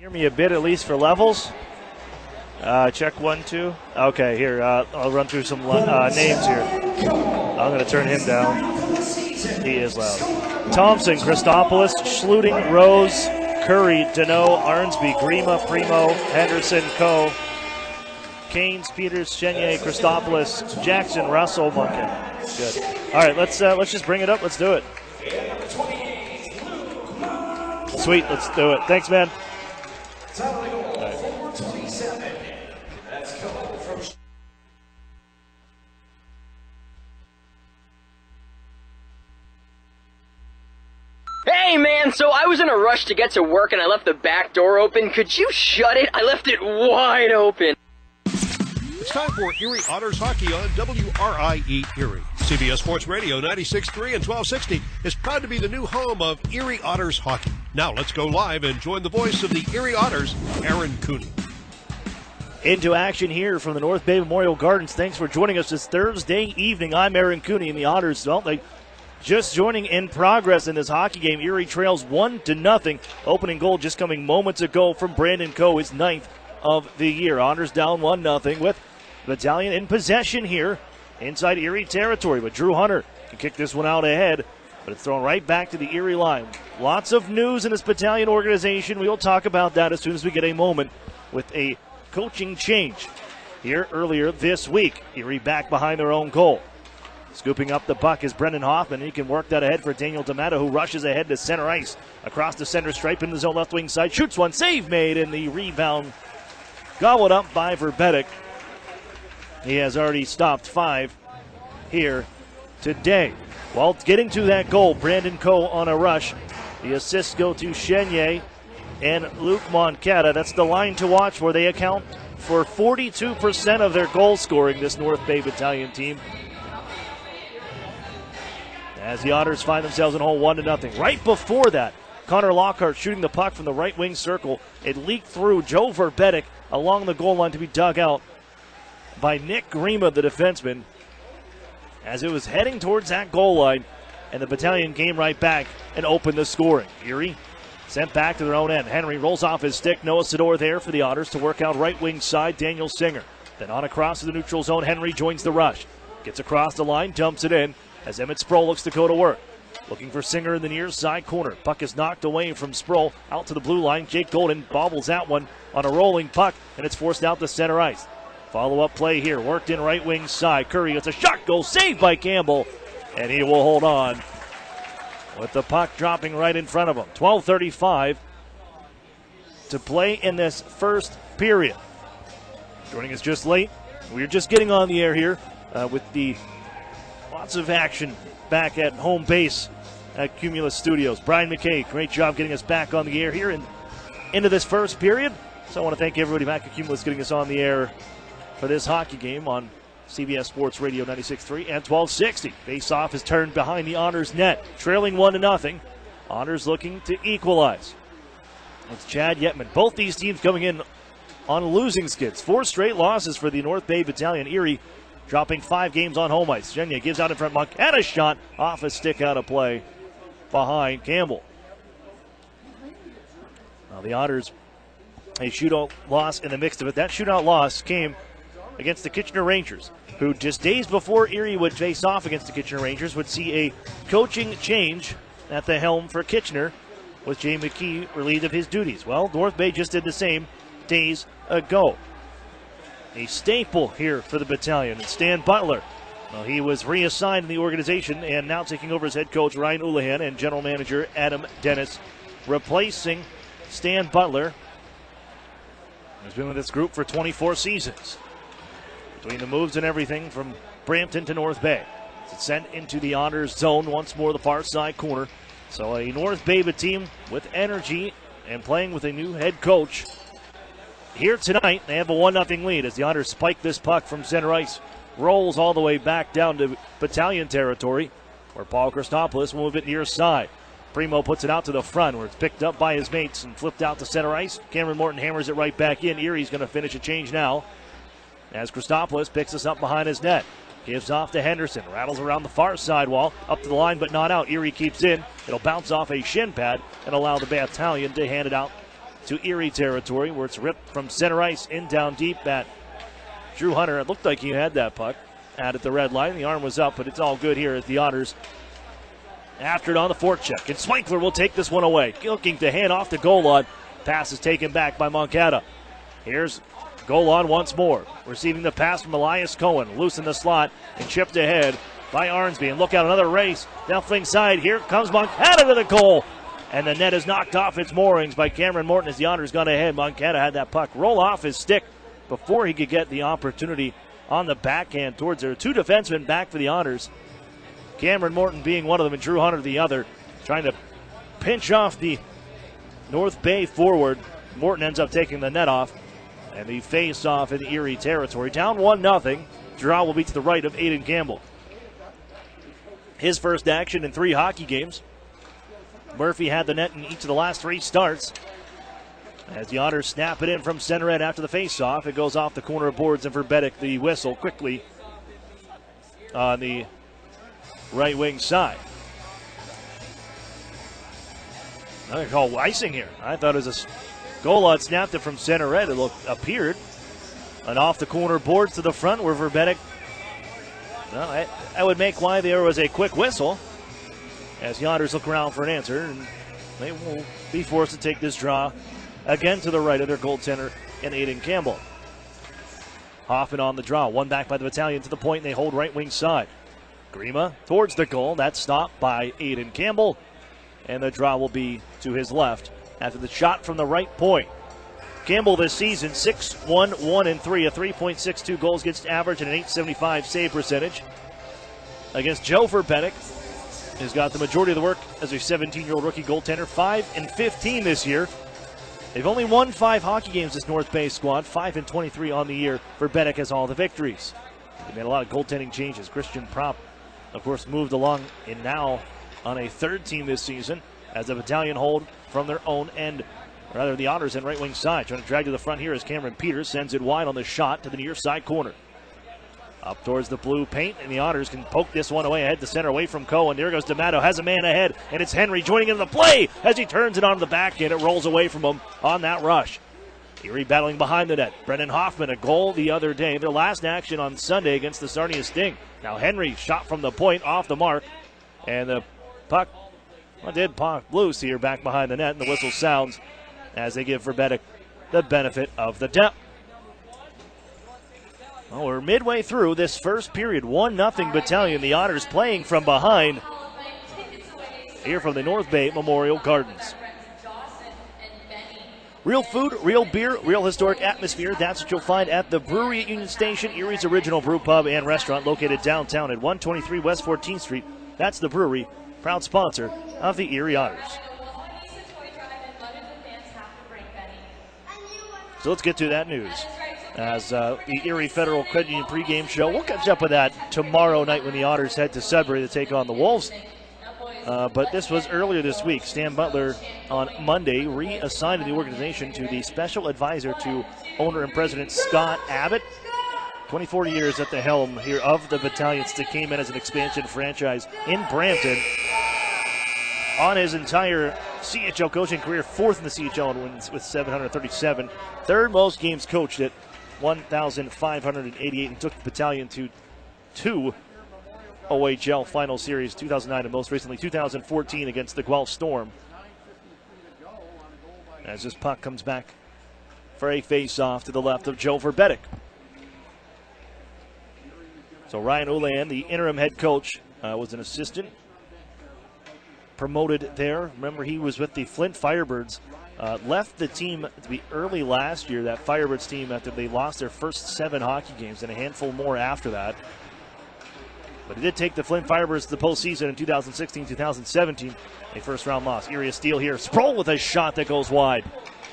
Hear me a bit, at least for levels. Check 1, 2. Okay, here, I'll run through some names here. I'm going to turn him down. He is loud. Thompson, Christopoulos, Schluting, Rose, Curry, Deneau, Arnsby, Grima, Primo, Henderson, Coe, Keynes, Peters, Chenier, Christopoulos, Jackson, Russell, Munkin. Good. All right, let's just bring it up. Let's do it. Sweet, let's do it. Thanks, man. Hey man, so I was in a rush to get to work and I left the back door open. Could you shut it? I left it wide open. It's time for Erie Otters hockey on WRIE Erie. CBS Sports Radio 96.3 and 1260 is proud to be the new home of Erie Otters hockey. Now let's go live and join the voice of the Erie Otters, Aaron Cooney. Into action here from the North Bay Memorial Gardens. Thanks for joining us this Thursday evening. I'm Aaron Cooney, and the Otters, well, they just joining in progress in this hockey game. Erie trails 1-0. Opening goal just coming moments ago from Brandon Coe, his 9th of the year. Otters down 1-0 with Battalion in possession here inside Erie territory. But Drew Hunter can kick this one out ahead, but it's thrown right back to the Erie line. Lots of news in this Battalion organization. We will talk about that as soon as we get a moment with a coaching change here earlier this week. Erie back behind their own goal. Scooping up the puck is Brendan Hoffman. He can work that ahead for Daniel D'Amato, who rushes ahead to center ice. Across the center stripe in the zone left wing side. Shoots one. Save made, and the rebound gobbled up by Verbetic. He has already stopped 5 here today. Well, getting to that goal, Brandon Coe on a rush. The assists go to Chenier and Luke Moncada. That's the line to watch, where they account for 42% of their goal scoring, this North Bay Battalion team. As the Otters find themselves in a hole 1-0. Right before that, Connor Lockhart shooting the puck from the right wing circle. It leaked through Joe Verbetic along the goal line to be dug out by Nick Grima, the defenseman, as it was heading towards that goal line, and the Battalion came right back and opened the scoring. Erie sent back to their own end. Henry rolls off his stick. Noah Sador there for the Otters to work out right wing side. Daniel Singer. Then on across to the neutral zone. Henry joins the rush. Gets across the line, dumps it in as Emmett Sproul looks to go to work. Looking for Singer in the near side corner. Puck is knocked away from Sproul out to the blue line. Jake Golden bobbles that one on a rolling puck, and it's forced out to center ice. Follow-up play here, worked in right wing side. Curry gets a shot goal, saved by Campbell, and he will hold on with the puck dropping right in front of him. 12:35 to play in this first period. Joining us just late, we're just getting on the air here with the lots of action back at home base at Cumulus Studios. Brian McKay, great job getting us back on the air here and into this first period. So I want to thank everybody back at Cumulus getting us on the air for this hockey game on CBS Sports Radio 96.3 and 1260. Face-off is turned behind the Otters net, trailing 1-0. Otters looking to equalize. It's Chad Yetman. Both these teams coming in on losing skids. 4 straight losses for the North Bay Battalion. Erie dropping 5 games on home ice. Genya gives out in front. Monk and a shot off a stick out of play behind Campbell. Now the Otters, a shootout loss in the mix of it. That shootout loss came against the Kitchener Rangers, who just days before Erie would face off against the Kitchener Rangers would see a coaching change at the helm for Kitchener, with Jay McKee relieved of his duties. Well, North Bay just did the same days ago. A staple here for the Battalion, and Stan Butler. Well, he was reassigned in the organization and now taking over as head coach Ryan Houlihan and general manager Adam Dennis, replacing Stan Butler, who's been with this group for 24 seasons. Between the moves and everything from Brampton to North Bay. It's sent into the Otters zone once more, the far side corner. So a North Bay team with energy and playing with a new head coach. Here tonight, they have a 1-0 lead as the Otters spike this puck from center ice. Rolls all the way back down to Battalion territory, where Paul Christopoulos will move it near side. Primo puts it out to the front, where it's picked up by his mates and flipped out to center ice. Cameron Morton hammers it right back in. Erie's going to finish a change now, as Christopoulos picks us up behind his net. Gives off to Henderson. Rattles around the far side wall. Up to the line, but not out. Erie keeps in. It'll bounce off a shin pad and allow the Battalion to hand it out to Erie territory, where it's ripped from center ice in down deep at Drew Hunter. It looked like he had that puck out at the red line. The arm was up, but it's all good here at the Otters. After it on the forecheck, and Swankler will take this one away. Looking to hand off the goal line. Pass is taken back by Moncada. Here's goal on once more. Receiving the pass from Elias Cohen. Loose in the slot and chipped ahead by Arnsby. And look out, another race down flank side. Here comes Moncada to the goal. And the net is knocked off its moorings by Cameron Morton as the Otters gone ahead. Moncada had that puck roll off his stick before he could get the opportunity on the backhand towards there. Two defensemen back for the Otters. Cameron Morton being one of them and Drew Hunter the other. Trying to pinch off the North Bay forward. Morton ends up taking the net off. And the face-off in the Erie territory. Down 1-0. Draw will be to the right of Aiden Campbell. His first action in 3 hockey games. Murphy had the net in each of the last 3 starts. As the Otters snap it in from center end after the face-off, it goes off the corner of boards, and Verbetic the whistle quickly on the right wing side. I call icing here. I thought it was a goal line, snapped it from center end. It appeared. And off the corner boards to the front where Verbetic. Well, I would make why there was a quick whistle as the Otters look around for an answer, and they will be forced to take this draw again to the right of their goaltender and Aiden Campbell. Hoffman on the draw, one back by the Battalion to the point, and they hold right wing side. Grima towards the goal, that's stopped by Aiden Campbell, and the draw will be to his left after the shot from the right point. Campbell this season 6-1-1-3, a 3.62 goals against average and an .875 save percentage. Against Joe Verbetic, has got the majority of the work as a 17-year-old rookie goaltender, 5-15 this year. They've only won 5 hockey games, this North Bay squad, 5-23 on the year. Verbetic has all the victories. They made a lot of goaltending changes. Christian Prop, of course, moved along and now on a 3rd team this season as the Battalion hold from their own end. Rather, the Otters in right wing side. Trying to drag to the front here as Cameron Peters sends it wide on the shot to the near side corner. Up towards the blue paint, and the Otters can poke this one away ahead to center away from Cohen. There goes D'Amato, has a man ahead, and it's Henry joining in the play as he turns it onto the back end. It rolls away from him on that rush. Erie battling behind the net. Brendan Hoffman, a goal the other day. Their last action on Sunday against the Sarnia Sting. Now Henry shot from the point off the mark, and the puck did pop loose here back behind the net, and the whistle sounds as they give Verbetic the benefit of the doubt. Well, we're midway through this first period. 1-0 Battalion. The Otters playing from behind here from the North Bay Memorial Gardens. Real food, real beer, real historic atmosphere. That's what you'll find at the Brewery at Union Station, Erie's original brew pub and restaurant located downtown at 123 West 14th Street. That's the Brewery, proud sponsor of the Erie Otters. So let's get to that news. As the Erie Federal Credit Union pregame show. We'll catch up with that tomorrow night when the Otters head to Sudbury to take on the Wolves. But this was earlier this week. Stan Butler on Monday reassigned the organization to the special advisor to owner and president Scott Abbott. 24 years at the helm here of the Battalions that came in as an expansion franchise in Brampton. On his entire CHL coaching career, 4th in the CHL in wins with 737. 3rd most games coached at 1,588 and took the Battalion to 2 OHL final series, 2009 and most recently 2014 against the Guelph Storm. As this puck comes back for a face-off to the left of Joe Verbetic. So Ryan Ulan, the interim head coach, was an assistant. Promoted there. Remember, he was with the Flint Firebirds. Left the team to be early last year, that Firebirds team, after they lost their first 7 hockey games and a handful more after that. But he did take the Flint Firebirds to the postseason in 2016-2017, a first-round loss. Erie steal here. Sproul with a shot that goes wide.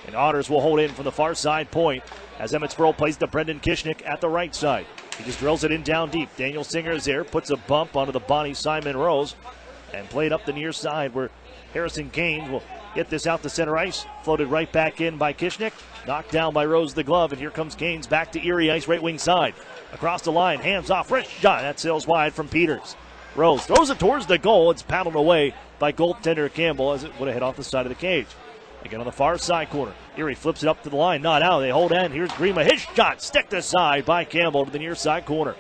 And Otters will hold in from the far side point as Emmett Sproul plays to Brendan Kishnick at the right side. He just drills it in down deep. Daniel Singer is there, puts a bump onto the Bonnie Simon Rose, and played up the near side where Harrison Gaines will get this out to center ice. Floated right back in by Kishnick. Knocked down by Rose the glove, and here comes Gaines back to Erie ice right wing side. Across the line, hands off, wrist shot. That sails wide from Peters. Rose throws it towards the goal. It's paddled away by goaltender Campbell as it would have hit off the side of the cage. Again on the far side corner. Erie flips it up to the line. Not out. They hold in. Here's Grima. His shot sticked aside by Campbell to the near side corner.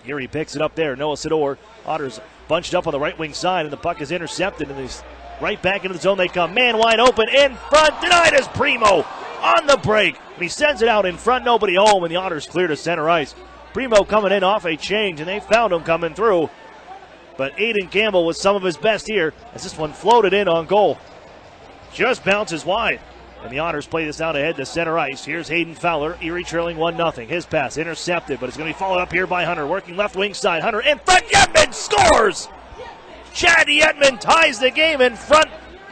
Erie picks it up there. Noah Sador. Otters bunched up on the right wing side, and the puck is intercepted. And he's right back into the zone. They come man wide open in front. Denied as Primo on the break. And he sends it out in front. Nobody home, and the Otters clear to center ice. Primo coming in off a change, and they found him coming through. But Aiden Campbell was some of his best here as this one floated in on goal. Just bounces wide. And the Otters play this out ahead to center ice. Here's Hayden Fowler. Erie trailing 1-0. His pass intercepted, but it's going to be followed up here by Hunter. Working left wing side. Hunter in front. Yetman scores! Chad Yetman ties the game in front.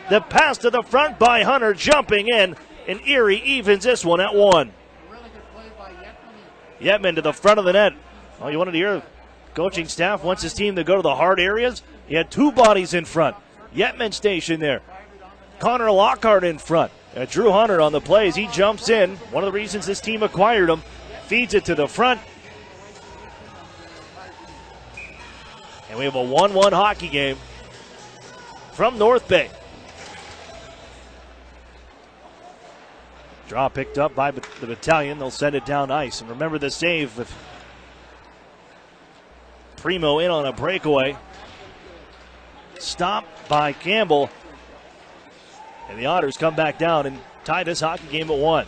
The pass to the front by Hunter jumping in. And Erie evens this one at 1. Yetman to the front of the net. Oh, you wanted to hear coaching staff wants his team to go to the hard areas. He had two bodies in front. Yetman stationed there. Connor Lockhart in front. Drew Hunter on the plays. He jumps in. One of the reasons this team acquired him. Feeds it to the front. And we have a 1-1 hockey game from North Bay. Draw picked up by the Battalion. They'll send it down ice. And remember the save with Primo in on a breakaway. Stopped by Campbell. And the Otters come back down and tie this hockey game at 1.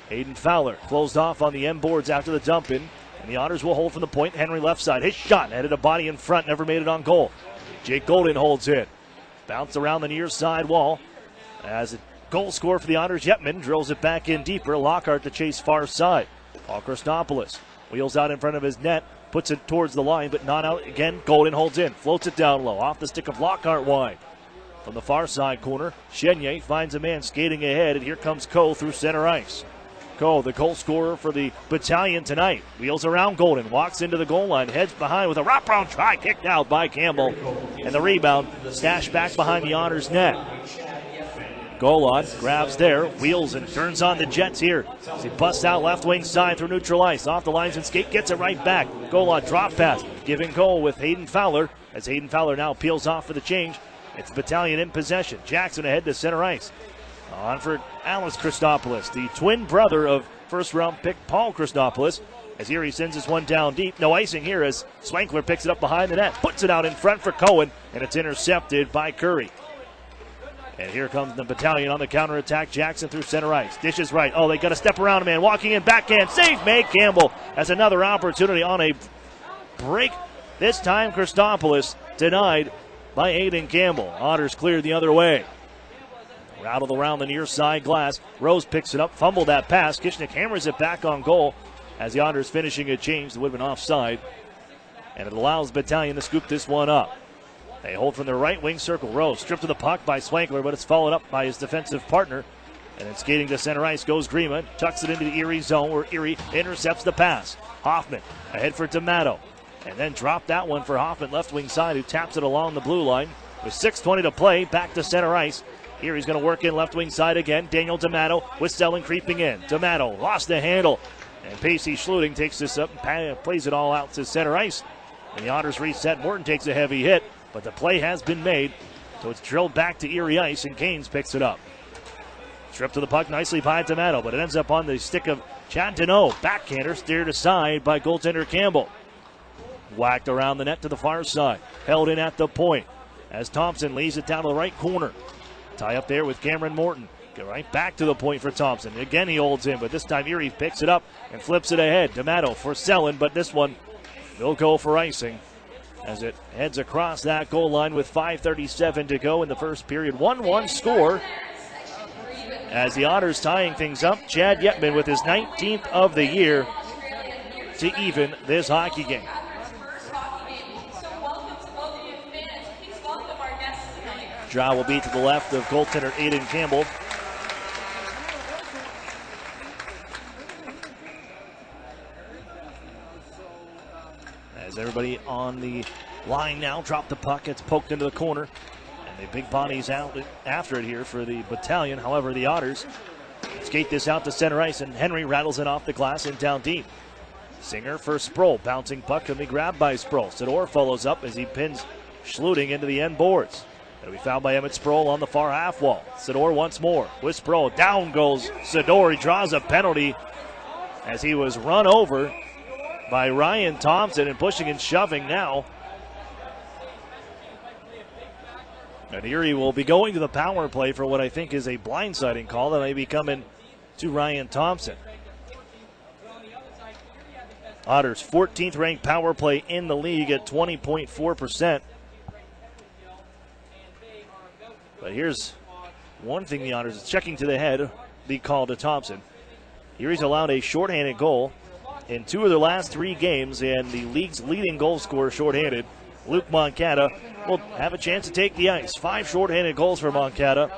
Hayden Fowler closed off on the end boards after the dump in. And the Otters will hold from the point. Henry left side. His shot headed a body in front. Never made it on goal. Jake Golden holds it. Bounce around the near side wall. As a goal score for the Otters, Yetman drills it back in deeper. Lockhart to chase far side. Paul Christopoulos wheels out in front of his net. Puts it towards the line, but not out again. Golden holds in. Floats it down low. Off the stick of Lockhart wide. From the far side corner, Chenier finds a man skating ahead, and here comes Coe through center ice. Coe, the goal scorer for the Battalion tonight. Wheels around Golden, walks into the goal line, heads behind with a wraparound try, kicked out by Campbell. And the rebound stashed back behind the Otters net. Golod grabs there, wheels and turns on the Jets here. As he busts out left wing side through neutral ice. Off the lines and skate, gets it right back. Golod drop pass, giving goal with Hayden Fowler. As Hayden Fowler now peels off for the change. It's Battalion in possession. Jackson ahead to center ice. On for Alice Christopoulos, the twin brother of first-round pick Paul Christopoulos. As Erie sends this one down deep. No icing here as Swankler picks it up behind the net. Puts it out in front for Cohen, and it's intercepted by Curry. And here comes the Battalion on the counterattack. Jackson through center ice. Dishes right. Oh, they got to step around a man. Walking in, backhand. Save made. Campbell has another opportunity on a break. This time Christopoulos denied by Aiden Campbell. Otters cleared the other way. Rattled around the near side glass. Rose picks it up, fumbled that pass. Kishnick hammers it back on goal as the Otters finishing a change that would have been offside. And it allows Battalion to scoop this one up. They hold from their right wing circle. Rose stripped of the puck by Swankler, but it's followed up by his defensive partner. And then skating to center ice goes Grima. Tucks it into the Erie zone where Erie intercepts the pass. Hoffman ahead for D'Amato. And then dropped that one for Hoffman, left wing side, who taps it along the blue line. With 6:20 to play, back to center ice. Erie's going to work in left wing side again. Daniel D'Amato with Stelling creeping in. D'Amato lost the handle. And Pacey Schluting takes this up and plays it all out to center ice. And the Otters reset. Morton takes a heavy hit, but the play has been made. So it's drilled back to Erie ice, and Canes picks it up. Stripped to the puck nicely by D'Amato, but it ends up on the stick of Chad Deneau. Backhander steered aside by goaltender Campbell. Whacked around the net to the far side. Held in at the point as Thompson lays it down to the right corner. Tie up there with Cameron Morton. Get right back to the point for Thompson. Again, he holds in, but this time Erie picks it up and flips it ahead. D'Amato for Selin, but this one will go for icing as it heads across that goal line with 5:37 to go in the first period. 1-1 score as the Otters tying things up. Chad Yetman with his 19th of the year to even this hockey game. Draw will be to the left of goaltender Aiden Campbell. As everybody on the line now drop the puck, it's poked into the corner. And the big body's out after it here for the Battalion. However, the Otters skate this out to center ice, and Henry rattles it off the glass and down deep. Singer for Sproul. Bouncing puck can be grabbed by Sproul. Sador follows up as he pins Schluting into the end boards. It'll be fouled by Emmett Sproul on the far half wall. Sador once more with Sproul. Down goes Sador. He draws a penalty as he was run over by Ryan Thompson, and pushing and shoving now. And Erie will be going to the power play for what I think is a blindsiding call that may be coming to Ryan Thompson. Otters 14th ranked power play in the league at 20.4%. But here's one thing the Otters is checking to the head, the call to Thompson. Erie's allowed a shorthanded goal in 2 of their last 3 games, and the league's leading goal scorer shorthanded, Luke Moncada, will have a chance to take the ice. 5 shorthanded goals for Moncada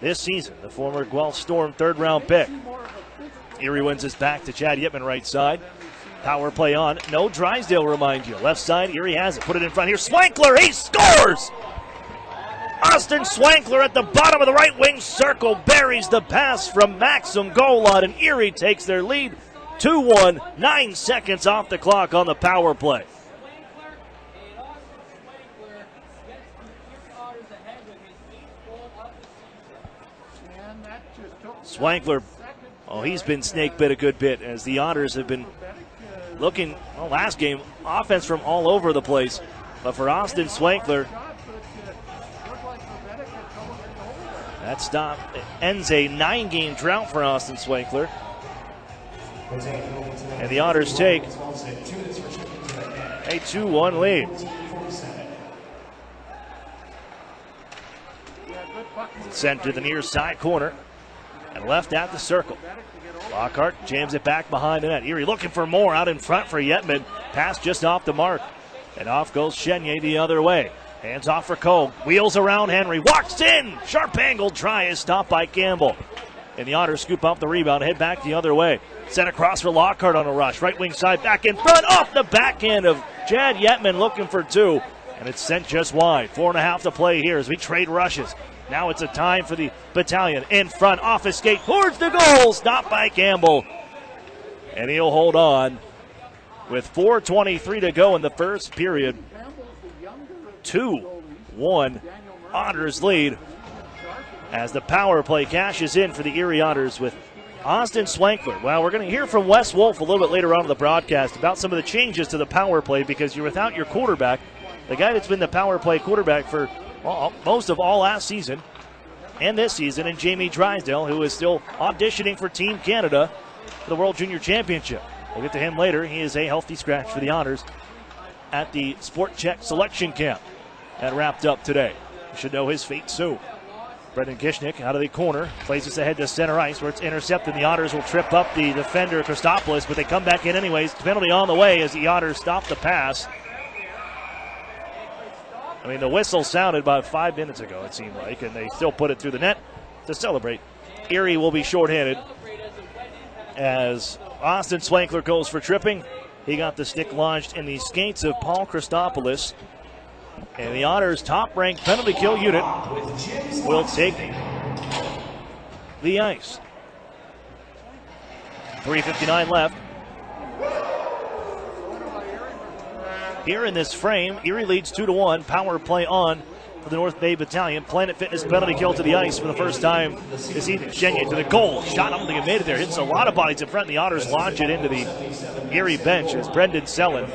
this season, the former Guelph Storm 3rd-round pick. Erie wins this back to Chad Yitman, right side. Power play on. No Drysdale, remind you. Left side, Erie has it. Put it in front here. Swankler, he scores! Austin Swankler at the bottom of the right wing circle buries the pass from Maxim Golod, and Erie takes their lead 2-1, 9 seconds off the clock on the power play. Swankler, he's been snake bit a good bit as the Otters have been looking, last game, offense from all over the place. But for Austin Swankler, that stop ends a 9-game drought for Austin Swankler. And the Otters take a 2-1 lead. Sent to the near side corner and left at the circle. Lockhart jams it back behind the net. Erie looking for more out in front for Yetman. Pass just off the mark. And off goes Chenier the other way. Hands off for Cole. Wheels around Henry. Walks in. Sharp angle try is stopped by Campbell. And the Otters scoop up the rebound. Head back the other way. Sent across for Lockhart on a rush. Right wing side back in front. Off the backhand of Chad Yetman looking for 2. And it's sent just wide. 4.5 to play here as we trade rushes. Now it's a time for the Battalion in front. Off his skate towards the goal. Stopped by Campbell. And he'll hold on with 4:23 to go in the first period. 2-1 Otters lead as the power play cashes in for the Erie Otters with Austin Swankler. Well, we're going to hear from Wes Wolf a little bit later on in the broadcast about some of the changes to the power play because you're without your quarterback, the guy that's been the power play quarterback for most of all last season and this season, and Jamie Drysdale, who is still auditioning for Team Canada for the World Junior Championship. We'll get to him later. He is a healthy scratch for the Otters at the Sport Check selection camp that wrapped up today. You should know his fate soon. Brendan Kishnick out of the corner, plays this ahead to center ice where it's intercepted. The Otters will trip up the defender, Christopoulos, but they come back in anyways. Penalty on the way as the Otters stop the pass. I mean, the whistle sounded about 5 minutes ago, it seemed like, and they still put it through the net to celebrate. Erie will be shorthanded as Austin Swankler goes for tripping. He got the stick lodged in the skates of Paul Christopoulos. And the Otters' top-ranked penalty kill unit will take the ice. 3:59 left. Here in this frame, Erie leads 2-1. Power play on for the North Bay Battalion. Planet Fitness penalty kill to the ice for the first time this evening. Chenier to the goal. Shot, I don't think it made it there. Hits a lot of bodies in front. The Otters launch it into the Erie bench as Brendan Sellen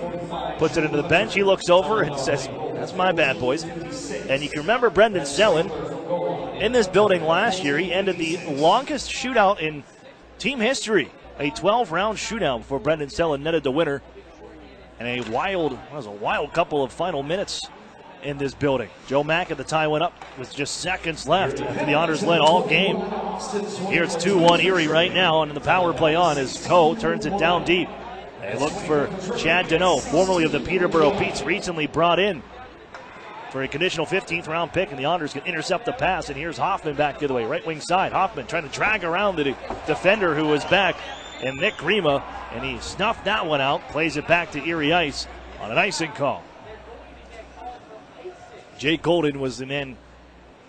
puts it into the bench. He looks over and says, "That's my bad, boys." And you can remember Brendan Sellen in this building last year. He ended the longest shootout in team history. A 12-round shootout before Brendan Sellen netted the winner. And a wild couple of final minutes in this building. Joe Mack at the tie went up with just seconds left after the Otters led all game. Here it's 2-1 Erie right now, and the power play on as Coe turns it down deep. They look for Chad Deneau, formerly of the Peterborough Petes, recently brought in for a conditional 15th round pick, and the Otters can intercept the pass. And here's Hoffman back the other way, right wing side. Hoffman trying to drag around the defender who was back, and Nick Grima, and he snuffed that one out, plays it back to Erie ice on an icing call. Jake Golden was the man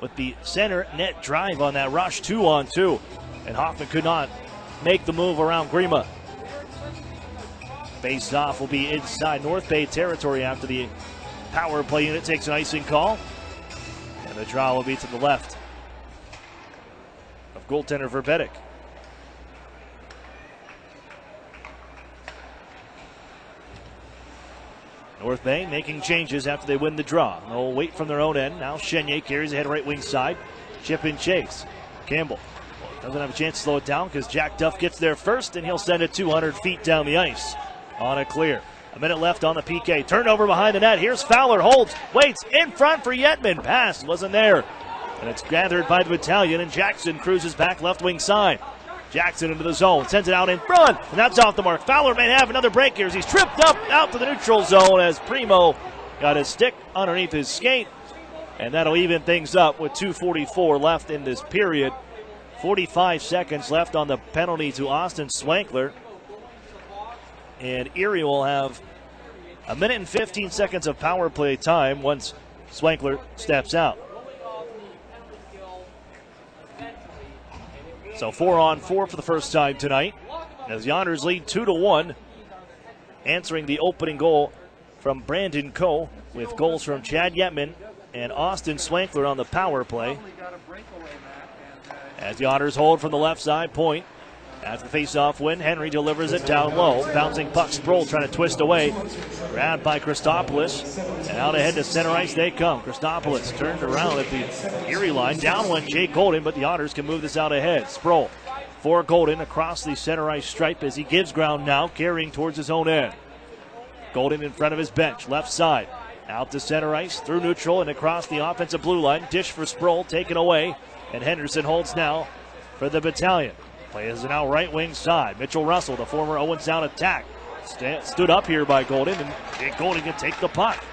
with the center net drive on that rush, 2-on-2, and Hoffman could not make the move around Grima. Faced off will be inside North Bay territory after the power play unit takes an icing call. the draw will be to the left of goaltender Verbetic. North Bay making changes after they win the draw. They'll wait from their own end. Now Chenier carries ahead right wing side. Chip and chase. Campbell doesn't have a chance to slow it down because Jack Duff gets there first, and he'll send it 200 feet down the ice on a clear. A minute left on the PK. Turnover behind the net. Here's Fowler. Holds. Waits. In front for Yetman. Pass wasn't there. And it's gathered by the Battalion, and Jackson cruises back left wing side. Jackson into the zone. Sends it out in front. And that's off the mark. Fowler may have another break here as he's tripped up out to the neutral zone as Primo got his stick underneath his skate. And that'll even things up with 2:44 left in this period. 45 seconds left on the penalty to Austin Swankler. And Erie will have a minute and 15 seconds of power play time once Swankler steps out. So 4-on-4 for the first time tonight as the Otters lead 2-1. Answering the opening goal from Brandon Coe with goals from Chad Yetman and Austin Swankler on the power play. As the Otters hold from the left side point. As the face-off win, Henry delivers it down low. Bouncing puck, Sproul trying to twist away. Grabbed by Christopoulos. And out ahead to center ice they come. Christopoulos turned around at the Erie line. Down went Jake Golden, but the Otters can move this out ahead. Sproul for Golden across the center ice stripe as he gives ground now, carrying towards his own end. Golden in front of his bench, left side. Out to center ice, through neutral and across the offensive blue line. Dish for Sproul, taken away. And Henderson holds now for the Battalion. Play is now right wing side. Mitchell Russell, the former Owen Sound attack, stood up here by Golden, and Jake Golden can take the puck.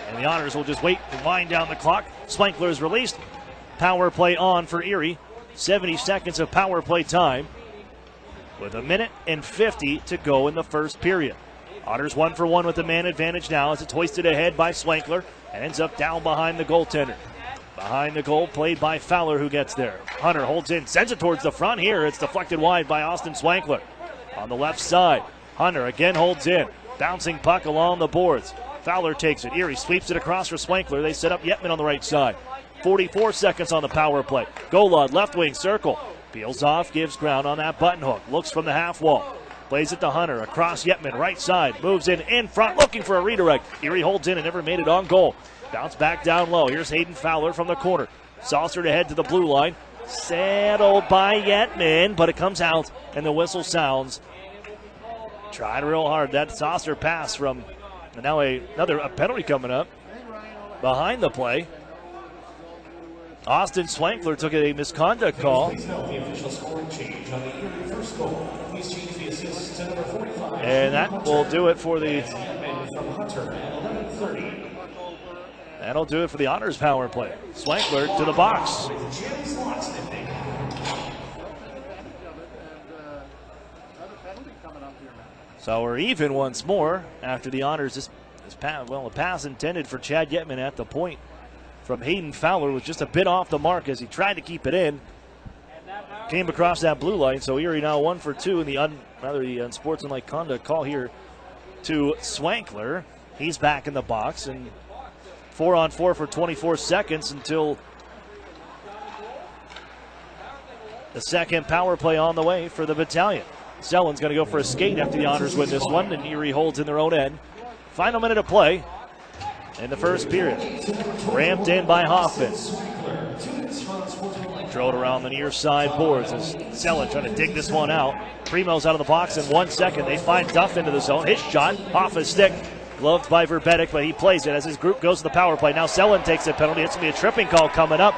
And the Otters will just wait and wind down the clock. Swankler is released. Power play on for Erie. 70 seconds of power play time with a minute and 50 to go in the first period. Otters 1-for-1 with the man advantage now as it's hoisted ahead by Swankler and ends up down behind the goaltender. Behind the goal, played by Fowler, who gets there. Hunter holds in, sends it towards the front here. It's deflected wide by Austin Swankler. On the left side, Hunter again holds in. Bouncing puck along the boards. Fowler takes it. Erie sweeps it across for Swankler. They set up Yetman on the right side. 44 seconds on the power play. Golod, left wing circle. Peels off, gives ground on that button hook. Looks from the half wall. Plays it to Hunter, across Yetman, right side. Moves in front, looking for a redirect. Erie holds in and never made it on goal. Bounce back down low. Here's Hayden Fowler from the corner. Saucered ahead to the blue line. Settled by Yetman, but it comes out and the whistle sounds. Tried real hard. That saucer pass from, and now another penalty coming up behind the play. Austin Swankler took a misconduct call. And that will do it for the That'll do it for the Otters power play. Swankler to the box. So we're even once more after the Otters. This a pass intended for Chad Yetman at the point from Hayden Fowler was just a bit off the mark as he tried to keep it in. Came across that blue line, so Erie now 1 for 2 in the unsportsmanlike conduct call here to Swankler. He's back in the box, and 4-on-4 for 24 seconds until the second power play on the way for the Battalion. Sellen's going to go for a skate after the Otters win this one, and Erie holds in their own end. Final minute of play in the first period. Ramped in by Hoffman. Drilled around the near side boards as Sellen trying to dig this one out. Primo's out of the box in 1 second. They find Duff into the zone. His shot off his stick. Gloved by Verbetic, but he plays it as his group goes to the power play. Now Sellen takes a penalty. It's going to be a tripping call coming up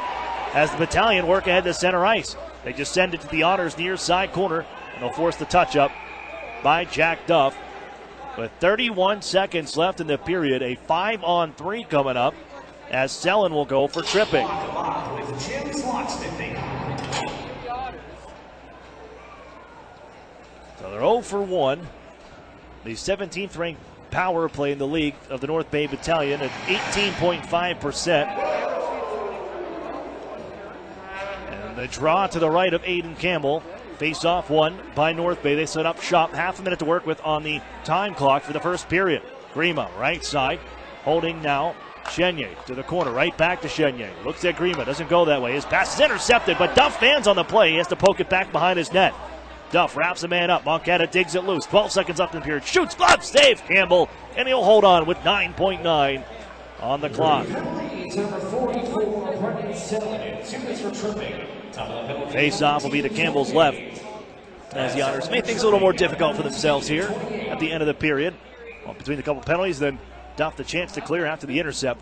as the Battalion work ahead to center ice. They just send it to the Otters near side corner, and they'll force the touch up by Jack Duff. With 31 seconds left in the period, a 5-on-3 coming up as Sellen will go for tripping. So they're 0 for 1. The 17th ranked power play in the league of the North Bay Battalion at 18.5%. And the draw to the right of Aiden Campbell. Face off one by North Bay. They set up shop. Half a minute to work with on the time clock for the first period. Grima, right side, holding now Chenier to the corner, right back to Chenier. Looks at Grima, doesn't go that way. His pass is intercepted, but Duff fans on the play. He has to poke it back behind his net. Duff wraps a man up. Moncada digs it loose. 12 seconds left in the period. Shoots, glove, save Campbell, and he'll hold on with 9.9 on the clock. Face-off will be to Campbell's left, as the Otters made things a little more difficult for themselves here at the end of the period. Well, between a couple penalties, then Duff the chance to clear after the intercept.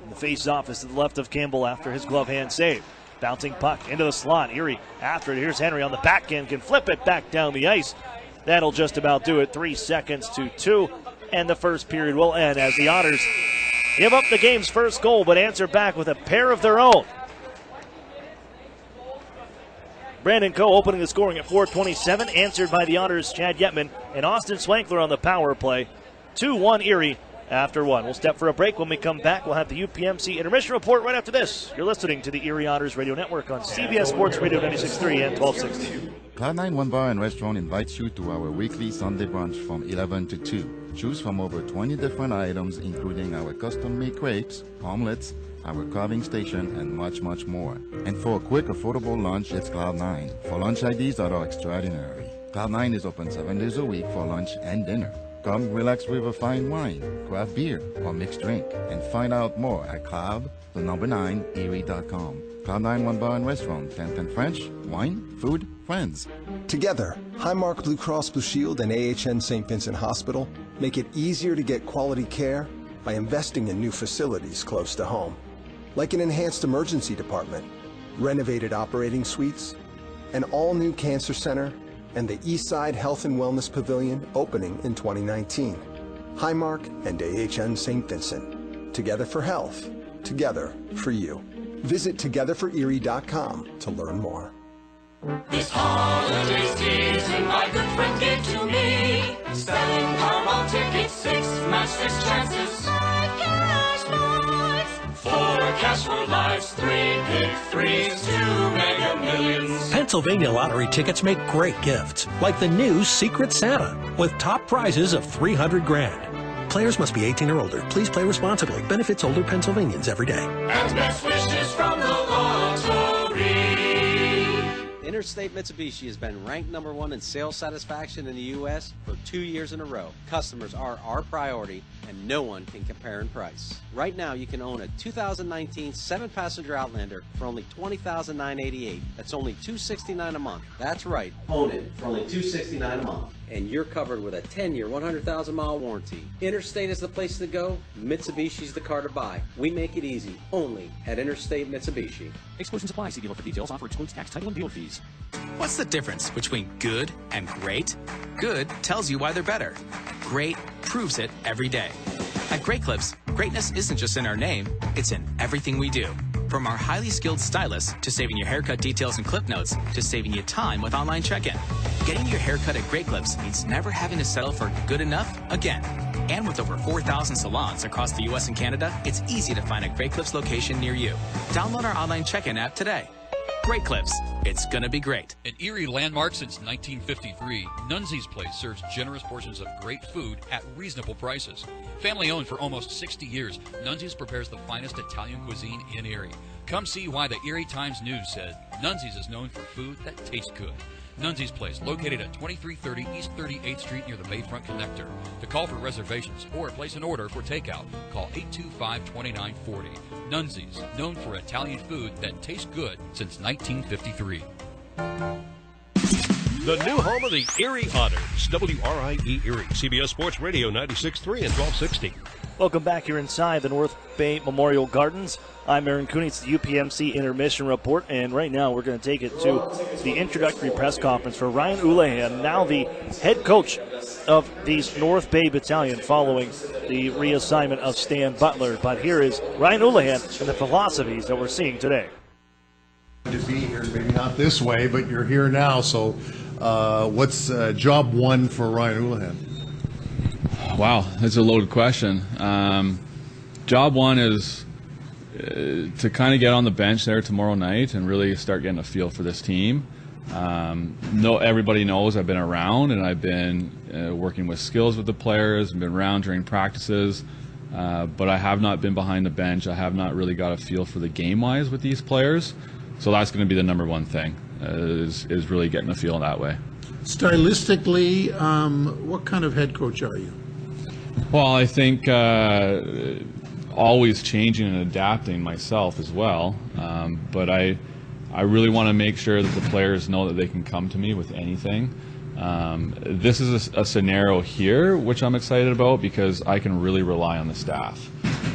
And the face-off is to the left of Campbell after his glove hand save. Bouncing puck into the slot. Erie after it. Here's Henry on the backhand. Can flip it back down the ice. That'll just about do it. 3 seconds to 2. And the first period will end as the Otters give up the game's first goal but answer back with a pair of their own. Brandon Coe opening the scoring at 4:27. Answered by the Otters' Chad Yetman and Austin Swankler on the power play. 2-1 Erie after 1. We'll step for a break. When we come back, we'll have the UPMC intermission report right after this. You're listening to the Erie Otters Radio Network on CBS Sports Radio 96.3 and 1260. Cloud9 One Bar and Restaurant invites you to our weekly Sunday brunch from 11 to 2. Choose from over 20 different items, including our custom-made crepes, omelets, our carving station, and much, much more. And for a quick, affordable lunch, it's Cloud9. For lunch ideas that are extraordinary. Cloud9 is open 7 days a week for lunch and dinner. Come relax with a fine wine, craft beer, or mixed drink, and find out more at cloud9erie.com. Cloud9 One Bar and Restaurant, 1010 French, wine, food, friends. Together, Highmark Blue Cross Blue Shield and AHN St. Vincent Hospital make it easier to get quality care by investing in new facilities close to home, like an enhanced emergency department, renovated operating suites, an all-new cancer center, and the Eastside Health and Wellness Pavilion opening in 2019. Highmark and AHN St. Vincent. Together for health. Together for you. Visit togetherforerie.com to learn more. This holiday season, my good friend gave to me. Selling Powerball tickets, 6 match 6 chances. 5 cash lives. 4 cash for lives, 3 big threes, 2 mega millions. Pennsylvania lottery tickets make great gifts, like the new Secret Santa, with top prizes of $300 grand. Players must be 18 or older. Please play responsibly. Benefits older Pennsylvanians every day. And best wishes from the lottery. Interstate Mitsubishi has been ranked #1 in sales satisfaction in the U.S. for 2 years in a row. Customers are our priority, and no one can compare in price. Right now, you can own a 2019 7-passenger Outlander for only $20,988. That's only $269 a month. That's right, own it for only $269 a month. And you're covered with a 10-year, 100,000-mile warranty. Interstate is the place to go. Mitsubishi's the car to buy. We make it easy, only at Interstate Mitsubishi. Exclusions apply. See dealer for details. Offer excludes tax, title, and dealer fees. What's the difference between good and great? Good tells you why they're better. Great proves it every day. At Great Clips, greatness isn't just in our name, it's in everything we do. From our highly skilled stylists to saving your haircut details and clip notes to saving you time with online check-in. Getting your haircut at Great Clips means never having to settle for good enough again. And with over 4,000 salons across the U.S. and Canada, it's easy to find a Great Clips location near you. Download our online check-in app today. Great Clips. It's gonna be great. An Erie landmark since 1953, Nunzi's Place serves generous portions of great food at reasonable prices. Family owned for almost 60 years, Nunzi's prepares the finest Italian cuisine in Erie. Come see why the Erie Times News said Nunzi's is known for food that tastes good. Nunzi's Place, located at 2330 East 38th Street near the Bayfront Connector. To call for reservations or place an order for takeout, call 825-2940. Nunzi's, known for Italian food that tastes good since 1953. The new home of the Erie Otters, WRIE Erie, CBS Sports Radio 96.3 and 1260. Welcome back here inside the North Bay Memorial Gardens. I'm Aaron Cooney. It's the UPMC Intermission Report, and right now we're going to take it to the introductory press conference for Ryan Houlihan, now the head coach of the North Bay Battalion following the reassignment of Stan Butler. But here is Ryan Houlihan and the philosophies that we're seeing today. To be here, maybe not this way, but you're here now, so what's job one for Ryan Houlihan? Wow, that's a loaded question. Job one is to kind of get on the bench there tomorrow night and really start getting a feel for this team. Everybody knows I've been around and I've been working with skills with the players, I've been around during practices. but I have not been behind the bench. I have not really got a feel for the game-wise with these players. So that's going to be the number one thing, is really getting a feel that way. Stylistically, what kind of head coach are you? Well, I think always changing and adapting myself as well. But I really want to make sure that the players know that they can come to me with anything. This is a scenario here which I'm excited about because I can really rely on the staff.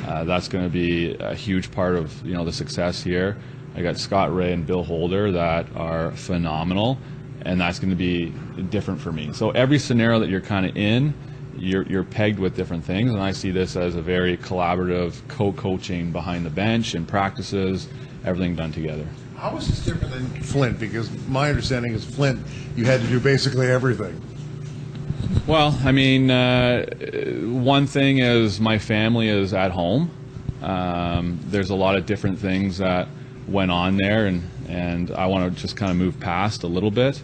That's going to be a huge part of the success here. I got Scott Ray and Bill Holder that are phenomenal, and that's going to be different for me. So every scenario that you're kind of in, you're pegged with different things, and I see this as a very collaborative co-coaching behind the bench and practices, everything done together. How is this different than Flint? Because my understanding is Flint, you had to do basically everything. Well, I mean, one thing is my family is at home. There's a lot of different things that went on there, and I want to just kind of move past a little bit.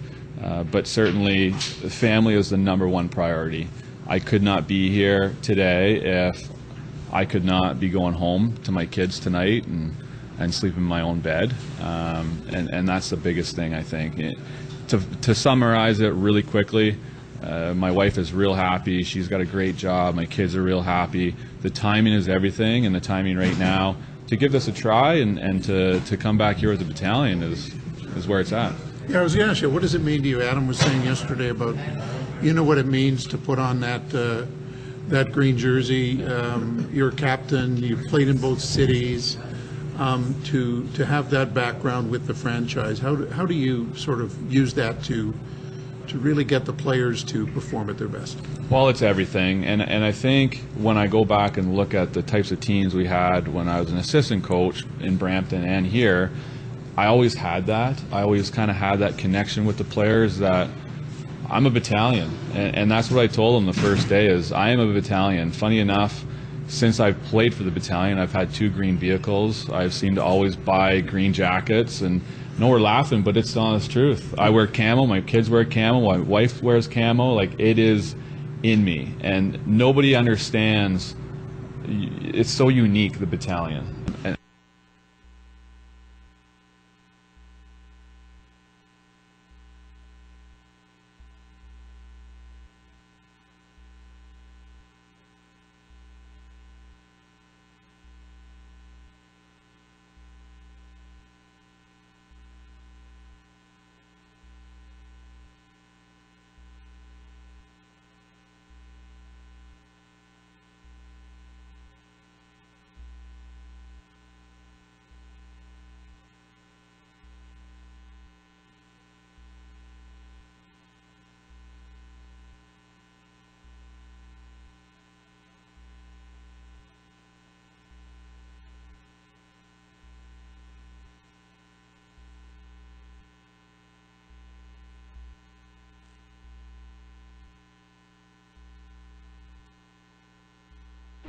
But certainly, family is the number one priority. I could not be here today if I could not be going home to my kids tonight and sleep in my own bed. And that's the biggest thing, I think. To summarize it really quickly, my wife is real happy. She's got a great job. My kids are real happy. The timing is everything, and the timing right now to give this a try and to come back here with the battalion is where it's at. Yeah, I was going to ask you, what does it mean to you? Adam was saying yesterday about, what it means to put on that green jersey. You're a captain. You've played in both cities. To have that background with the franchise, how do you sort of use that to really get the players to perform at their best? Well, it's everything, and I think when I go back and look at the types of teams we had when I was an assistant coach in Brampton and here, I always had that. I always kind of had that connection with the players that I'm a battalion, and that's what I told them the first day is I am a battalion. Funny enough, since I've played for the battalion, I've had 2 green vehicles. I've seemed to always buy green jackets, and no, we're laughing, but it's the honest truth. I wear camo, my kids wear camo, my wife wears camo. Like, it is in me, and nobody understands. It's so unique, the battalion.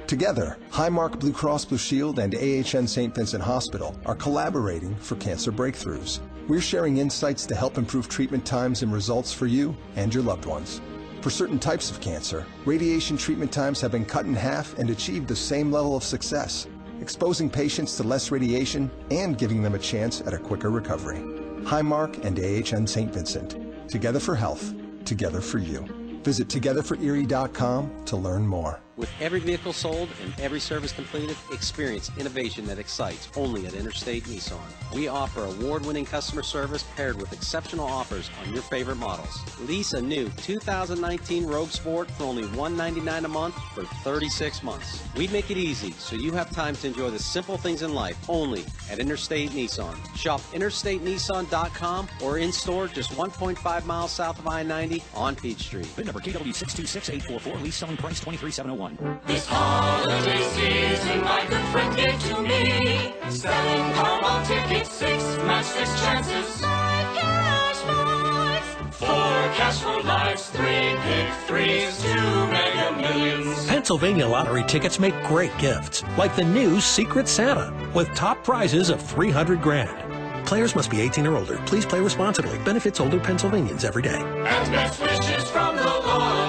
Together, Highmark Blue Cross Blue Shield and AHN St. Vincent Hospital are collaborating for cancer breakthroughs. We're sharing insights to help improve treatment times and results for you and your loved ones. For certain types of cancer, radiation treatment times have been cut in half and achieved the same level of success, exposing patients to less radiation and giving them a chance at a quicker recovery. Highmark and AHN St. Vincent. Together for health, together for you. Visit togetherforerie.com to learn more. With every vehicle sold and every service completed, experience innovation that excites only at Interstate Nissan. We offer award-winning customer service paired with exceptional offers on your favorite models. Lease a new 2019 Rogue Sport for only $199 a month for 36 months. We make it easy so you have time to enjoy the simple things in life only at Interstate Nissan. Shop interstatenissan.com or in-store just 1.5 miles south of I-90 on Peachtree. VIN number KW626844, lease selling price $23,701. This holiday season, my good friend gave to me. Selling Powerball tickets, 6 matchless chances. 5 cash points. 4 cash for lives, 3 pick 3s, 2 mega millions. Pennsylvania lottery tickets make great gifts, like the new Secret Santa, with top prizes of $300 grand. Players must be 18 or older. Please play responsibly. Benefits older Pennsylvanians every day. And best wishes from the lottery.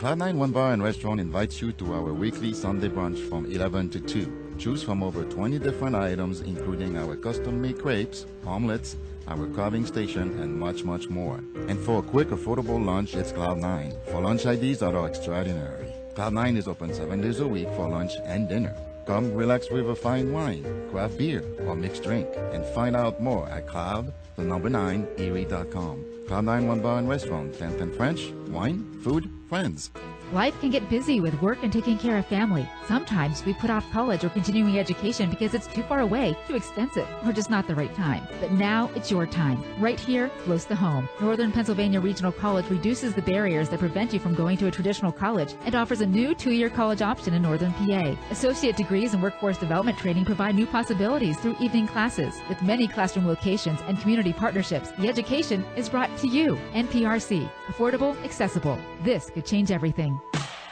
Cloud9 One Bar and Restaurant invites you to our weekly Sunday brunch from 11 to 2. Choose from over 20 different items, including our custom-made crepes, omelets, our carving station, and much, much more. And for a quick, affordable lunch, it's Cloud9. For lunch ideas that are extraordinary. Cloud9 is open 7 days a week for lunch and dinner. Come relax with a fine wine, craft beer, or mixed drink, and find out more at cloud9erie.com. Cloud9 One Bar and Restaurant, 10th and French, wine, food, friends. Life can get busy with work and taking care of family. Sometimes we put off college or continuing education because it's too far away, too expensive, or just not the right time. But now it's your time, right here, close to home. Northern Pennsylvania Regional College reduces the barriers that prevent you from going to a traditional college and offers a new 2-year college option in Northern PA. Associate degrees and workforce development training provide new possibilities through evening classes. With many classroom locations and community partnerships, the education is brought to you. NPRC. Affordable, accessible. This could change everything.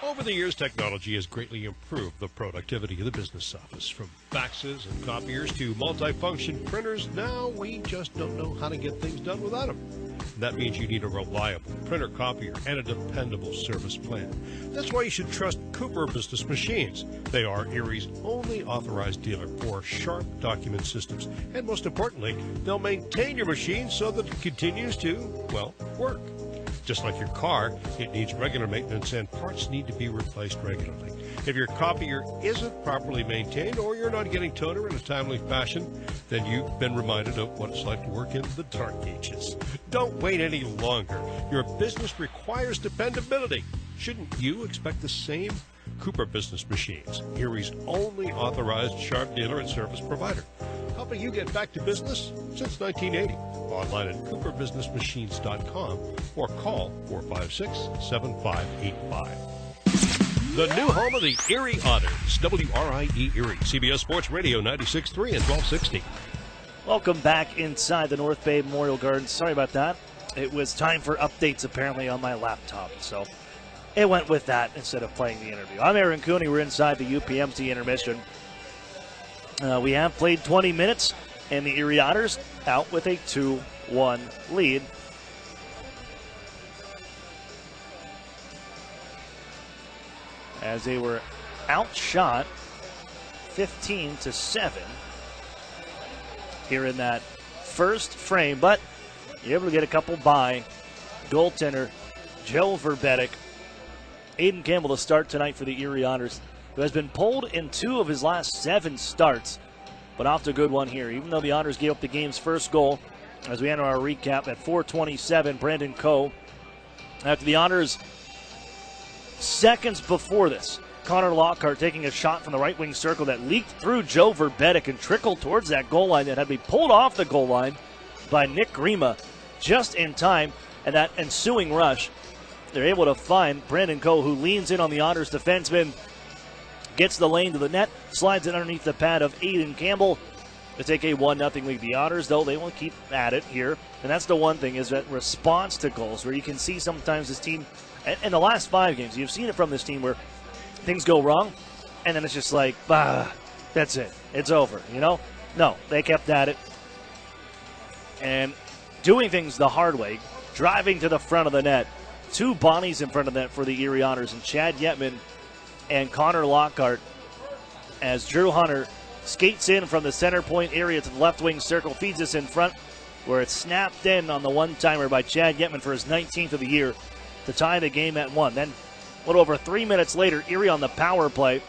Over the years, technology has greatly improved the productivity of the business office. From faxes and copiers to multifunction printers, now we just don't know how to get things done without them. And that means you need a reliable printer copier and a dependable service plan. That's why you should trust Cooper Business Machines. They are Erie's only authorized dealer for sharp document systems. And most importantly, they'll maintain your machine so that it continues to, well, work. Just like your car, it needs regular maintenance and parts need to be replaced regularly. If your copier isn't properly maintained or you're not getting toner in a timely fashion, then you've been reminded of what it's like to work in the dark ages. Don't wait any longer. Your business requires dependability. Shouldn't you expect the same? Cooper Business Machines, Erie's only authorized sharp dealer and service provider. Helping you get back to business since 1980. Online at cooperbusinessmachines.com or call 456-7585. The new home of the Erie Otters, WRIE Erie, CBS Sports Radio 96.3 and 1260. Welcome back inside the North Bay Memorial Gardens. Sorry about that. It was time for updates apparently on my laptop, so it went with that instead of playing the interview. I'm Aaron Cooney. We're inside the UPMC intermission. We have played 20 minutes, and the Erie Otters out with a 2-1 lead. As they were outshot 15-7 here in that first frame, but you're able to get a couple by goaltender Joe Verbetic. Aiden Campbell to start tonight for the Erie Otters, who has been pulled in 2 of his last 7 starts, but off to a good one here. Even though the Otters gave up the game's first goal, as we enter our recap at 4:27, Brandon Coe. After the Otters, seconds before this, Connor Lockhart taking a shot from the right wing circle that leaked through Joe Verbetic and trickled towards that goal line that had to be pulled off the goal line by Nick Grima just in time. And that ensuing rush, they're able to find Brandon Coe, who leans in on the Otters defenseman, gets the lane to the net, slides it underneath the pad of Aiden Campbell to take a 1-0 lead. The Otters, though, they will keep at it here. And that's the one thing, is that response to goals, where you can see sometimes this team, in the last 5 games, you've seen it from this team where things go wrong, and then it's just like, that's it. It's over, you know? No, they kept at it. And doing things the hard way, driving to the front of the net. 2 bodies in front of the net for the Erie Otters, and Chad Yetman and Connor Lockhart, as Drew Hunter skates in from the center point area to the left wing circle, feeds us in front, where it's snapped in on the one-timer by Chad Yetman for his 19th of the year to tie the game at 1. Then, a little over 3 minutes later, Erie on the power play,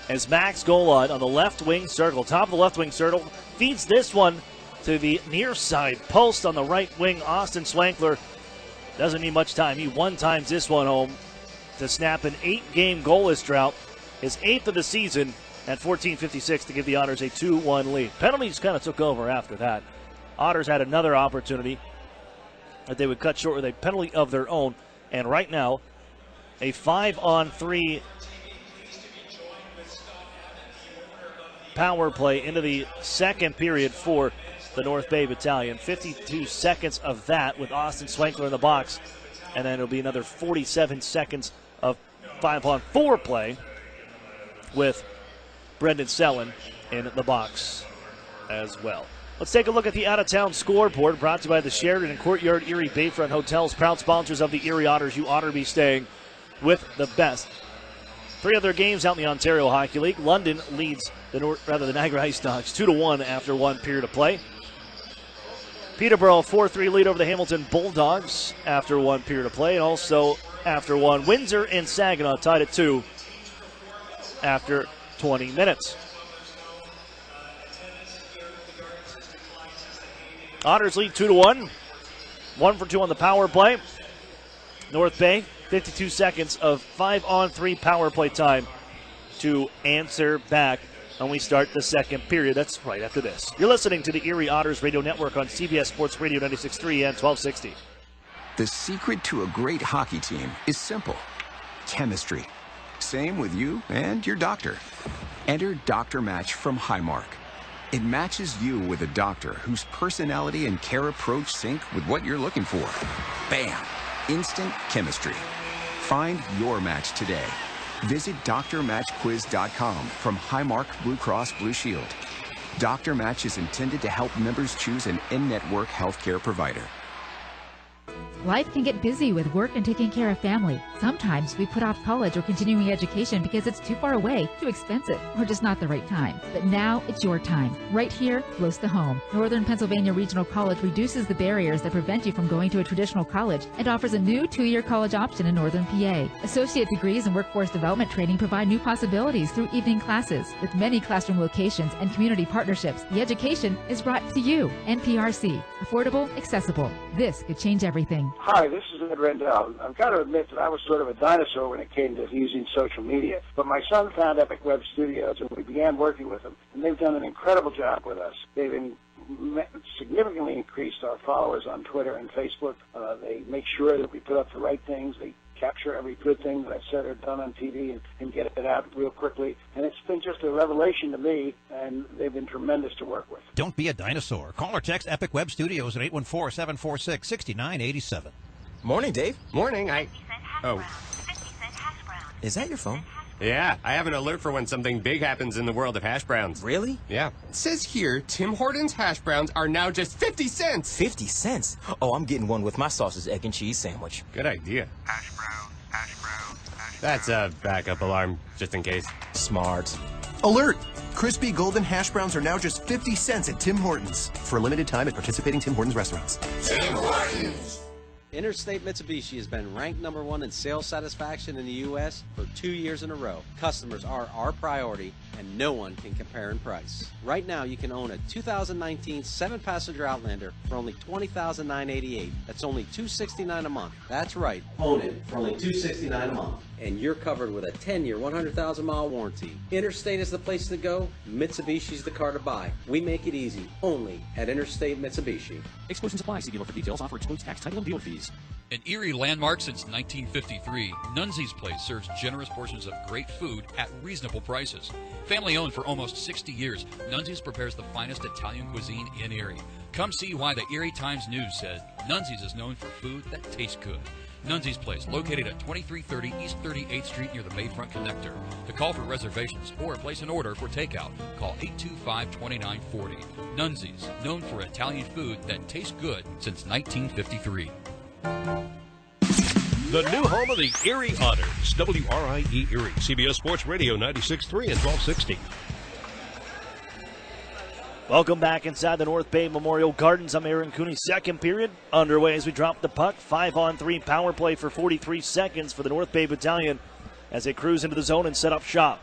as Max Golod on the left wing circle, top of the left wing circle, feeds this one to the near side post on the right wing. Austin Swankler doesn't need much time. He one-times this one home to snap an 8-game goalless drought, his 8th of the season, at 14:56 to give the Otters a 2-1 lead. Penalties kind of took over after that. Otters had another opportunity that they would cut short with a penalty of their own, and right now, a 5-on-3 power play into the second period for the North Bay Battalion. 52 seconds of that with Austin Swankler in the box, and then it'll be another 47 seconds of 5-on-4 play with Brendan Sellen in the box as well. Let's take a look at the out-of-town scoreboard, brought to you by the Sheridan and Courtyard Erie Bayfront Hotels, proud sponsors of the Erie Otters. You ought to be staying with the best. 3 other games out in the Ontario Hockey League. London leads the Niagara Ice Dogs 2-1 after 1 period of play. Peterborough 4-3 lead over the Hamilton Bulldogs after 1 period of play, and also after 1. Windsor and Saginaw tied at 2 after 20 minutes. Otters lead 2-1. 1 for 2 on the power play. North Bay, 52 seconds of 5-on-3 power play time to answer back when we start the second period. That's right after this. You're listening to the Erie Otters Radio Network on CBS Sports Radio 96.3 and 1260. The secret to a great hockey team is simple. Chemistry. Same with you and your doctor. Enter Doctor Match from Highmark. It matches you with a doctor whose personality and care approach sync with what you're looking for. Bam! Instant chemistry. Find your match today. Visit drmatchquiz.com from Highmark Blue Cross Blue Shield. Dr. Match is intended to help members choose an in-network healthcare provider. Life can get busy with work and taking care of family. Sometimes we put off college or continuing education because it's too far away, too expensive, or just not the right time. But now it's your time, right here, close to home. Northern Pennsylvania Regional College reduces the barriers that prevent you from going to a traditional college and offers a new 2-year college option in Northern PA. Associate degrees and workforce development training provide new possibilities through evening classes. With many classroom locations and community partnerships, the education is brought to you. NPRC, affordable, accessible. This could change everything. Hi, this is Ed Rendell. I've got to admit that I was sort of a dinosaur when it came to using social media. But my son found Epic Web Studios, and we began working with them. And they've done an incredible job with us. They've significantly increased our followers on Twitter and Facebook. They make sure that we put up the right things. They capture every good thing that I've said or done on TV and get it out real quickly. And it's been just a revelation to me, and they've been tremendous to work with. Don't be a dinosaur. Call or text Epic Web Studios at 814-746-6987. Morning, Dave. Morning. Is that your phone? Yeah, I have an alert for when something big happens in the world of hash browns. Really? Yeah. It says here, Tim Hortons hash browns are now just 50 cents. 50 cents? Oh, I'm getting one with my sausage, egg, and cheese sandwich. Good idea. That's a backup alarm, just in case. Smart. Alert! Crispy golden hash browns are now just 50 cents at Tim Hortons. For a limited time at participating Tim Hortons restaurants. Tim Hortons! Interstate Mitsubishi has been ranked #1 in sales satisfaction in the U.S. for 2 years in a row. Customers are our priority, and no one can compare in price. Right now, you can own a 2019 7-passenger Outlander for only $20,988. That's only $269 a month. That's right, own it for only $269 a month. And you're covered with a 10-year, 100,000-mile warranty. Interstate is the place to go. Mitsubishi's the car to buy. We make it easy, only at Interstate Mitsubishi. Exclusions apply. See dealer for details. Offer excludes tax, title, and dealer fees. An Erie landmark since 1953, Nunzi's Place serves generous portions of great food at reasonable prices. Family owned for almost 60 years, Nunzi's prepares the finest Italian cuisine in Erie. Come see why the Erie Times News said Nunzi's is known for food that tastes good. Nunzi's Place, located at 2330 East 38th Street near the Bayfront Connector. To call for reservations or place an order for takeout, call 825-2940. Nunzi's, known for Italian food that tastes good since 1953. The new home of the Erie Otters, WRIE Erie, CBS Sports Radio 96.3 and 1260. Welcome back inside the North Bay Memorial Gardens. I'm Aaron Cooney. Second period underway as we drop the puck. 5-on-3 power play for 43 seconds for the North Bay Battalion as they cruise into the zone and set up shop.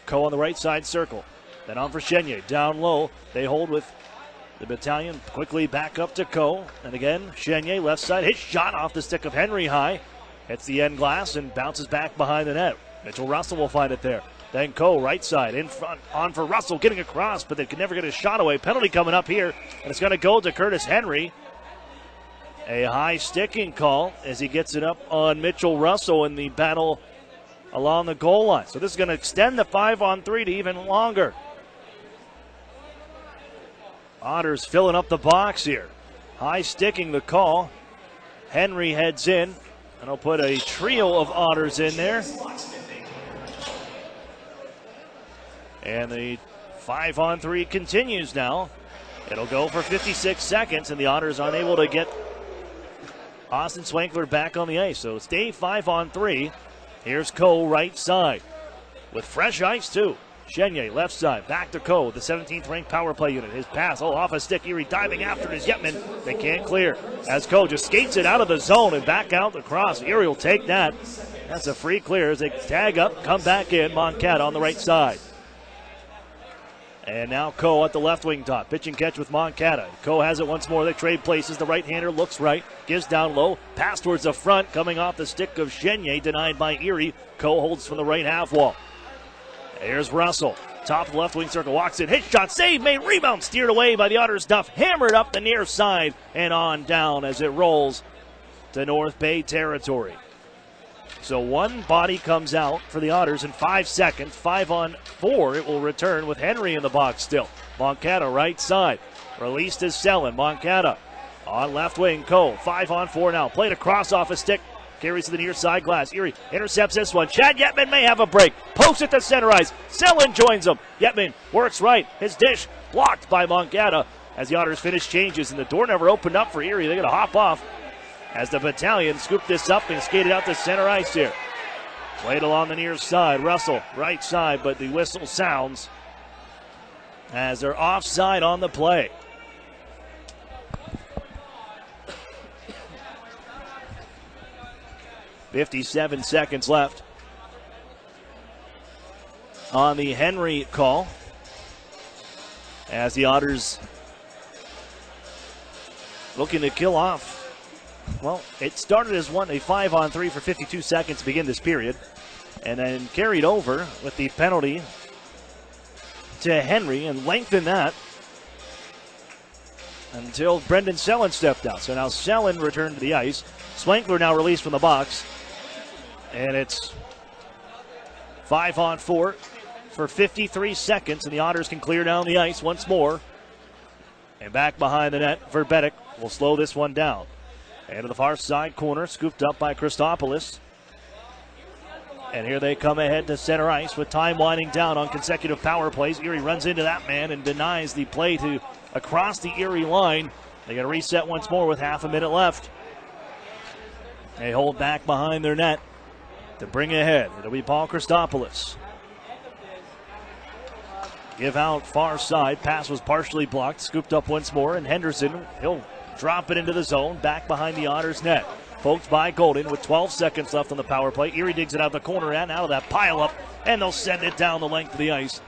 Coe on the right side circle. Then on for Chenier. Down low. They hold with the Battalion. Quickly back up to Coe. And again, Chenier left side. Hit shot off the stick of Henry high. Hits the end glass and bounces back behind the net. Mitchell Russell will find it there. Then Coe, right side, in front, on for Russell, getting across, but they can never get his shot away. Penalty coming up here, and it's going to go to Curtis Henry. A high sticking call as he gets it up on Mitchell Russell in the battle along the goal line. So this is going to extend the 5-on-3 to even longer. Otters filling up the box here. High sticking the call. Henry heads in, and I'll put a trio of Otters in there. And the 5-on-3 continues now It'll go for 56 seconds, and the Otters unable to get Austin Swankler back on the ice. So stay 5-on-3. Here's Coe right side with fresh ice too. Chenier left side, back to Coe, the 17th ranked power play unit. His pass, off a stick. Erie diving after it is Yetman. They can't clear as Coe just skates it out of the zone and back out across. Erie will take that. That's a free clear as they tag up, come back in. Moncada on the right side. And now Coe at the left wing dot. Pitch and catch with Moncada. Coe has it once more. They trade places. The right-hander looks right. Gives down low. Pass towards the front. Coming off the stick of Chenier. Denied by Erie. Coe holds from the right half wall. Here's Russell. Top of the left wing circle. Walks in. Hit shot. Save made. Rebound steered away by the Otters. Duff. Hammered up the near side. And on down as it rolls to North Bay territory. So one body comes out for the Otters in 5 seconds. 5-on-4. It will return with Henry in the box still. Moncada right side. Released is Selin. Moncada on left wing. Coe 5-on-4 now. Played across off a stick. Carries to the near side glass. Erie intercepts this one. Chad Yetman may have a break. Posts it to center ice. Selin joins him. Yetman works right. His dish blocked by Moncada as the Otters finish changes. And the door never opened up for Erie. They're going to hop off as the Battalion scooped this up and skated out to center ice here. Played along the near side. Russell, right side, but the whistle sounds as they're offside on the play. .57 seconds left on the Henry call as the Otters looking to kill off. Well, it started as a 5-on-3 for 52 seconds to begin this period, and then carried over with the penalty to Henry and lengthened that until Brendan Selin stepped out. So now Selin returned to the ice. Swankler now released from the box, and it's 5-on-4 for 53 seconds, and the Otters can clear down the ice once more. And back behind the net, Verbetic will slow this one down. And to the far side corner, scooped up by Christopoulos. And here they come ahead to center ice with time winding down on consecutive power plays. Erie runs into that man and denies the play to across the Erie line. They got to reset once more with half a minute left. They hold back behind their net to bring ahead. It'll be Paul Christopoulos. Give out far side. Pass was partially blocked. Scooped up once more. And Henderson, he'll drop it into the zone. Back behind the Otters net. Poked by Golden with 12 seconds left on the power play. Erie digs it out the corner and out of that pile up. And they'll send it down the length of the ice.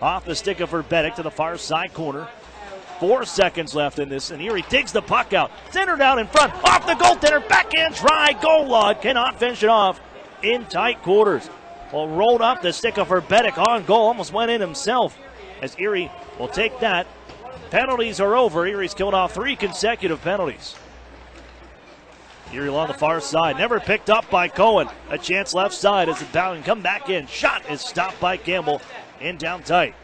Off the stick of Verbetic to the far side corner. 4 seconds left in this, and Erie digs the puck out. Centered out in front, off the goaltender, backhand try, Golod cannot finish it off in tight quarters. Well, rolled up the stick of Verbetic on goal, almost went in himself as Erie will take that. Penalties are over. Erie's killed off 3 consecutive penalties. Erie along the far side, never picked up by Cohen. A chance left side as the Battalion come back in. Shot is stopped by Campbell in down tight.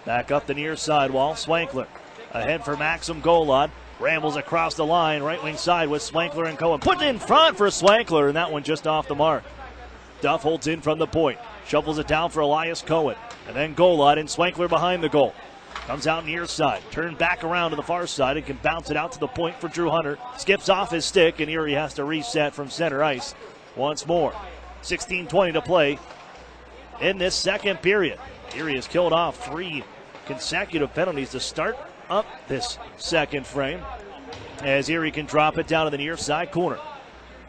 Back up the near side wall, Swankler. Ahead for Maxim Golod. Rambles across the line, right wing side with Swankler and Cohen. Put in front for Swankler, and that one just off the mark. Duff holds in from the point. Shovels it down for Elias Cohen. And then Golod and Swankler behind the goal. Comes out near side. Turned back around to the far side and can bounce it out to the point for Drew Hunter. Skips off his stick, and Erie has to reset from center ice once more. 16:20 to play in this second period. Erie has killed off 3 consecutive penalties to start up this second frame as Erie can drop it down to the near side corner.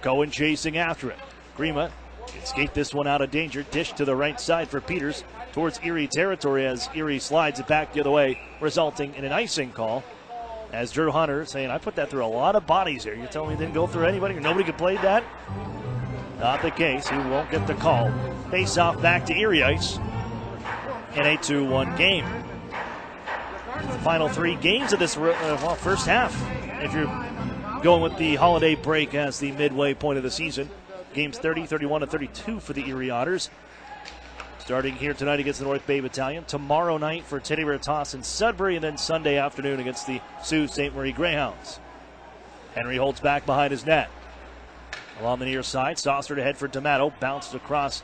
Cohen chasing after it. Grima can skate this one out of danger. Dish to the right side for Peters towards Erie territory as Erie slides it back the other way, resulting in an icing call. As Drew Hunter saying, I put that through a lot of bodies here. You're telling me it didn't go through anybody or nobody could play that? Not the case. He won't get the call. Face off back to Erie ice in a 2-1 game. The final 3 games of this first half, if you're going with the holiday break as the midway point of the season. Games 30, 31, and 32 for the Erie Otters. Starting here tonight against the North Bay Battalion. Tomorrow night for Teddy Bear-Toss in Sudbury, and then Sunday afternoon against the Sault Ste. Marie Greyhounds. Henry holds back behind his net. Along the near side, Saucer to head for D'Amato, bounced across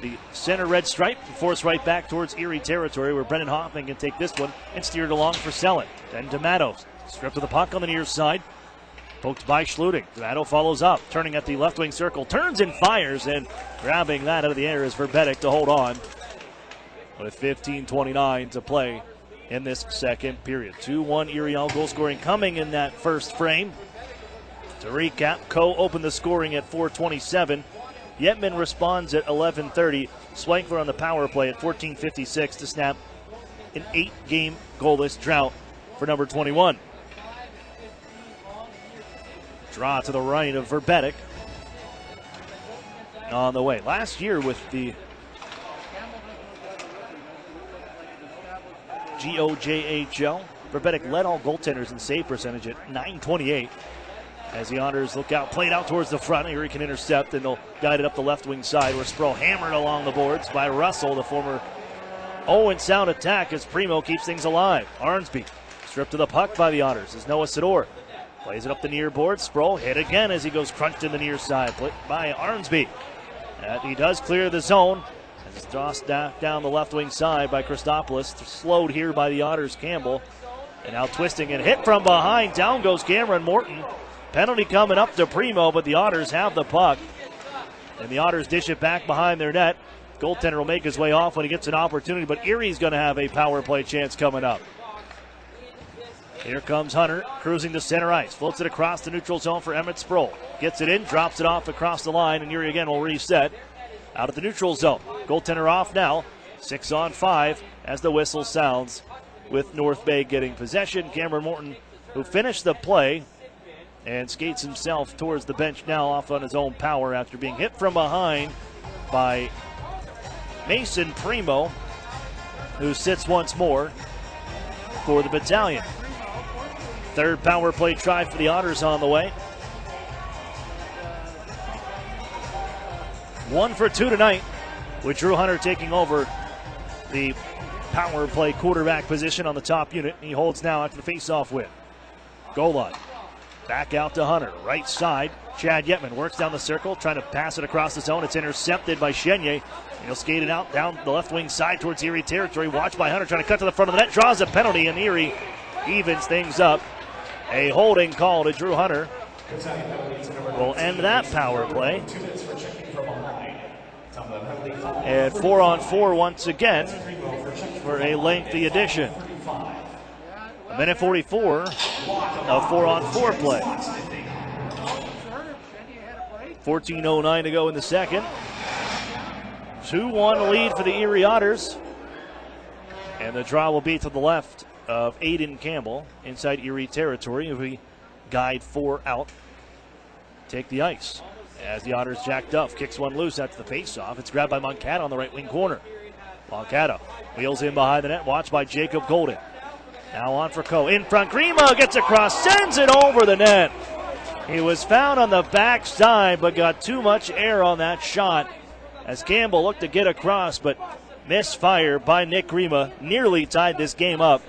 the center red stripe, forced right back towards Erie territory where Brendan Hoffman can take this one and steer it along for Selleck. Then D'Amato stripped of the puck on the near side, poked by Schluting. D'Amato follows up, turning at the left wing circle, turns and fires, and grabbing that out of the air is Verbetic to hold on with 15:29 to play in this second period. 2-1 Erie All goal scoring coming in that first frame. To recap, Coe opened the scoring at 4:27. Yetman responds at 11:30. Swankler on the power play at 14:56 to snap an 8-game goalless drought for number 21. Draw to the right of Verbetic on the way. Last year with the GOJHL, Verbetic led all goaltenders in save percentage at .928. As the Otters look out, played out towards the front. Erie can intercept, and they'll guide it up the left wing side where Sproul hammered along the boards by Russell, the former Owen Sound attack as Primo keeps things alive. Arnsby stripped to the puck by the Otters as Noah Sador plays it up the near board. Sproul hit again as he goes crunched in the near side by Arnsby. And he does clear the zone as it's tossed down the left wing side by Christopoulos. Slowed here by the Otters, Campbell. And now twisting and hit from behind. Down goes Cameron Morton. Penalty coming up to Primo, but the Otters have the puck. And the Otters dish it back behind their net. Goaltender will make his way off when he gets an opportunity, but Erie's going to have a power play chance coming up. Here comes Hunter, cruising to center ice. Floats it across the neutral zone for Emmett Sproul. Gets it in, drops it off across the line, and Erie again will reset out of the neutral zone. Goaltender off now. 6-on-5 as the whistle sounds with North Bay getting possession. Cameron Morton, who finished the play, and skates himself towards the bench now off on his own power after being hit from behind by Mason Primo, who sits once more for the Battalion. Third power play try for the Otters on the way. 1 for 2 tonight with Drew Hunter taking over the power play quarterback position on the top unit. He holds now after the face-off win. Goal line. Back out to Hunter, right side. Chad Yetman works down the circle, trying to pass it across the zone. It's intercepted by Chenier. He'll skate it out down the left wing side towards Erie territory. Watched by Hunter, trying to cut to the front of the net. Draws a penalty, and Erie evens things up. A holding call to Drew Hunter will end that power play. And 4-on-4 once again for a lengthy addition. A minute 44 of 4-on-4 play. 14:09 to go in the second. 2-1 lead for the Erie Otters. And the draw will be to the left of Aiden Campbell inside Erie territory. We guide 4 out. Take the ice. As the Otters, Jack Duff kicks one loose. That's the face-off. It's grabbed by Moncada on the right wing corner. Moncada wheels in behind the net. Watched by Jacob Golden. Now on for Coe. In front. Grima gets across. Sends it over the net. He was found on the backside, but got too much air on that shot as Campbell looked to get across, but misfire by Nick Grima. Nearly tied this game up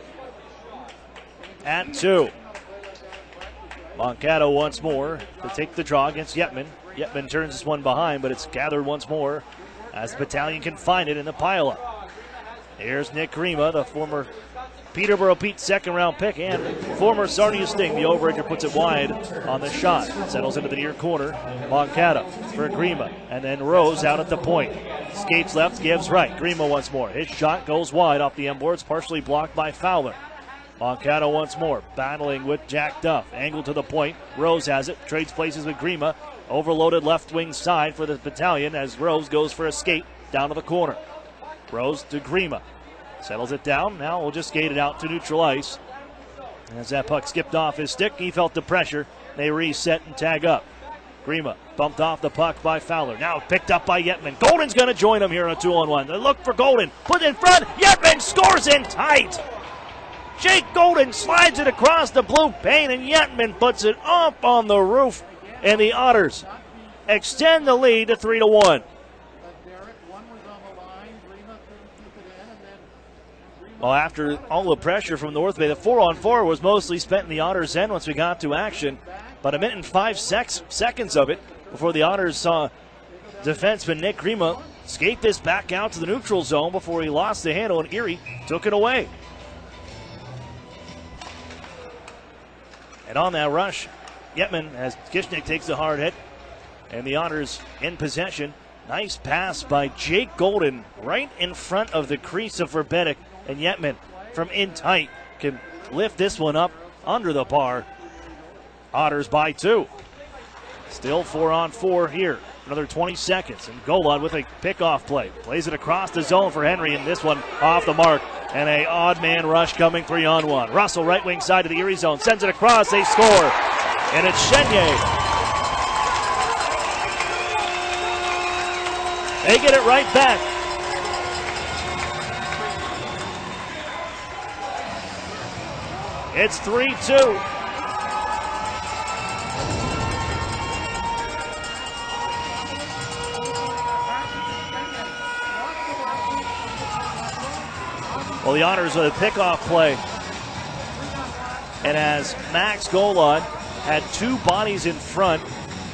at 2. Moncada once more to take the draw against Yetman. Yetman turns this one behind, but it's gathered once more as the Battalion can find it in the pileup. Here's Nick Grima, the former Peterborough Pete second-round pick and former Sarnia Sting. The overager puts it wide on the shot. Settles into the near corner. Moncada for Grima, and then Rose out at the point. Skates left, gives right. Grima once more. His shot goes wide off the end boards, partially blocked by Fowler. Moncada once more, battling with Jack Duff. Angled to the point. Rose has it. Trades places with Grima. Overloaded left wing side for the Battalion as Rose goes for a skate down to the corner. Rose to Grima. Settles it down. Now we'll just skate it out to neutral ice. As that puck skipped off his stick, he felt the pressure. They reset and tag up. Grima bumped off the puck by Fowler. Now picked up by Yetman. Golden's going to join him here on a 2-on-1. They look for Golden. Put in front. Yetman scores in tight. Jake Golden slides it across the blue paint, and Yetman puts it up on the roof. And the Otters extend the lead to 3-1. Well, after all the pressure from North Bay, the 4-on-4 was mostly spent in the Otters' end once we got to action. But a minute and 5 seconds of it before the Otters saw defenseman Nick Grima skate this back out to the neutral zone before he lost the handle, and Erie took it away. And on that rush, Yetman, as Kishnick takes the hard hit, and the Otters in possession. Nice pass by Jake Golden right in front of the crease of Verbetic, and Yetman from in tight can lift this one up under the bar. Otters by 2. Still 4-on-4 here. Another 20 seconds, and Golod with a pickoff play. Plays it across the zone for Henry, and this one off the mark. And a odd man rush coming 3-on-1. Russell, right wing side of the Erie zone, sends it across, they score. And it's Chenier. They get it right back. It's 3-2. Well, the Otters with a pickoff play. And as Max Golod had 2 bodies in front,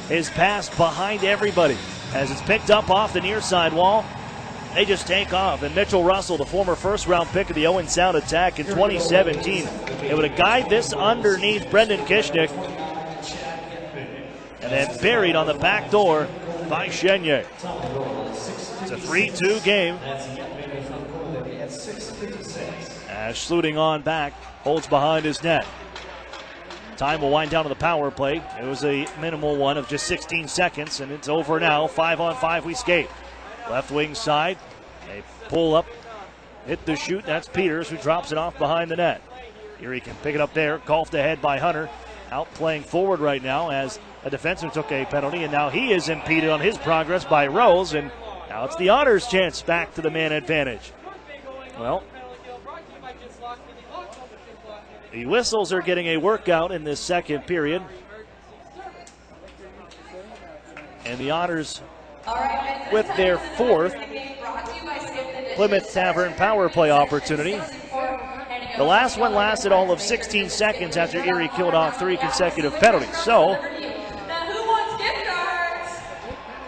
his pass behind everybody. As it's picked up off the near side wall, they just take off. And Mitchell Russell, the former first-round pick of the Owen Sound attack in 2017, able to guide this underneath Brendan Kishnick. And then buried on the back door by Chenier. It's a 3-2 game. As Schluting on back, holds behind his net. Time will wind down to the power play. It was a minimal one of just 16 seconds, and it's over now. 5-on-5 we skate. Left wing side, they pull up, hit the shoot. That's Peters who drops it off behind the net. Erie can pick it up there. Golfed ahead by Hunter. Out playing forward right now as a defenseman took a penalty, and now he is impeded on his progress by Rose, and now it's the Otters' chance back to the man advantage. Well, the Whistles are getting a workout in this second period. And the Otters with their 4th Plymouth Tavern power play opportunity. The last one lasted all of 16 seconds after Erie killed off 3 consecutive penalties. So,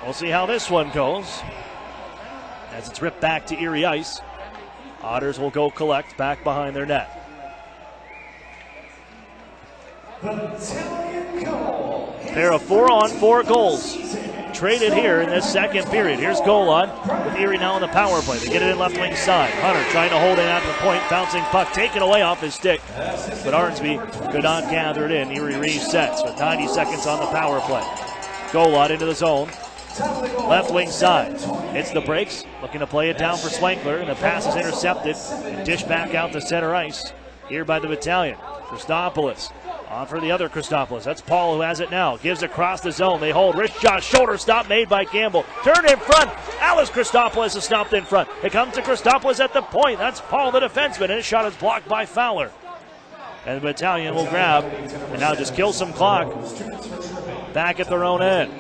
we'll see how this one goes. As it's ripped back to Erie ice, Otters will go collect back behind their net. Pair of 4-on-4 goals traded here in this second period. Here's Golod with Erie now on the power play. They get it in left wing side. Hunter trying to hold it at the point. Bouncing puck taken away off his stick. But Arnsby could not gather it in. Erie resets with 90 seconds on the power play. Golod into the zone. Left wing side. Hits the brakes. Looking to play it down for Swankler. And the pass is intercepted. And dished back out to center ice here by the Battalion. Christopoulos. On for the other Christopoulos. That's Paul who has it now. Gives across the zone. They hold. Wrist shot. Shoulder stop made by Campbell. Turned in front. Alice Christopoulos is stopped in front. It comes to Christopoulos at the point. That's Paul, the defenseman. And his shot is blocked by Fowler. And the Battalion will grab and now just kill some clock back at their own end.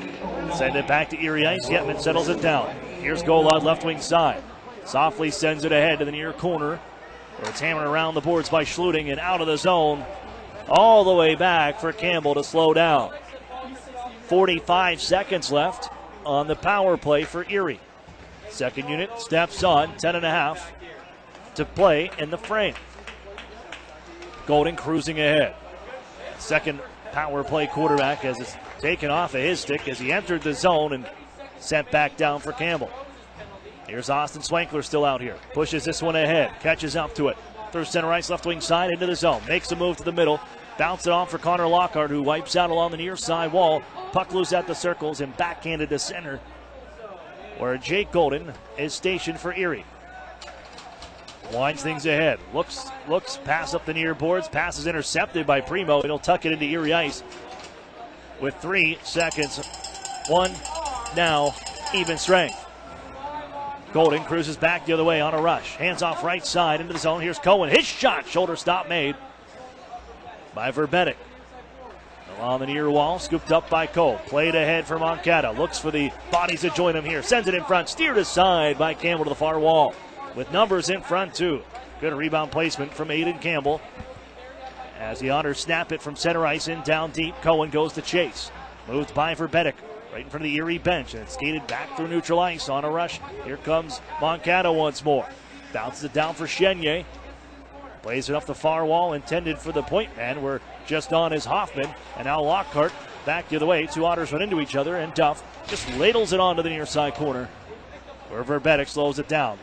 Send it back to Erie ice. Yetman settles it down. Here's Golod left wing side. Softly sends it ahead to the near corner. It's hammered around the boards by Schluting and out of the zone. All the way back for Campbell to slow down. 45 seconds left on the power play for Erie. Second unit steps on, 10.5 to play in the frame. Golden cruising ahead. Second power play quarterback as it's taken off of his stick as he entered the zone and sent back down for Campbell. Here's Austin Swankler still out here. Pushes this one ahead, catches up to it. Through center ice, left wing side into the zone. Makes a move to the middle. Bounce it off for Connor Lockhart, who wipes out along the near side wall. Puck loose at the circles and backhanded to center, where Jake Golden is stationed for Erie. Winds things ahead. Looks, pass up the near boards. Pass is intercepted by Primo. He'll tuck it into Erie ice with 3 seconds. 1 now, even strength. Golden cruises back the other way on a rush. Hands off right side into the zone. Here's Cohen. His shot. Shoulder stop made by Verbetic. Along the near wall. Scooped up by Cole. Played ahead for Moncada. Looks for the bodies to join him here. Sends it in front. Steered aside by Campbell to the far wall. With numbers in front too. Good rebound placement from Aiden Campbell. As the Otters snap it from center ice in down deep. Cohen goes to chase. Moved by Verbetic. right in front of the Erie bench, and it's skated back through neutral ice on a rush. Here comes Moncada once more. Bounces it down for Chenier. Plays it off the far wall, intended for the point man. We're just on is Hoffman, and now Lockhart back the other way. Two Otters run into each other, and Duff just ladles it onto the near side corner, where Verbetic slows it down.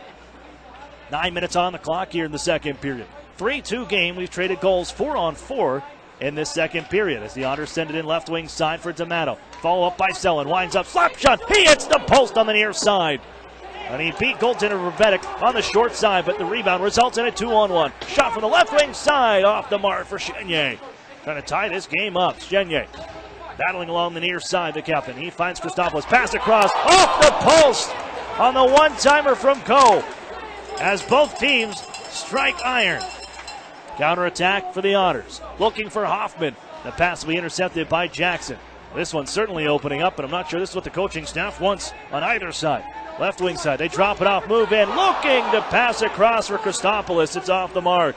9 minutes on the clock here in the second period. 3-2 game. We've traded goals 4-on-4 in this second period as the Otters send it in left wing side for D'Amato. Follow up by Selin. Winds up. Slap shot. He hits the post on the near side. And he beat goaltender Verbetic on the short side, but the rebound results in a 2-on-1. Shot from the left wing side off the mark for Chenier. Trying to tie this game up. Chenier battling along the near side, the captain. He finds Christopoulos. Pass across off the post on the one-timer from Coe. As both teams strike iron. Counterattack for the Otters. Looking for Hoffman. The pass will be intercepted by Jackson. This one's certainly opening up, but I'm not sure this is what the coaching staff wants on either side. Left wing side, they drop it off, move in, looking to pass across for Christopoulos. It's off the mark.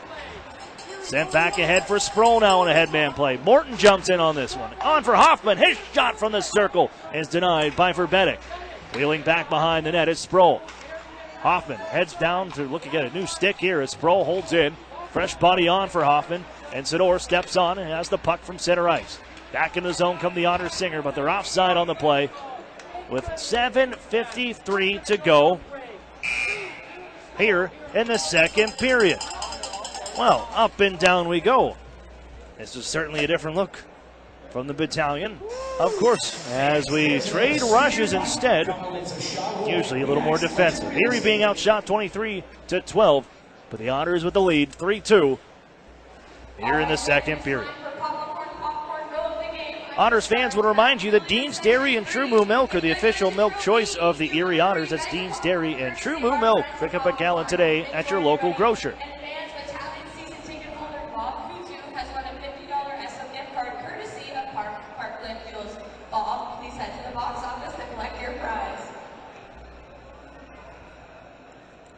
Sent back ahead for Sproul now on a headman play. Morton jumps in on this one. On for Hoffman. His shot from the circle is denied by Verbetic. Wheeling back behind the net is Sproul. Hoffman heads down to look to get a new stick here as Sproul holds in. Fresh body on for Hoffman, and Sador steps on and has the puck from center ice. Back in the zone come the Otters Singer, but they're offside on the play with 7:53 to go here in the second period. Well, up and down we go. This is certainly a different look from the Battalion. Of course, as we trade rushes instead, usually a little more defensive. Erie being outshot 23-12, but the Otters with the lead, 3-2, here in the second period. Otters fans would remind you that Dean's Dairy and True Moo Milk are the official milk choice of the Erie Otters. That's Dean's Dairy and True Moo Milk. Pick up a gallon today at your local grocer.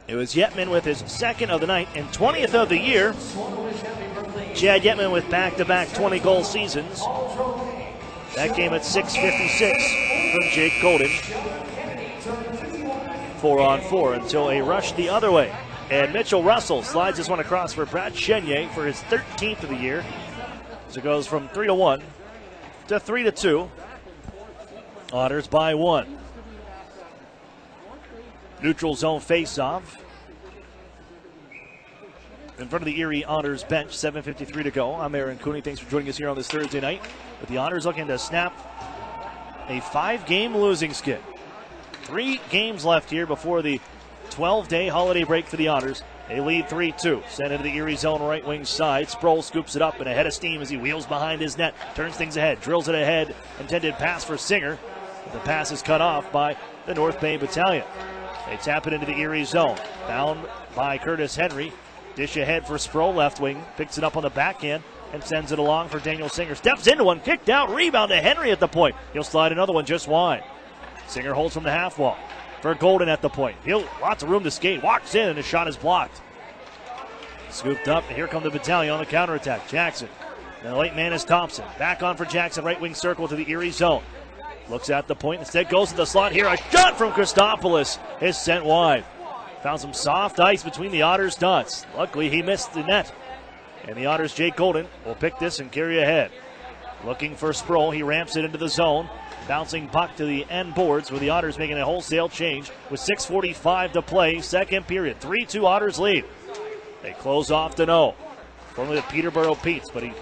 It was Yetman with his second of the night and 20th of the year. Chad Yetman with back-to-back 20-goal seasons. That came at 6:56 from Jake Golden. 4-on-4 until a rush the other way. And Mitchell Russell slides this one across for Brad Chenier for his 13th of the year. So it goes from 3-1 to 3-2. Otters by 1. Neutral zone face-off. In front of the Erie Otters bench, 7:53 to go. I'm Aaron Cooney. Thanks for joining us here on this Thursday night. With the Otters looking to snap a 5-game losing skid. 3 games left here before the 12-day holiday break for the Otters. They lead 3-2. Sent into the Erie zone right wing side. Sproul scoops it up and ahead of steam as he wheels behind his net. Turns things ahead. Drills it ahead. Intended pass for Singer. But the pass is cut off by the North Bay Battalion. They tap it into the Erie zone. Bound by Curtis Henry. Dish ahead for Sproul, left wing. Picks it up on the backhand and sends it along for Daniel Singer. Steps into one, kicked out, rebound to Henry at the point. He'll slide another one just wide. Singer holds from the half wall for Golden at the point. Lots of room to skate. Walks in and his shot is blocked. Scooped up, and here come the Battalion on the counterattack. Jackson. And the late man is Thompson. Back on for Jackson, right wing circle to the Erie zone. Looks at the point, instead goes to the slot here. A shot from Christopoulos is sent wide. Found some soft ice between the Otters' dots. Luckily, he missed the net. And the Otters' Jake Golden will pick this and carry ahead. Looking for Sproul, he ramps it into the zone. Bouncing puck to the end boards with the Otters making a wholesale change with 6:45 to play, second period. 3-2 Otters lead. They close off to no. Formerly the Peterborough Petes, but the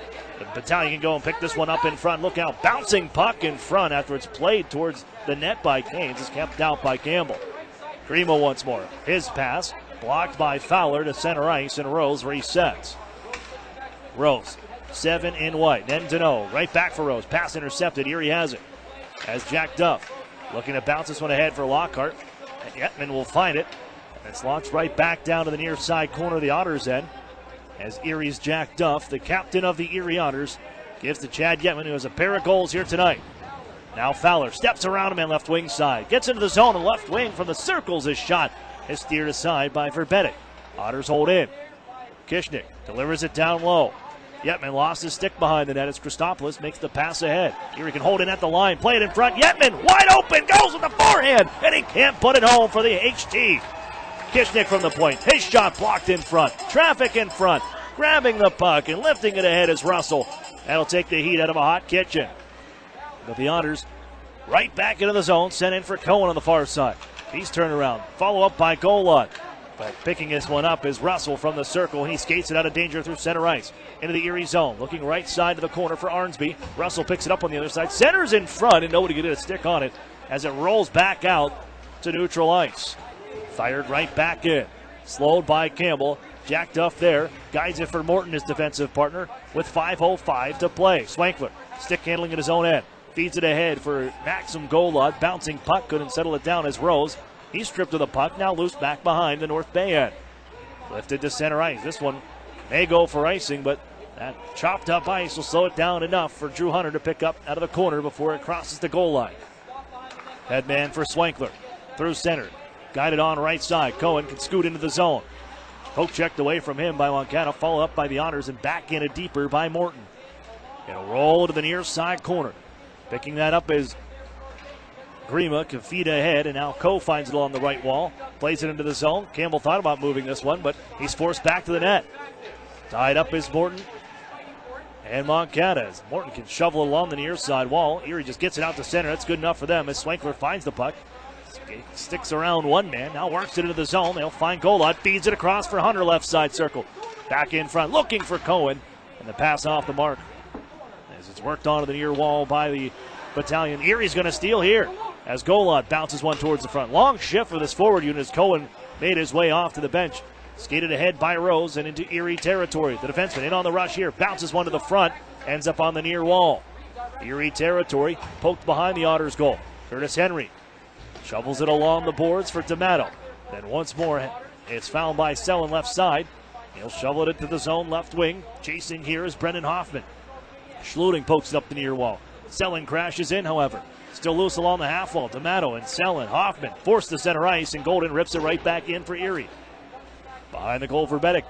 Battalion can go and pick this one up in front. Look out, bouncing puck in front after it's played towards the net by Canes. It's kept out by Campbell. Grimo once more. His pass blocked by Fowler to center ice, and Rose resets. Rose, 7 in white. Then Deneau, right back for Rose. Pass intercepted. Erie has it. As Jack Duff looking to bounce this one ahead for Lockhart. And Yetman will find it. And it's launched right back down to the near side corner of the Otters end. As Erie's Jack Duff, the captain of the Erie Otters, gives to Chad Yetman, who has a pair of goals here tonight. Now Fowler steps around him on left wing side. Gets into the zone and left wing from the circles. His shot is steered aside by Verbetic. Otters hold in. Kishnick delivers it down low. Yetman lost his stick behind the net as Christopoulos makes the pass ahead. Erie can hold it at the line, play it in front. Yetman wide open, goes with the forehand, and he can't put it home for the HT. Kishnick from the point. His shot blocked in front. Traffic in front. Grabbing the puck and lifting it ahead is Russell. That'll take the heat out of a hot kitchen. But the Otters right back into the zone. Sent in for Cohen on the far side. He's turned around. Follow up by Golod. But picking this one up is Russell from the circle. He skates it out of danger through center ice. Into the Erie zone. Looking right side to the corner for Arnsby. Russell picks it up on the other side. Centers in front and nobody can get a stick on it as it rolls back out to neutral ice. Fired right back in. Slowed by Campbell. Jack Duff there. Guides it for Morton, his defensive partner, with 5:05 to play. Swankler, stick handling at his own end. Feeds it ahead for Maxim Golod. Bouncing puck, couldn't settle it down as Rose. He's stripped of the puck, now loose back behind the North Bay end. Lifted to center ice. This one may go for icing, but that chopped up ice will slow it down enough for Drew Hunter to pick up out of the corner before it crosses the goal line. Headman for Swankler. Through center. Guided on right side. Cohen can scoot into the zone. Poke checked away from him by Moncada. Followed up by the Otters and back in it deeper by Morton. It'll roll to the near side corner. Picking that up is Grima. Can feed ahead, and now Coe finds it along the right wall. Plays it into the zone. Campbell thought about moving this one, but he's forced back to the net. Tied up is Morton and Moncada. As Morton can shovel it along the near side wall. Erie just gets it out to center. That's good enough for them as Swankler finds the puck. Sticks around one man, now works it into the zone. They'll find Golod, feeds it across for Hunter, left side circle. Back in front, looking for Cohen, and the pass off the mark as it's worked onto the near wall by the Battalion. Erie's going to steal here as Golod bounces one towards the front. Long shift for this forward unit as Cohen made his way off to the bench. Skated ahead by Rose and into Erie territory. The defenseman in on the rush here, bounces one to the front, ends up on the near wall. Erie territory, poked behind the Otters goal. Curtis Henry shovels it along the boards for D'Amato. Then once more, it's found by Selin left side. He'll shovel it into the zone left wing. Chasing here is Brendan Hoffman. Schluting pokes it up the near wall. Selin crashes in, however. Still loose along the half wall. D'Amato and Selin. Hoffman forced to center ice, and Golden rips it right back in for Erie. Behind the goal for Beddick.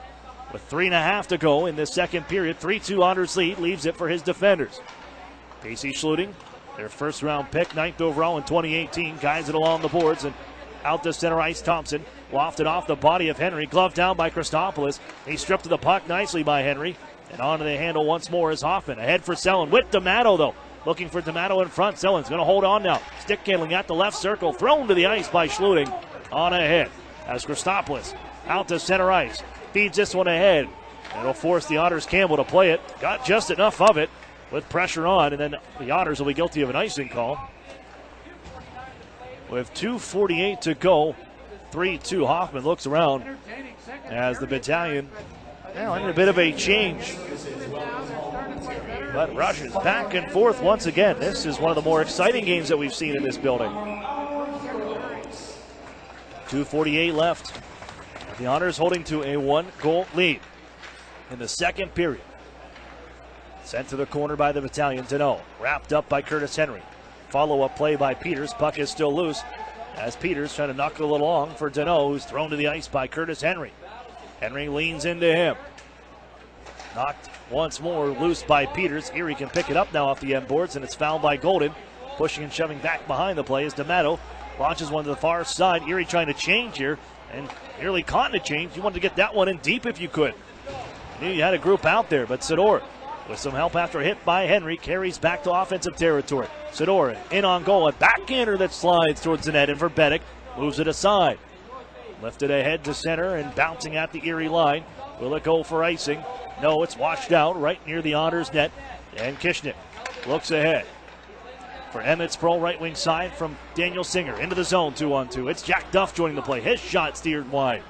With 3.5 to go in this second period, 3-2 Otters lead, leaves it for his defenders. Casey Schluting, their first round pick, 9th overall in 2018, guides it along the boards and out to center ice. Thompson lofted off the body of Henry, gloved down by Christopoulos. He stripped to the puck nicely by Henry, and onto the handle once more is Hoffman. Ahead for Selin with D'Amato though, looking for D'Amato in front. Selin's going to hold on now. Stick handling at the left circle, thrown to the ice by Schluting. On ahead as Christopoulos out to center ice, feeds this one ahead. It'll force the Otters Campbell to play it. Got just enough of it with pressure on, and then the Otters will be guilty of an icing call. With 2:48 to go, 3-2. Hoffman looks around as the Battalion now in a bit of a change, but rushes back and forth once again. This is one of the more exciting games that we've seen in this building. 2:48 left. The Otters holding to a 1-goal lead in the second period. Sent to the corner by the Battalion. Deneau wrapped up by Curtis Henry. Follow-up play by Peters. Puck is still loose as Peters trying to knuckle it along for Deneau, who's thrown to the ice by Curtis Henry. Henry leans into him. Knocked once more loose by Peters. Erie can pick it up now off the end boards, and it's fouled by Golden. Pushing and shoving back behind the play is D'Amato. Launches one to the far side. Erie trying to change here and nearly caught in a change. You wanted to get that one in deep if you could. You knew you had a group out there, but Sador, with some help after a hit by Henry, carries back to offensive territory. Sador in on goal, a backhander that slides towards the net, and for Beddick, moves it aside. Lifted ahead to center and bouncing at the Erie line. Will it go for icing? No, it's washed out right near the Otters net, and Kishnick looks ahead. For Emmett's Pro right wing side from Daniel Singer into the zone, 2-on-2. It's Jack Duff joining the play. His shot steered wide.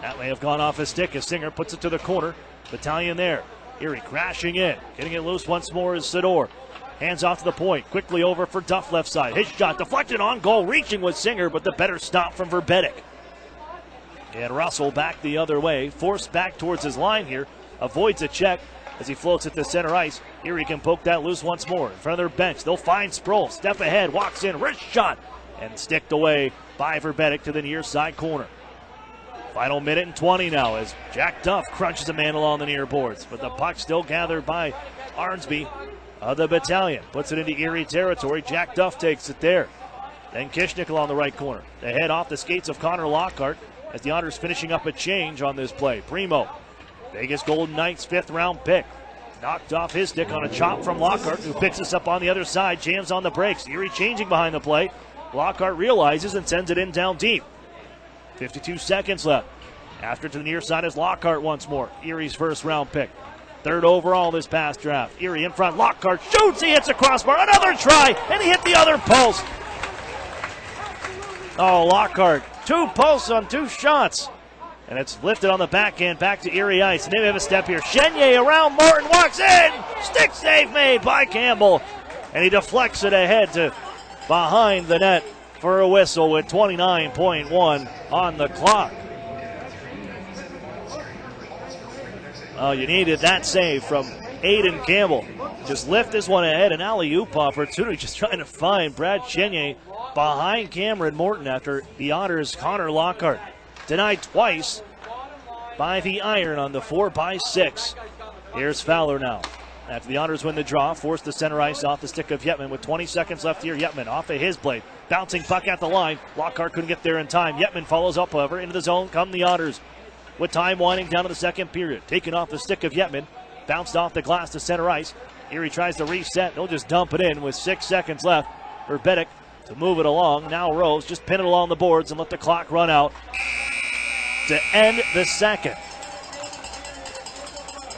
That may have gone off his stick as Singer puts it to the corner. Battalion there. Erie crashing in. Getting it loose once more is Sador. Hands off to the point. Quickly over for Duff left side. His shot deflected on goal. Reaching with Singer, but the better stop from Verbedic. And Russell back the other way. Forced back towards his line here. Avoids a check as he floats it to center ice. Erie can poke that loose once more. In front of their bench, they'll find Sproul. Step ahead, walks in, wrist shot, and sticked away by Verbedic to the near side corner. Final minute and 20 now as Jack Duff crunches a man along the near boards. But the puck still gathered by Arnsby of the Battalion. Puts it into Erie territory. Jack Duff takes it there. Then Kishnickel on the right corner. The head off the skates of Connor Lockhart as the Otters finishing up a change on this play. Primo, Vegas Golden Knights 5th round pick. Knocked off his stick on a chop from Lockhart, who picks us up on the other side. Jams on the brakes. Erie changing behind the play. Lockhart realizes and sends it in down deep. 52 seconds left. After to the near side is Lockhart once more. Erie's first round pick. 3rd overall this past draft. Erie in front. Lockhart shoots. He hits a crossbar. Another try. And he hit the other post. Oh, Lockhart. 2 posts on 2 shots. And it's lifted on the backhand back to Erie ice. And they have a step here. Chenier around. Morton walks in. Stick save made by Campbell. And he deflects it ahead to behind the net for a whistle with 29.1 on the clock. Oh, you needed that save from Aiden Campbell. Just lift this one ahead. An alley-oop opportunity, just trying to find Brad Chenier behind Cameron Morton after the Otters' Connor Lockhart. Denied twice by the Iron on the 4x6. Here's Fowler now. After the Otters win the draw, forced the center ice off the stick of Yetman with 20 seconds left here. Yetman off of his blade. Bouncing puck at the line. Lockhart couldn't get there in time. Yetman follows up, however. Into the zone come the Otters. With time winding down to the second period. Taken off the stick of Yetman. Bounced off the glass to center ice. Erie tries to reset. They'll just dump it in with 6 seconds left for Beddick to move it along. Now Rose just pin it along the boards and let the clock run out to end the second.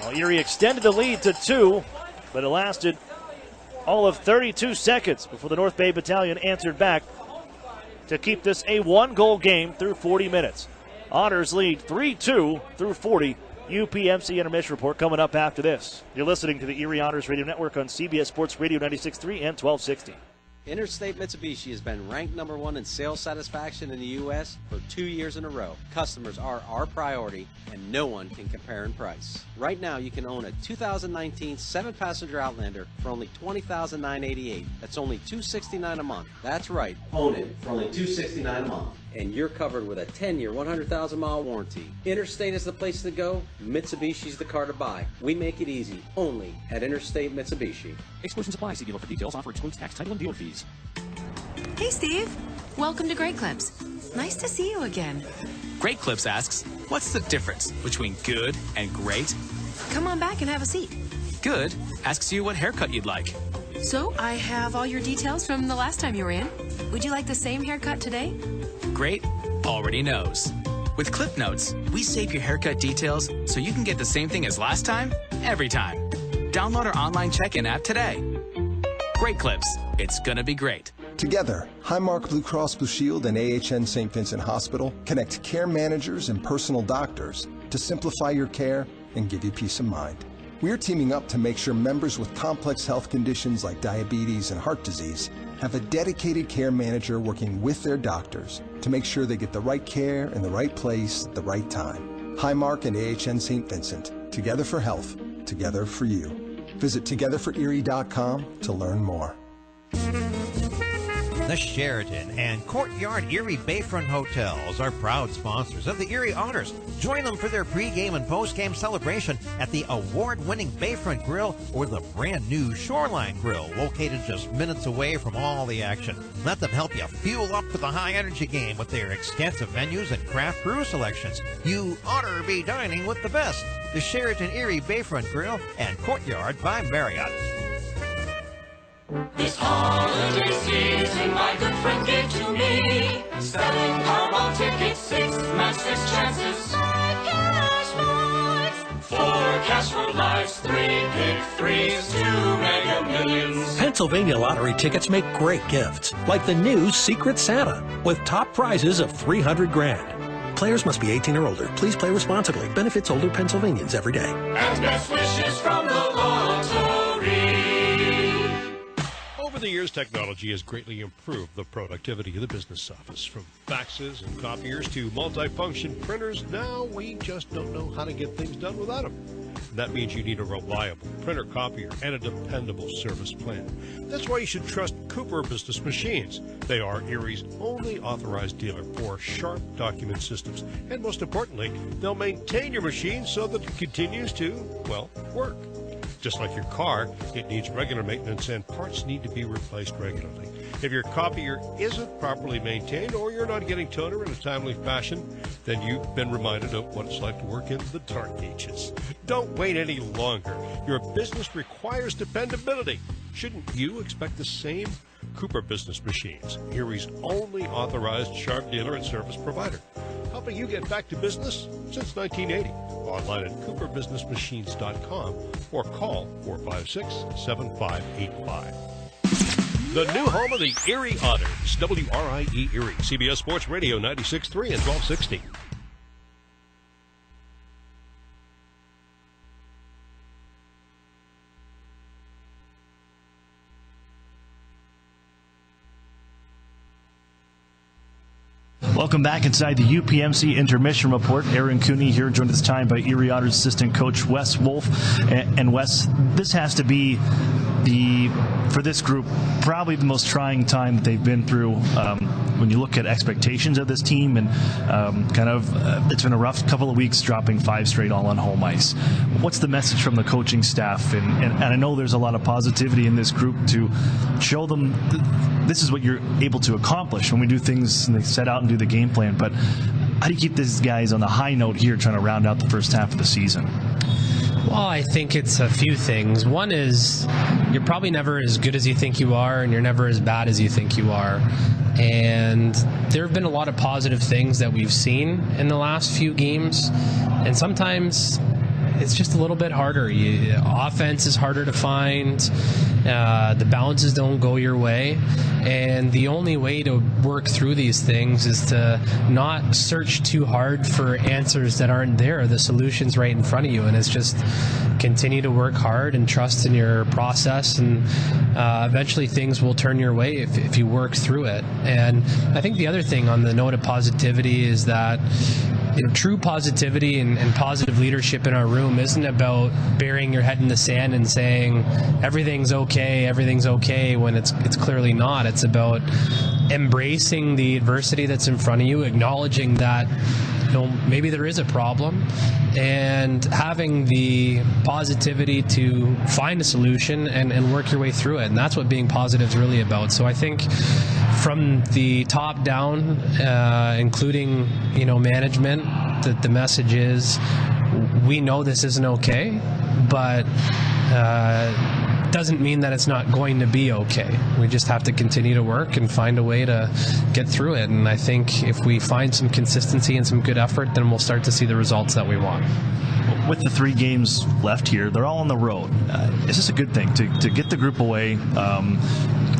Well, Erie extended the lead to 2, but it lasted all of 32 seconds before the North Bay Battalion answered back to keep this a 1-goal game through 40 minutes. Otters lead 3-2 through 40. UPMC intermission report coming up after this. You're listening to the Erie Otters Radio Network on CBS Sports Radio 96.3 and 1260. Interstate Mitsubishi has been ranked number 1 in sales satisfaction in the U.S. for 2 years in a row. Customers are our priority, and no one can compare in price. Right now, you can own a 2019 7-passenger Outlander for only $20,988. That's only $269 a month. That's right, own it for only $269 a month. And you're covered with a 10-year, 100,000-mile warranty. Interstate is the place to go. Mitsubishi's the car to buy. We make it easy, only at Interstate Mitsubishi. Exclusions apply. See dealer for details. Offer excludes tax, title, and dealer fees. Hey, Steve. Welcome to Great Clips. Nice to see you again. Great Clips asks, what's the difference between good and great? Come on back and have a seat. Good asks you what haircut you'd like. So, I have all your details from the last time you were in. Would you like the same haircut today? Great already knows. With Clip Notes, we save your haircut details so you can get the same thing as last time, every time. Download our online check-in app today. Great Clips. It's gonna be great. Together, Highmark Blue Cross Blue Shield and AHN St. Vincent Hospital connect care managers and personal doctors to simplify your care and give you peace of mind. We're teaming up to make sure members with complex health conditions like diabetes and heart disease have a dedicated care manager working with their doctors to make sure they get the right care in the right place at the right time. Highmark and AHN St. Vincent, together for health, together for you. Visit togetherforerie.com to learn more. The Sheraton and Courtyard Erie Bayfront Hotels are proud sponsors of the Erie Otters. Join them for their pregame and postgame celebration at the award-winning Bayfront Grill or the brand-new Shoreline Grill, located just minutes away from all the action. Let them help you fuel up for the high-energy game with their extensive menus and craft brew selections. You ought to be dining with the best. The Sheraton Erie Bayfront Grill and Courtyard by Marriott. This holiday season, my good friend gave to me Selling Powerball tickets, 6 match 6 chances 5 cash marks 4 cash for lives 3 pick 3s 2 mega millions. Pennsylvania lottery tickets make great gifts, like the new Secret Santa, with top prizes of $300 grand. Players must be 18 or older. Please play responsibly. Benefits older Pennsylvanians every day. And best wishes from the lottery. Over the years, technology has greatly improved the productivity of the business office. From faxes and copiers to multifunction printers, now we just don't know how to get things done without them. That means you need a reliable printer copier and a dependable service plan. That's why you should trust Cooper Business Machines. They are Erie's only authorized dealer for sharp document systems. And most importantly, they'll maintain your machine so that it continues to, well, work. Just like your car, it needs regular maintenance and parts need to be replaced regularly. If your copier isn't properly maintained or you're not getting toner in a timely fashion, then you've been reminded of what it's like to work in the dark ages. Don't wait any longer. Your business requires dependability. Shouldn't you expect the same? Cooper Business Machines, Erie's only authorized sharp dealer and service provider, helping you get back to business since 1980. Online at cooperbusinessmachines.com or call 456-7585. The new home of the Erie Otters, WRIE Erie, CBS Sports Radio 96.3 and 1260. Welcome back inside the UPMC Intermission Report. Aaron Cooney here, joined this time by Erie Otters assistant coach Wes Wolf. And Wes, this has to be for this group, probably the most trying time that they've been through when you look at expectations of this team, and it's been a rough couple of weeks, dropping 5 straight all on home ice. What's the message from the coaching staff? And I know there's a lot of positivity in this group to show them this is what you're able to accomplish when we do things and they set out and do the game plan. But how do you keep these guys on the high note here, trying to round out the first half of the season? Well, I think it's a few things. One is you're probably never as good as you think you are, and you're never as bad as you think you are. And there have been a lot of positive things that we've seen in the last few games, and sometimes it's just a little bit harder. Offense is harder to find. The balances don't go your way. And the only way to work through these things is to not search too hard for answers that aren't there, the solutions right in front of you. And it's just continue to work hard and trust in your process. And eventually things will turn your way if you work through it. And I think the other thing on the note of positivity is that true positivity and positive leadership in our room isn't about burying your head in the sand and saying everything's okay when it's clearly not. It's about embracing the adversity that's in front of you, acknowledging that maybe there is a problem, and having the positivity to find a solution and work your way through it. And that's what being positive is really about. So I think from the top down, including management, that the message is we know this isn't okay, but doesn't mean that it's not going to be okay. We just have to continue to work and find a way to get through it. And I think if we find some consistency and some good effort, then we'll start to see the results that we want. With the 3 games left here, they're all on the road. Is this a good thing to get the group away?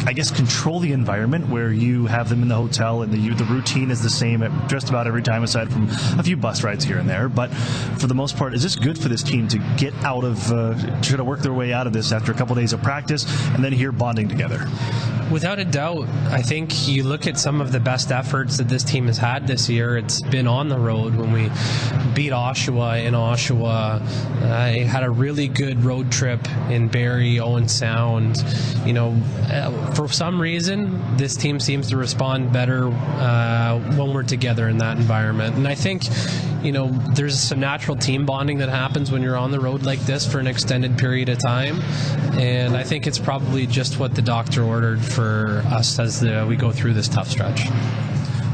I guess control the environment where you have them in the hotel and the routine is the same at just about every time, aside from a few bus rides here and there. But for the most part, is this good for this team to get out of, try to work their way out of this after a couple days of practice and then here bonding together? Without a doubt. I think you look at some of the best efforts that this team has had this year, it's been on the road. When we beat Oshawa in Oshawa, I had a really good road trip in Barrie, Owen Sound. For some reason, this team seems to respond better when we're together in that environment. And I think, there's some natural team bonding that happens when you're on the road like this for an extended period of time. And I think it's probably just what the doctor ordered for us as we go through this tough stretch.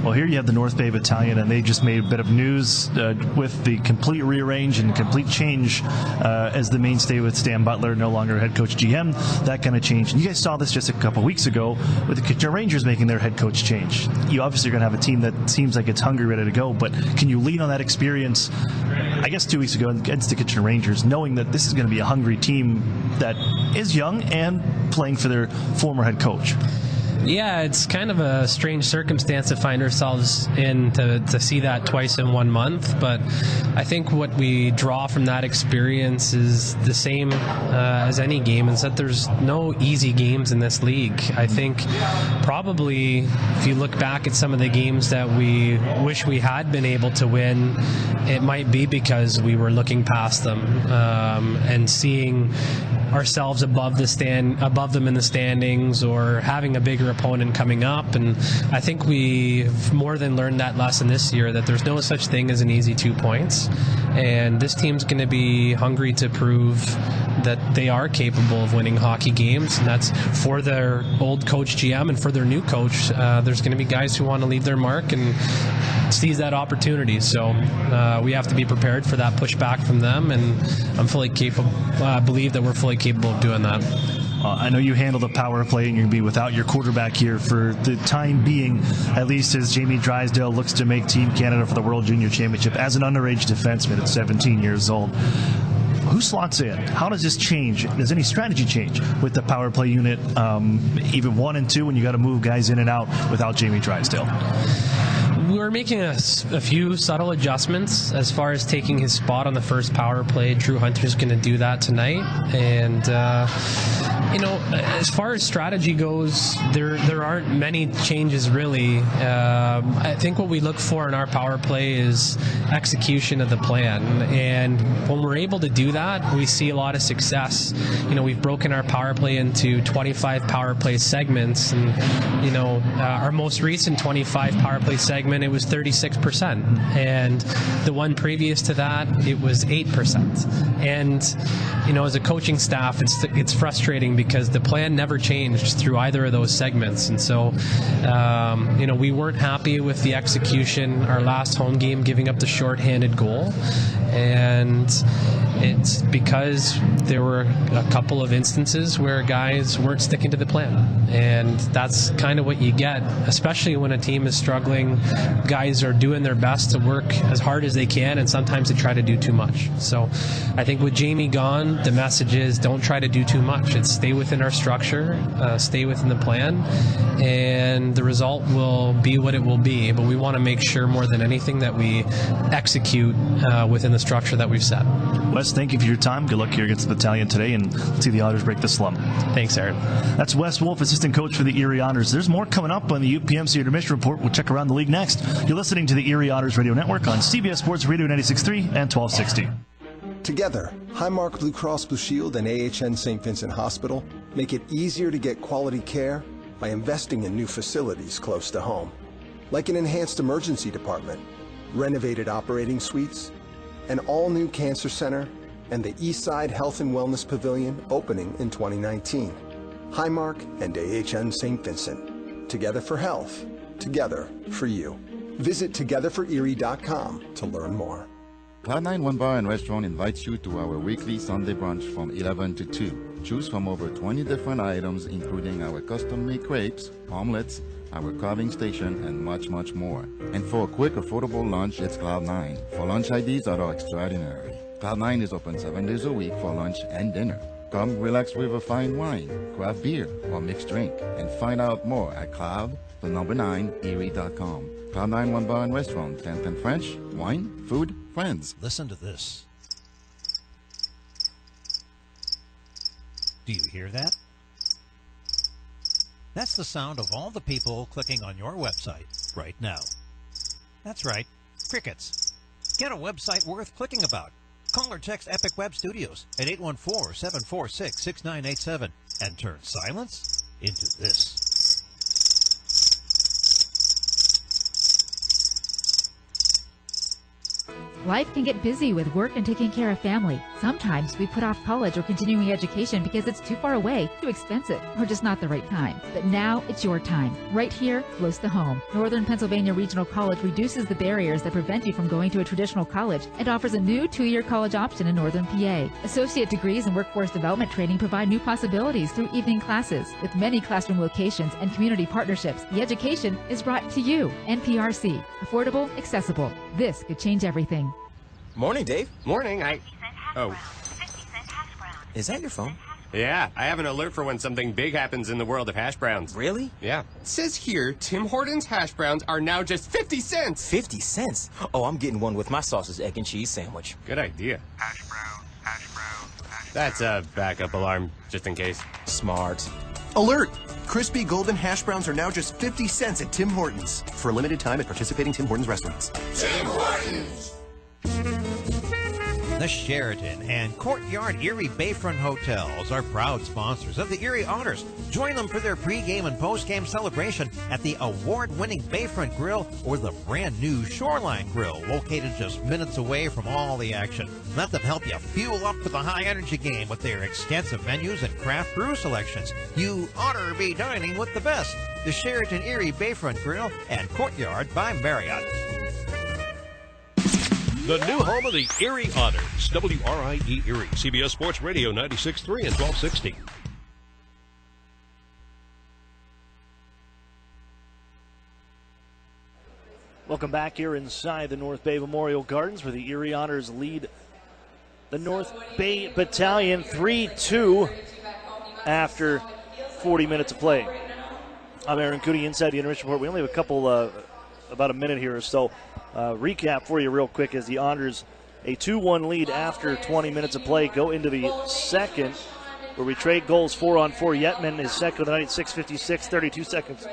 Well, here you have the North Bay Battalion, and they just made a bit of news with the complete rearrange and complete change as the mainstay with Stan Butler, no longer head coach GM. That kind of change. And you guys saw this just a couple weeks ago with the Kitchener Rangers making their head coach change. You obviously are going to have a team that seems like it's hungry, ready to go, but can you lean on that experience, I guess 2 weeks ago against the Kitchener Rangers, knowing that this is going to be a hungry team that is young and playing for their former head coach? Yeah, it's kind of a strange circumstance to find ourselves in to see that twice in 1 month, but I think what we draw from that experience is the same as any game, is that there's no easy games in this league. I think probably if you look back at some of the games that we wish we had been able to win, it might be because we were looking past them and seeing ourselves above them in the standings, or having a bigger opponent coming up. And I think we've more than learned that lesson this year, that there's no such thing as an easy 2 points, and this team's going to be hungry to prove that they are capable of winning hockey games, and that's for their old coach GM and for their new coach. There's going to be guys who want to leave their mark and seize that opportunity, so we have to be prepared for that pushback from them, and I'm fully capable. I believe that we're fully capable of doing that. I know you handle the power play, and you're going to be without your quarterback here for the time being, at least as Jamie Drysdale looks to make Team Canada for the World Junior Championship as an underage defenseman at 17 years old. Who slots in? How does this change? Does any strategy change with the power play unit, even 1 and 2, when you got to move guys in and out without Jamie Drysdale? We're making a few subtle adjustments as far as taking his spot on the first power play. Drew Hunter's going to do that tonight, and as far as strategy goes, there aren't many changes really. I think what we look for in our power play is execution of the plan, and when we're able to do that, we see a lot of success. We've broken our power play into 25 power play segments, and our most recent 25 power play segment, it was 36%, and the one previous to that, it was 8%. And as a coaching staff, it's frustrating because the plan never changed through either of those segments, and so we weren't happy with the execution our last home game, giving up the shorthanded goal, and it's because there were a couple of instances where guys weren't sticking to the plan, and that's kind of what you get, especially when a team is struggling. Guys are doing their best to work as hard as they can, and sometimes they try to do too much. So I think with Jamie gone, the message is don't try to do too much. It's stay within our structure, stay within the plan, and the result will be what it will be. But we want to make sure more than anything that we execute within the structure that we've set. Wes, thank you for your time. Good luck here against the Battalion today, and let's see the Otters break the slump. Thanks, Aaron. That's Wes Wolf, assistant coach for the Erie Otters. There's more coming up on the UPMC Intermission Report. We'll check around the league next. You're listening to the Erie Otters Radio Network on CBS Sports Radio 96.3 and 1260. Together, Highmark Blue Cross Blue Shield and AHN St. Vincent Hospital make it easier to get quality care by investing in new facilities close to home, like an enhanced emergency department, renovated operating suites, an all-new cancer center, and the Eastside Health and Wellness Pavilion opening in 2019. Highmark and AHN St. Vincent. Together for health. Together for you. Visit togetherforerie.com to learn more. Cloud9 One Bar and Restaurant invites you to our weekly Sunday brunch from 11 to 2. Choose from over 20 different items, including our custom-made crepes, omelets, our carving station, and much, much more. And for a quick, affordable lunch, it's Cloud9. For lunch ideas that are extraordinary. Cloud9 is open 7 days a week for lunch and dinner. Come relax with a fine wine, craft beer, or mixed drink, and find out more at cloud9erie.com. Cloud9 One Bar and Restaurant, 10th and French, wine, food, friends. Listen to this. Do you hear that? That's the sound of all the people clicking on your website right now. That's right, crickets. Get a website worth clicking about. Call or text Epic Web Studios at 814-746-6987 and turn silence into this. Life can get busy with work and taking care of family. Sometimes we put off college or continuing education because it's too far away, too expensive, or just not the right time. But now it's your time, right here, close to home. Northern Pennsylvania Regional College reduces the barriers that prevent you from going to a traditional college and offers a new 2-year college option in Northern PA. Associate degrees and workforce development training provide new possibilities through evening classes. With many classroom locations and community partnerships, the education is brought to you. NPRC. Affordable, accessible. This could change everything. Morning, Dave. Morning, Oh. Is that your phone? Yeah, I have an alert for when something big happens in the world of hash browns. Really? Yeah. It says here, Tim Hortons hash browns are now just 50 cents. 50 cents? Oh, I'm getting one with my sausage, egg, and cheese sandwich. Good idea. Hash browns, hash browns, hash browns. That's a backup alarm, just in case. Smart. Alert! Crispy golden hash browns are now just 50 cents at Tim Hortons. For a limited time at participating Tim Hortons restaurants. Tim Hortons! The Sheraton and Courtyard Erie Bayfront Hotels are proud sponsors of the Erie Otters. Join them for their pregame and postgame celebration at the award-winning Bayfront Grill or the brand-new Shoreline Grill, located just minutes away from all the action. Let them help you fuel up for the high-energy game with their extensive menus and craft brew selections. You ought to be dining with the best. The Sheraton Erie Bayfront Grill and Courtyard by Marriott. The new home of the Erie Otters, WRIE Erie, CBS Sports Radio 96.3 and 1260. Welcome back here inside the North Bay Memorial Gardens, where the Erie Otters lead the North Bay Battalion 3-2 after 40 minutes of play. I'm Aaron Cooney inside the intermission report. We only have a couple, about a minute here or so. Recap for you real quick as the Otters, a 2-1 lead after 20 minutes of play, go into the second, where we trade goals 4-on-4. Yetman is second of the night, 6:56, 32 seconds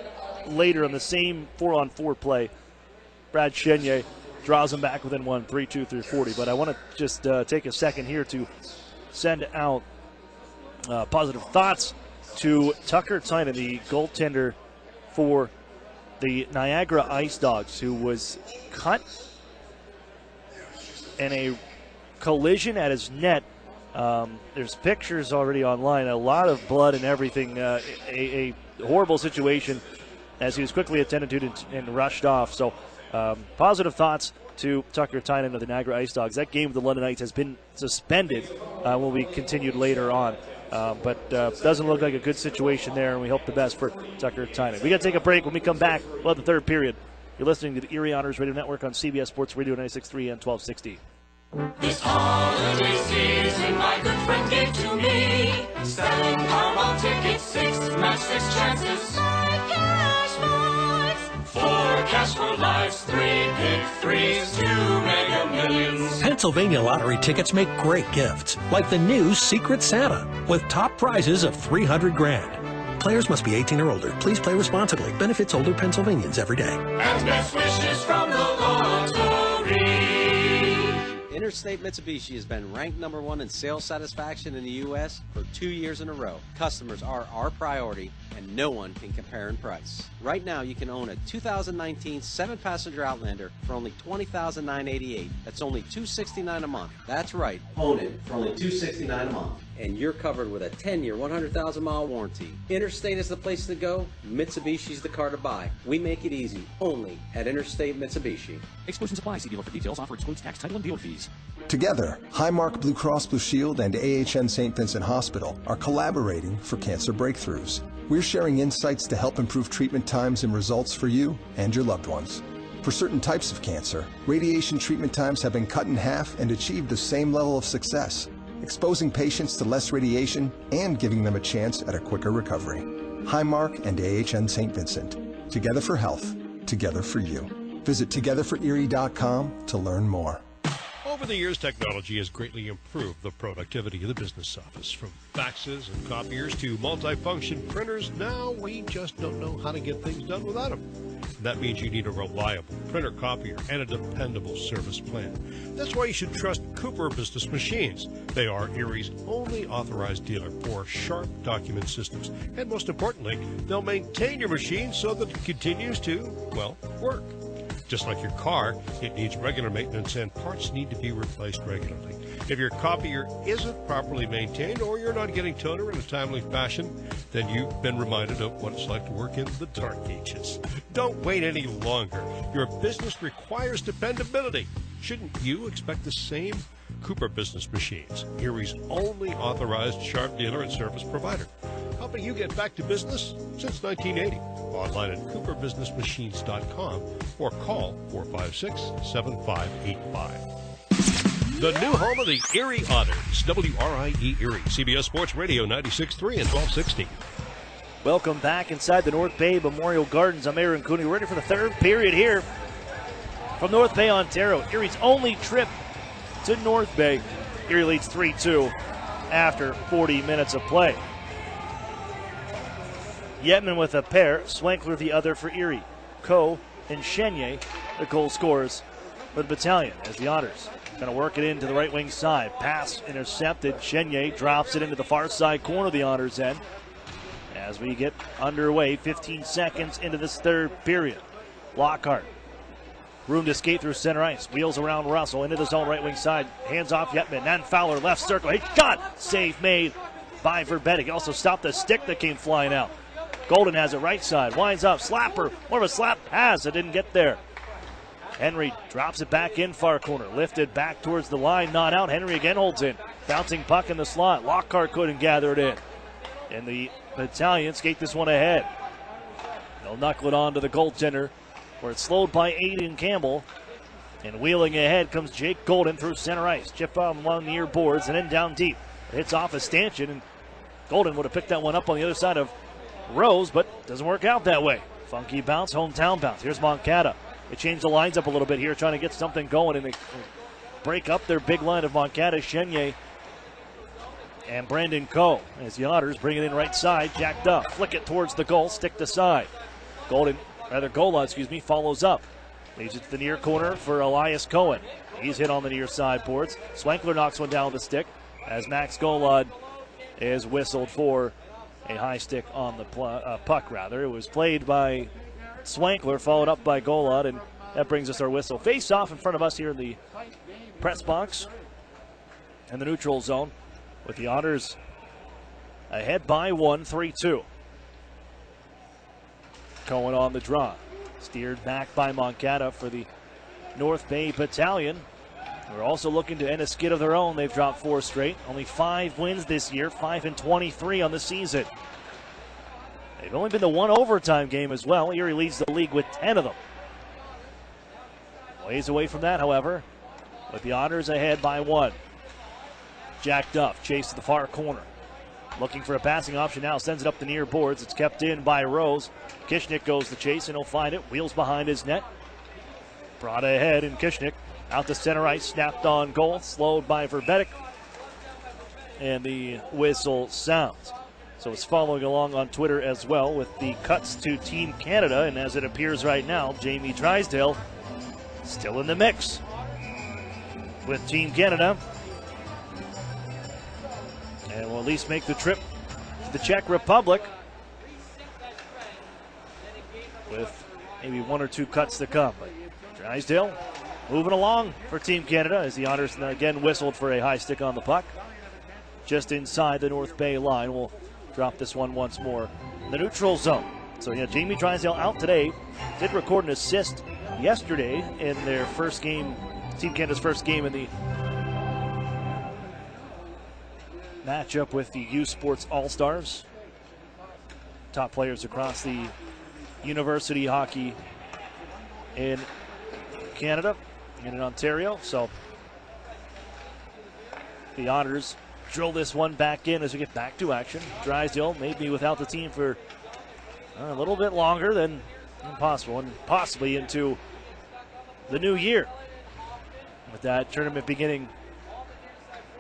later on the same 4-on-4 play. Brad Chenier draws them back within one, 3-2 through 40. But I want to just take a second here to send out positive thoughts to Tucker Tynan, the goaltender for the Niagara Ice Dogs, who was cut in a collision at his net. There's pictures already online, a lot of blood and everything. A horrible situation as he was quickly attended to and rushed off. So positive thoughts to Tucker Tynan of the Niagara Ice Dogs. That game with the London Knights has been suspended, will be continued later on. But doesn't look like a good situation there, and we hope the best for Tucker Tynan. We got to take a break. When we come back, we'll have the third period. You're listening to the Erie Otters Radio Network on CBS Sports Radio 96.3 and 1260. This holiday season, my good friend gave to me. Selling Powerball tickets, 6 match 6 chances. 5 cash points, 4 cash for lives, 3 pick 3s, 2 mega millions. Pennsylvania lottery tickets make great gifts, like the new Secret Santa, with top prizes of $300,000. Players must be 18 or older. Please play responsibly. Benefits older Pennsylvanians every day. And best wishes from the lottery. Interstate Mitsubishi has been ranked #1 in sales satisfaction in the U.S. for 2 years in a row. Customers are our priority, and no one can compare in price. Right now, you can own a 2019 7-passenger Outlander for only $20,988. That's only $269 a month. That's right, own it for only $269 a month. And you're covered with a 10-year, 100,000-mile warranty. Interstate is the place to go. Mitsubishi's the car to buy. We make it easy, only at Interstate Mitsubishi. Exclusions apply. See dealer for details. Offer excludes tax, title, and deal fees. Together, Highmark Blue Cross Blue Shield and AHN St. Vincent Hospital are collaborating for cancer breakthroughs. We're sharing insights to help improve treatment times and results for you and your loved ones. For certain types of cancer, radiation treatment times have been cut in half and achieved the same level of success, exposing patients to less radiation and giving them a chance at a quicker recovery. Highmark and AHN St. Vincent. Together for health, together for you. Visit togetherforerie.com to learn more. Over the years, technology has greatly improved the productivity of the business office. From faxes and copiers to multifunction printers, now we just don't know how to get things done without them. That means you need a reliable printer copier and a dependable service plan. That's why you should trust Cooper Business Machines. They are Erie's only authorized dealer for sharp document systems. And most importantly, they'll maintain your machine so that it continues to, well, work. Just like your car, it needs regular maintenance and parts need to be replaced regularly. If your copier isn't properly maintained or you're not getting toner in a timely fashion, then you've been reminded of what it's like to work in the dark ages. Don't wait any longer. Your business requires dependability. Shouldn't you expect the same? Cooper Business Machines, Erie's only authorized sharp dealer and service provider. Helping you get back to business since 1980. Online at cooperbusinessmachines.com or call 456-7585. The new home of the Erie Otters, WRIE Erie, CBS Sports Radio 96.3 and 1260. Welcome back inside the North Bay Memorial Gardens. I'm Aaron Cooney, ready for the third period here from North Bay, Ontario. Erie's only trip to North Bay. Erie leads 3-2 after 40 minutes of play. Yetman with a pair, Swankler the other for Erie. Coe and Chenier, the goal scorers for the Battalion, as the Otters going to work it into the right wing side. Pass intercepted. Chenier drops it into the far side corner of the Otters end. As we get underway, 15 seconds into this third period. Lockhart, room to skate through center ice. Wheels around Russell into the zone right wing side. Hands off Yetman. Then Fowler left circle. Hey, shot! Save made by Verbetic. He also stopped the stick that came flying out. Golden has it right side. Winds up. Slapper. More of a slap pass. It didn't get there. Henry drops it back in far corner. Lifted back towards the line. Not out. Henry again holds in. Bouncing puck in the slot. Lockhart couldn't gather it in. And the Battalion skate this one ahead. They'll knuckle it on to the goaltender, where it's slowed by Aiden Campbell. And wheeling ahead comes Jake Golden through center ice. Chip on one near boards and then down deep. It hits off a stanchion, and Golden would have picked that one up on the other side of Rose, but doesn't work out that way. Funky bounce, hometown bounce. Here's Moncada. They change the lines up a little bit here, trying to get something going, and they break up their big line of Moncada, Chenier, and Brandon Coe. As the Otters bring it in right side, jacked up, flick it towards the goal, stick to side. Gola, follows up. Leaves it to the near corner for Elias Cohen. He's hit on the near side boards. Swankler knocks one down with the stick as Max Golod is whistled for a high stick on the puck. It was played by Swankler, followed up by Golod, and that brings us our whistle. Face off in front of us here in the press box and the neutral zone, with the Otters ahead by 1, 3-2. Cohen on the draw. Steered back by Moncada for the North Bay Battalion. They're also looking to end a skid of their own. They've dropped 4 straight. Only 5 wins this year, 5-23 on the season. They've only been to 1 overtime game as well. Erie leads the league with 10 of them. Ways away from that, however, with the Otters ahead by 1. Jack Duff chased to the far corner. Looking for a passing option now. Sends it up the near boards. It's kept in by Rose. Kishnick goes to chase, and he'll find it. Wheels behind his net. Brought ahead, and Kishnick out to center ice. Snapped on goal. Slowed by Verbetic. And the whistle sounds. So it's following along on Twitter as well with the cuts to Team Canada. And as it appears right now, Jamie Drysdale still in the mix with Team Canada. And will at least make the trip to the Czech Republic with maybe 1 or 2 cuts to come. But Drysdale moving along for Team Canada as the Otters again whistled for a high stick on the puck. Just inside the North Bay line. We'll drop this one once more in the neutral zone. So yeah, Jamie Drysdale out today. Did record an assist yesterday in their first game, Team Canada's first game in the matchup with the U Sports All-Stars. Top players across the university hockey in Canada and in Ontario. So the Otters drill this one back in as we get back to action. Drysdale may be without the team for a little bit longer than possible, and possibly into the new year. With that tournament beginning,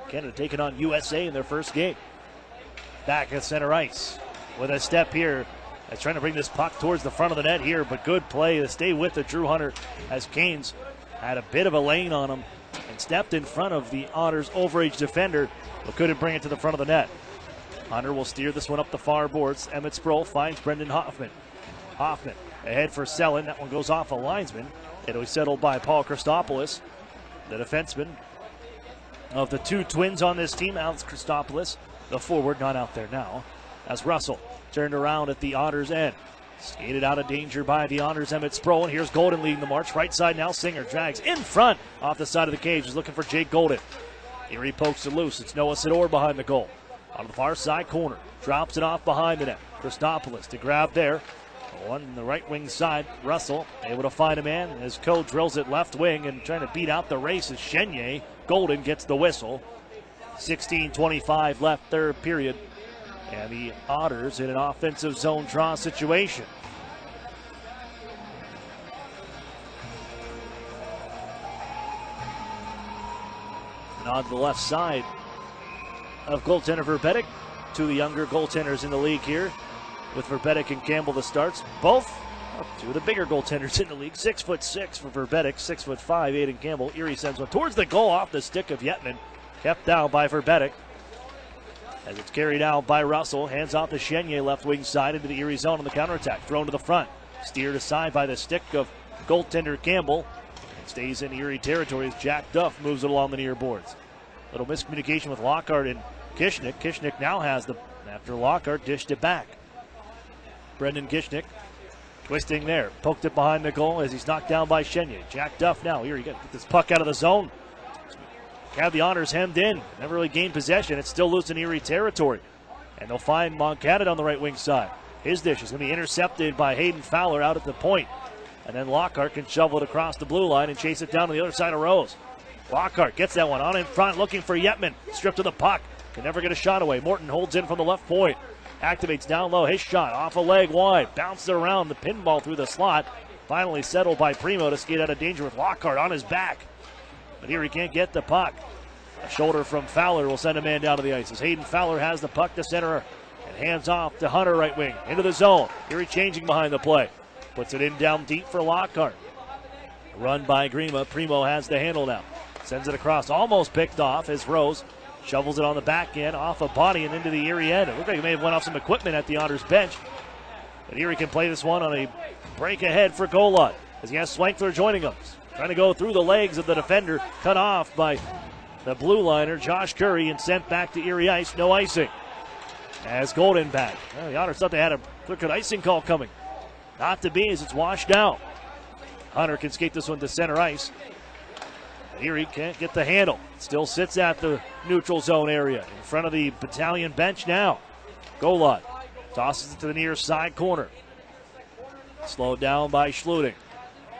Canada taking on USA in their first game. Back at center ice with a step here. That's trying to bring this puck towards the front of the net here, but good play to stay with it. Drew Hunter, as Canes had a bit of a lane on him and stepped in front of the Otters' overage defender, but couldn't bring it to the front of the net. Hunter will steer this one up the far boards. Emmett Sproul finds Brendan Hoffman. Hoffman ahead for Selin. That one goes off a linesman. It'll be settled by Paul Christopoulos, the defenseman of the 2 twins on this team. Alex Christopoulos, the forward, not out there now, as Russell turned around at the Otters' end. Skated out of danger by the Otters' Emmett Sproul, and here's Golden leading the march. Right side now, Singer drags in front off the side of the cage. He's looking for Jake Golden. Erie pokes it loose. It's Noah Sidor behind the goal. On the far side corner, drops it off behind the net. Christopoulos to grab there. On the right wing side, Russell able to find a man as Coe drills it left wing and trying to beat out the race as Chenier. Golden gets the whistle. 16:25 left, third period. And the Otters in an offensive zone draw situation. And on the left side of goaltender Verbetic, two of the younger goaltenders in the league here, with Verbetic and Campbell the starts. Both two of the bigger goaltenders in the league. 6'6" for Verbetic, 6'5" Aiden Campbell. Erie sends one towards the goal off the stick of Yetman. Kept down by Verbetic. As it's carried out by Russell. Hands off to Chenier left wing side into the Erie zone on the counterattack. Thrown to the front. Steered aside by the stick of goaltender Campbell. And stays in Erie territory as Jack Duff moves it along the near boards. Little miscommunication with Lockhart and Kishnick. Kishnick now has the, after Lockhart dished it back. Brendan Kishnick twisting there. Poked it behind the goal as he's knocked down by Chenier. Jack Duff now. Here he gets this puck out of the zone. Have the Otters hemmed in. Never really gained possession. It's still loose in Erie territory. And they'll find Moncada on the right wing side. His dish is going to be intercepted by Hayden Fowler out at the point. And then Lockhart can shovel it across the blue line and chase it down to the other side of Rose. Lockhart gets that one on in front, looking for Yetman. Stripped of the puck. Can never get a shot away. Morton holds in from the left point. Activates down low. His shot off a leg wide. Bounced around the pinball through the slot. Finally settled by Primo to skate out of danger with Lockhart on his back. But here he can't get the puck. A shoulder from Fowler will send a man down to the ice as Hayden Fowler has the puck to center and hands off to Hunter right wing into the zone. Here he changing behind the play. Puts it in down deep for Lockhart. Run by Grima. Primo has the handle now. Sends it across, almost picked off as Rose shovels it on the back end, off a body and into the Erie end. It looked like he may have went off some equipment at the Otters bench. But Erie can play this one on a break ahead for Golod as he has Swankler joining him. Trying to go through the legs of the defender, cut off by the blue liner, Josh Curry, and sent back to Erie ice. No icing. As Golden back. Well, the Otters thought they had a crooked icing call coming. Not to be as it's washed out. Hunter can skate this one to center ice. Erie can't get the handle. Still sits at the neutral zone area in front of the Battalion bench now. Golod tosses it to the near side corner. Slowed down by Schluting.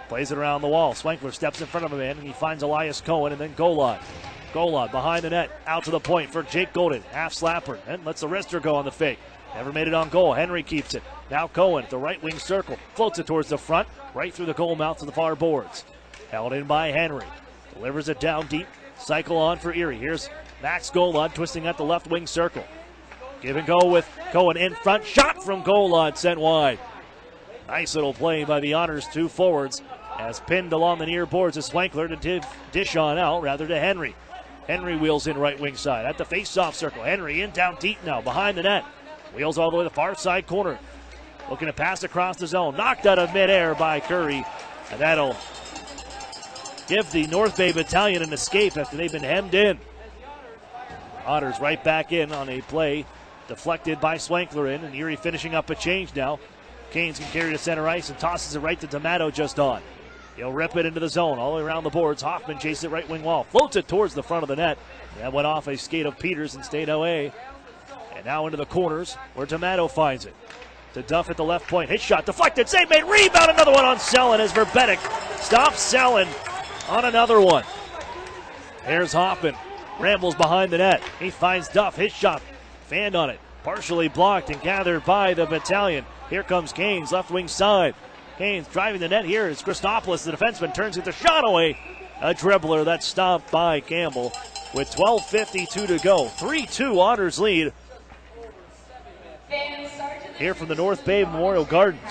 Plays it around the wall. Swankler steps in front of him and he finds Elias Cohen and then Golod. Golod behind the net, out to the point for Jake Golden. Half slapper and lets the wrister go on the fake. Never made it on goal. Henry keeps it. Now Cohen at the right wing circle. Floats it towards the front, right through the goal mouth to the far boards. Held in by Henry. Delivers it down deep. Cycle on for Erie. Here's Max Golod twisting at the left wing circle. Give and go with Cohen in front. Shot from Golod sent wide. Nice little play by the Otters, two forwards, as pinned along the near boards is Swankler to dish on out, rather to Henry. Henry wheels in right wing side at the face-off circle. Henry in down deep now, behind the net. Wheels all the way to the far side corner. Looking to pass across the zone. Knocked out of midair by Curry. And that'll give the North Bay Battalion an escape after they've been hemmed in. Otters right back in on a play deflected by Swankler in, and Erie finishing up a change now. Canes can carry to center ice and tosses it right to D'Amato just on. He'll rip it into the zone all the way around the boards. Hoffman chases it right wing wall. Floats it towards the front of the net. That went off a skate of Peters and stayed away. And now into the corners where D'Amato finds it. To Duff at the left point. Hit shot deflected. Save made. Rebound. Another one on Selin as Verbetic stops Selin on another one. Here's Hoffman. Rambles behind the net. He finds Duff. His shot fanned on it. Partially blocked and gathered by the Battalion. Here comes Canes, left wing side. Canes driving the net here as Christopoulos, the defenseman, turns it the shot away. A dribbler that's stopped by Campbell with 12:52 to go. 3-2 Otters lead here from the North Bay Memorial Gardens.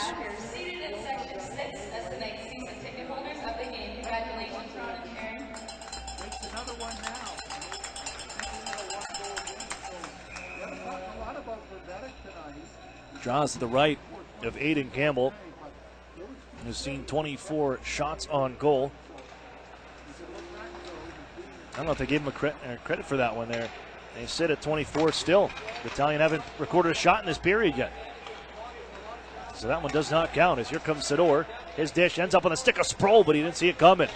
Draws to the right of Aiden Campbell, who's seen 24 shots on goal. I don't know if they gave him credit for that one there. They sit at 24 still. Battalion haven't recorded a shot in this period yet. So that one does not count as here comes Sador. His dish ends up on the stick of Sproul, but he didn't see it coming.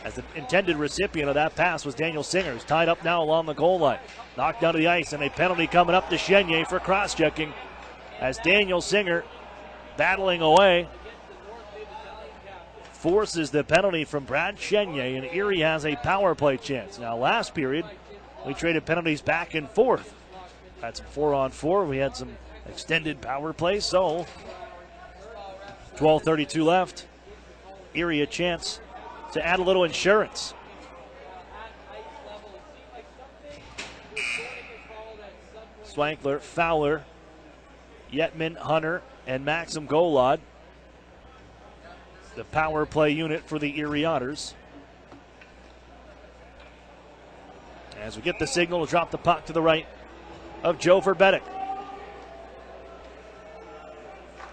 As the intended recipient of that pass was Daniel Singer, who's tied up now along the goal line. Knocked down to the ice, and a penalty coming up to Chenier for cross-checking. As Daniel Singer battling away. Forces the penalty from Brad Chenier, and Erie has a power play chance. Now, last period, we traded penalties back and forth. Had some 4-on-4. We had some extended power play, so 12:32 left. Erie a chance to add a little insurance. Swankler, Fowler, Yetman, Hunter, and Maxim Golod. The power play unit for the Erie Otters. As we get the signal to drop the puck to the right of Joe Verbetic.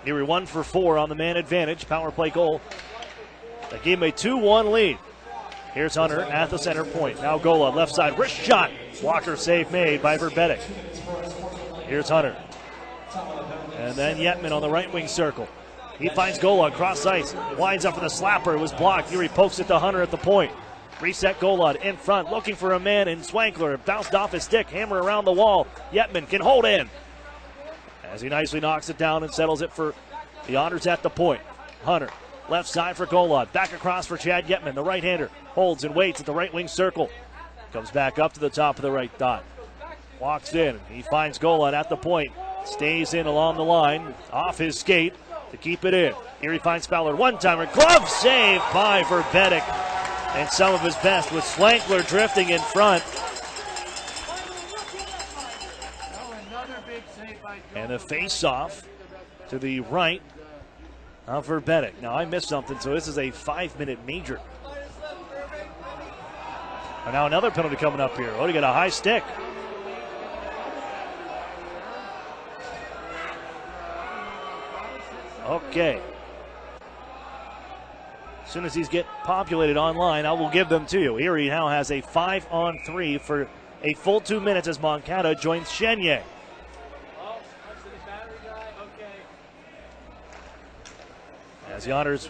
Erie 1 for 4 on the man advantage. Power play goal. That gave him a 2-1 lead. Here's Hunter at the center point. Now Golod, left side, wrist shot. Walker save made by Verbetic. Here's Hunter. And then Yetman on the right wing circle. He finds Golod, cross ice, winds up for the slapper. It was blocked. Erie pokes it to Hunter at the point. Reset Golod in front, looking for a man in Swankler. Bounced off his stick, hammer around the wall. Yetman can hold in. As he nicely knocks it down and settles it for the Otters at the point. Hunter, left side for Golod. Back across for Chad Yetman, the right-hander. Holds and waits at the right wing circle. Comes back up to the top of the right dot. Walks in. He finds Golod at the point. Stays in along the line. Off his skate to keep it in. Erie finds Fowler. One-timer. Glove save by Verbetic. And some of his best with Swankler drifting in front. And a face-off to the right of Verbetic. Now, I missed something, so this is a 5-minute major. And now another penalty coming up here. Oh, he got a high stick. Okay. As soon as these get populated online, I will give them to you. Erie now has a 5-on-3 for a full 2 minutes as Moncada joins Chenier. As the Otters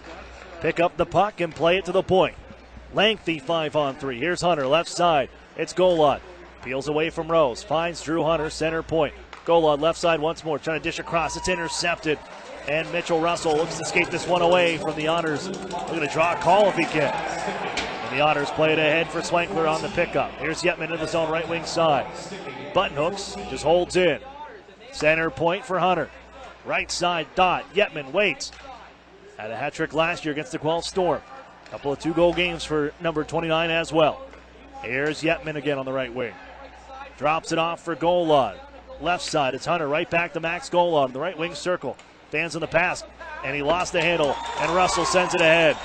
pick up the puck and play it to the point. Lengthy 5-on-3. Here's Hunter, left side. It's Golod. Peels away from Rose. Finds Drew Hunter, center point. Golod, left side once more. Trying to dish across. It's intercepted. And Mitchell Russell looks to skate this one away from the Otters. Looking to draw a call if he can. And the Otters play it ahead for Swankler on the pickup. Here's Yetman in the zone, right wing side. Button hooks, just holds in. Center point for Hunter. Right side dot. Yetman waits. Had a hat trick last year against the Guelph Storm. Couple of 2-goal games for number 29 as well. Here's Yetman again on the right wing. Drops it off for Golod. Left side, it's Hunter. Right back to Max Golod in the right wing circle. Stands in the pass, and he lost the handle, and Russell sends it ahead.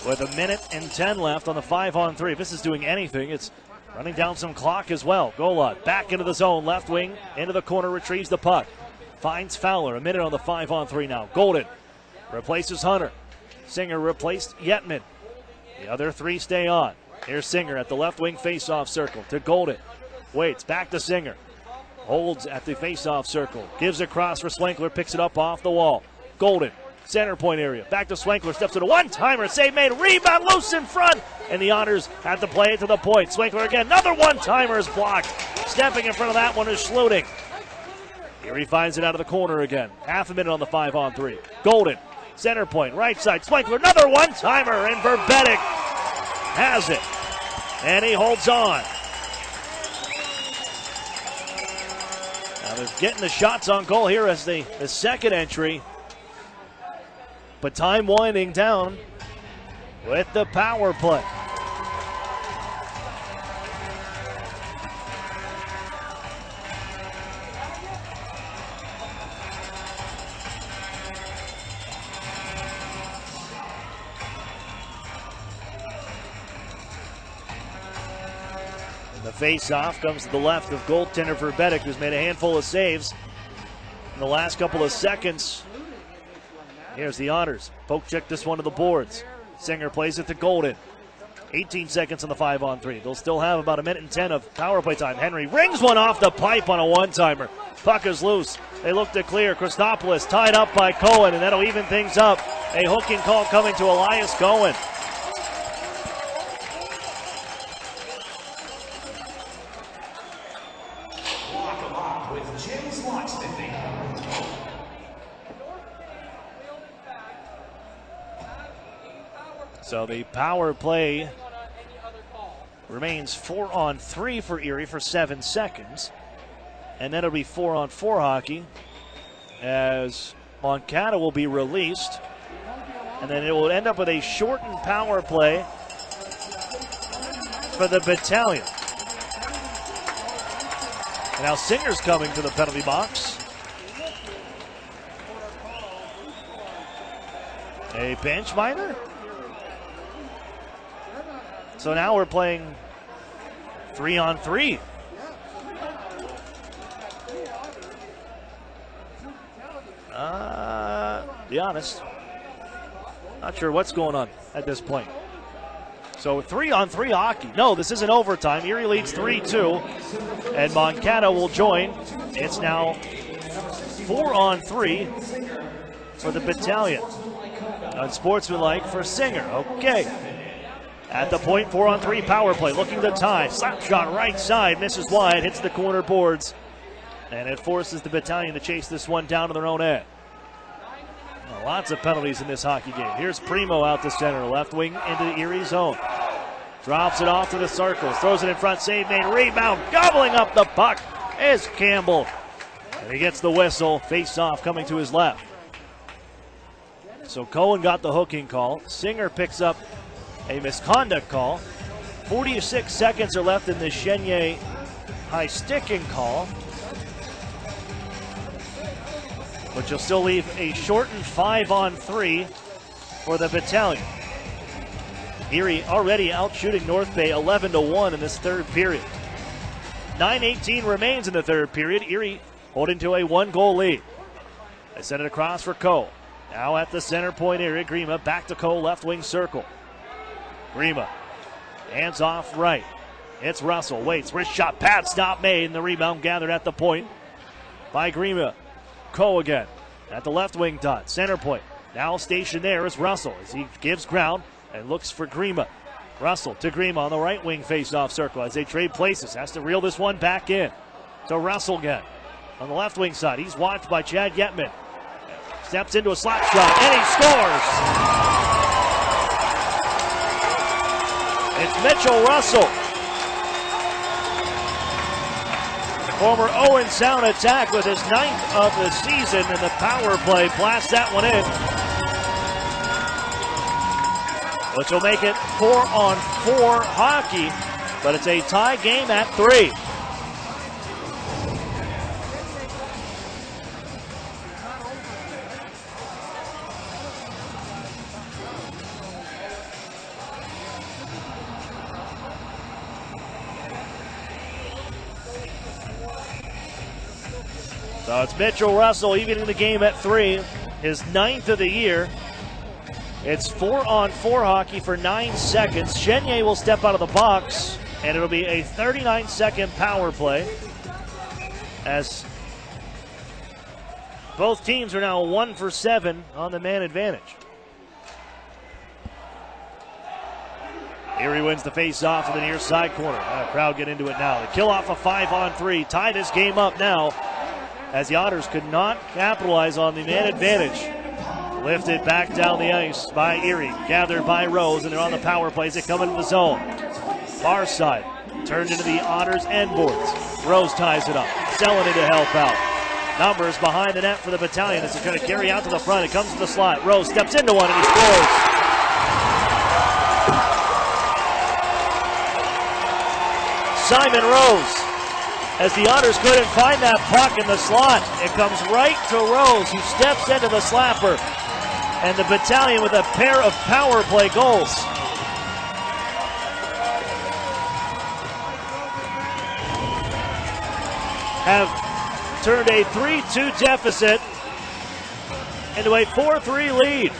With 1:10 left on the 5-on-3. If this is doing anything, it's running down some clock as well. Golod back into the zone, left wing, into the corner, retrieves the puck. Finds Fowler, 1 minute on the 5-on-3 now. Golden replaces Hunter. Singer replaced Yetman. The other 3 stay on. Here's Singer at the left wing face-off circle to Golden. Waits, back to Singer. Holds at the face-off circle. Gives across for Swankler, picks it up off the wall. Golden, center point area. Back to Swankler, steps in a one-timer. Save made, rebound loose in front. And the Otters have to play it to the point. Swankler again, another one-timer is blocked. Stepping in front of that one is Schluting. Erie finds it out of the corner again. Half a minute on the 5-on-3. Golden, center point, right side. Swankler, another one-timer, and Verbetic has it. And he holds on. Now they're getting the shots on goal here as the second entry. But time winding down with the power play. The face-off comes to the left of goaltender Verbetic, who's made a handful of saves in the last couple of seconds. Here's the Otters. Poke check this one to the boards. Singer plays it to Golden. 18 seconds on the 5-on-3. They'll still have about 1:10 of power play time. Henry rings one off the pipe on a one-timer. Puck is loose. They look to clear. Christopoulos tied up by Cohen, and that'll even things up. A hooking call coming to Elias Cohen. So the power play remains 4-on-3 for Erie for 7 seconds. And then it'll be 4-on-4 hockey as Moncada will be released. And then it will end up with a shortened power play for the Battalion. And now Singer's coming to the penalty box. A bench minor? So now we're playing 3-on-3. Be honest, not sure what's going on at this point. So 3-on-3 hockey. No, this isn't overtime. Erie leads 3-2, and Moncada will join. It's now 4-on-3 for the Battalion. Unsportsmanlike for Singer. Okay. At the point, 4-on-3 power play. Looking to tie. Slap shot right side. Misses wide. Hits the corner boards. And it forces the Battalion to chase this one down to their own end. Well, lots of penalties in this hockey game. Here's Primo out to center. Left wing into the Erie zone. Drops it off to the circles. Throws it in front. Save made. Rebound. Gobbling up the puck is Campbell. And he gets the whistle. Face off coming to his left. So Cohen got the hooking call. Singer picks up a misconduct call. 46 seconds are left in the Chenier high sticking call, which will still leave a shortened 5-on-3 for the Battalion. Erie already out shooting North Bay 11-1 in this third period. 9:18 remains in the third period. Erie holding to a 1-goal lead. They send it across for Coe. Now at the center point area, Grima back to Coe, left wing circle. Grima, hands off right. It's Russell, waits, wrist shot, pad stop made, and the rebound gathered at the point by Grima. Coe again at the left wing dot, center point. Now stationed there is Russell as he gives ground and looks for Grima. Russell to Grima on the right wing face-off circle as they trade places. Has to reel this one back in to Russell again. On the left wing side, he's watched by Chad Yetman. Steps into a slap shot, and he scores! It's Mitchell Russell. Former Owen Sound attack with his 9th of the season, and the power play blasts that one in, which will make it 4-on-4 hockey, but it's a tie game at 3. So it's Mitchell Russell evening the game at 3, his 9th of the year. It's 4-on-4 hockey for 9 seconds. Chenier will step out of the box, and it'll be a 39-second power play as both teams are now 1 for 7 on the man advantage. Erie wins the face-off in the near side corner. The crowd get into it now. They kill off a 5-on-3, tie this game up now as the Otters could not capitalize on the man advantage. Lifted back down the ice by Erie, gathered by Rose, and they're on the power plays. They come into the zone. Far side, turned into the Otters end boards. Rose ties it up, selling it to help out. Numbers behind the net for the Battalion as they're trying to carry out to the front. It comes to the slot. Rose steps into one and he scores. Simon Rose. As the Otters couldn't find that puck in the slot, it comes right to Rose, who steps into the slapper. And the Battalion with a pair of power play goals. Have turned a 3-2 deficit into a 4-3 lead.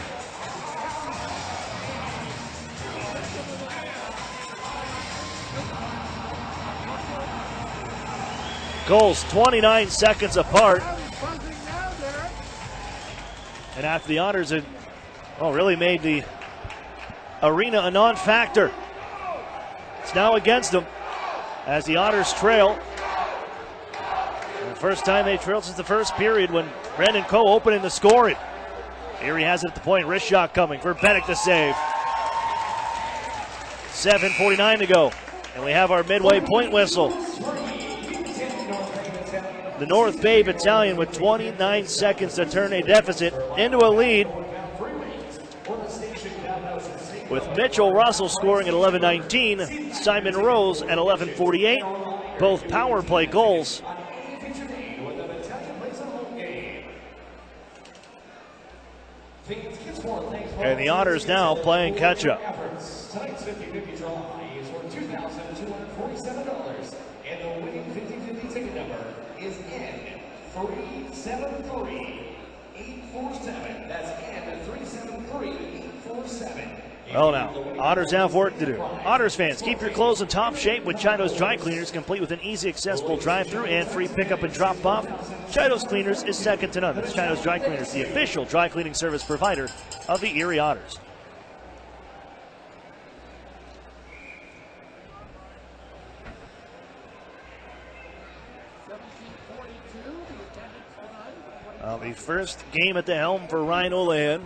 Goals 29 seconds apart. And after the Otters had really made the arena a non-factor, it's now against them as the Otters trail. And the first time they trailed since the first period when Brandon Coe opening the scoring. Erie has it at the point. Wrist shot coming for Bennett to save. 7:49 to go. And we have our midway point whistle. The North Bay Battalion with 29 seconds to turn a deficit into a lead, with Mitchell Russell scoring at 11:19, Simon Rose at 11:48, both power play goals. And the Otters now playing catch-up. Tonight's 50-50 draw is for $2,247, and the winning 50-50 ticket number is N373847. That's N373847. Well, now, Otters have work to do. Otters fans, keep your clothes in top shape with Chido's Dry Cleaners, complete with an easy, accessible drive-through and free pickup and drop-off. Chido's Cleaners is second to none. That's Chido's Dry Cleaners, the official dry cleaning service provider of the Erie Otters. The first game at the helm for Ryan Olahan.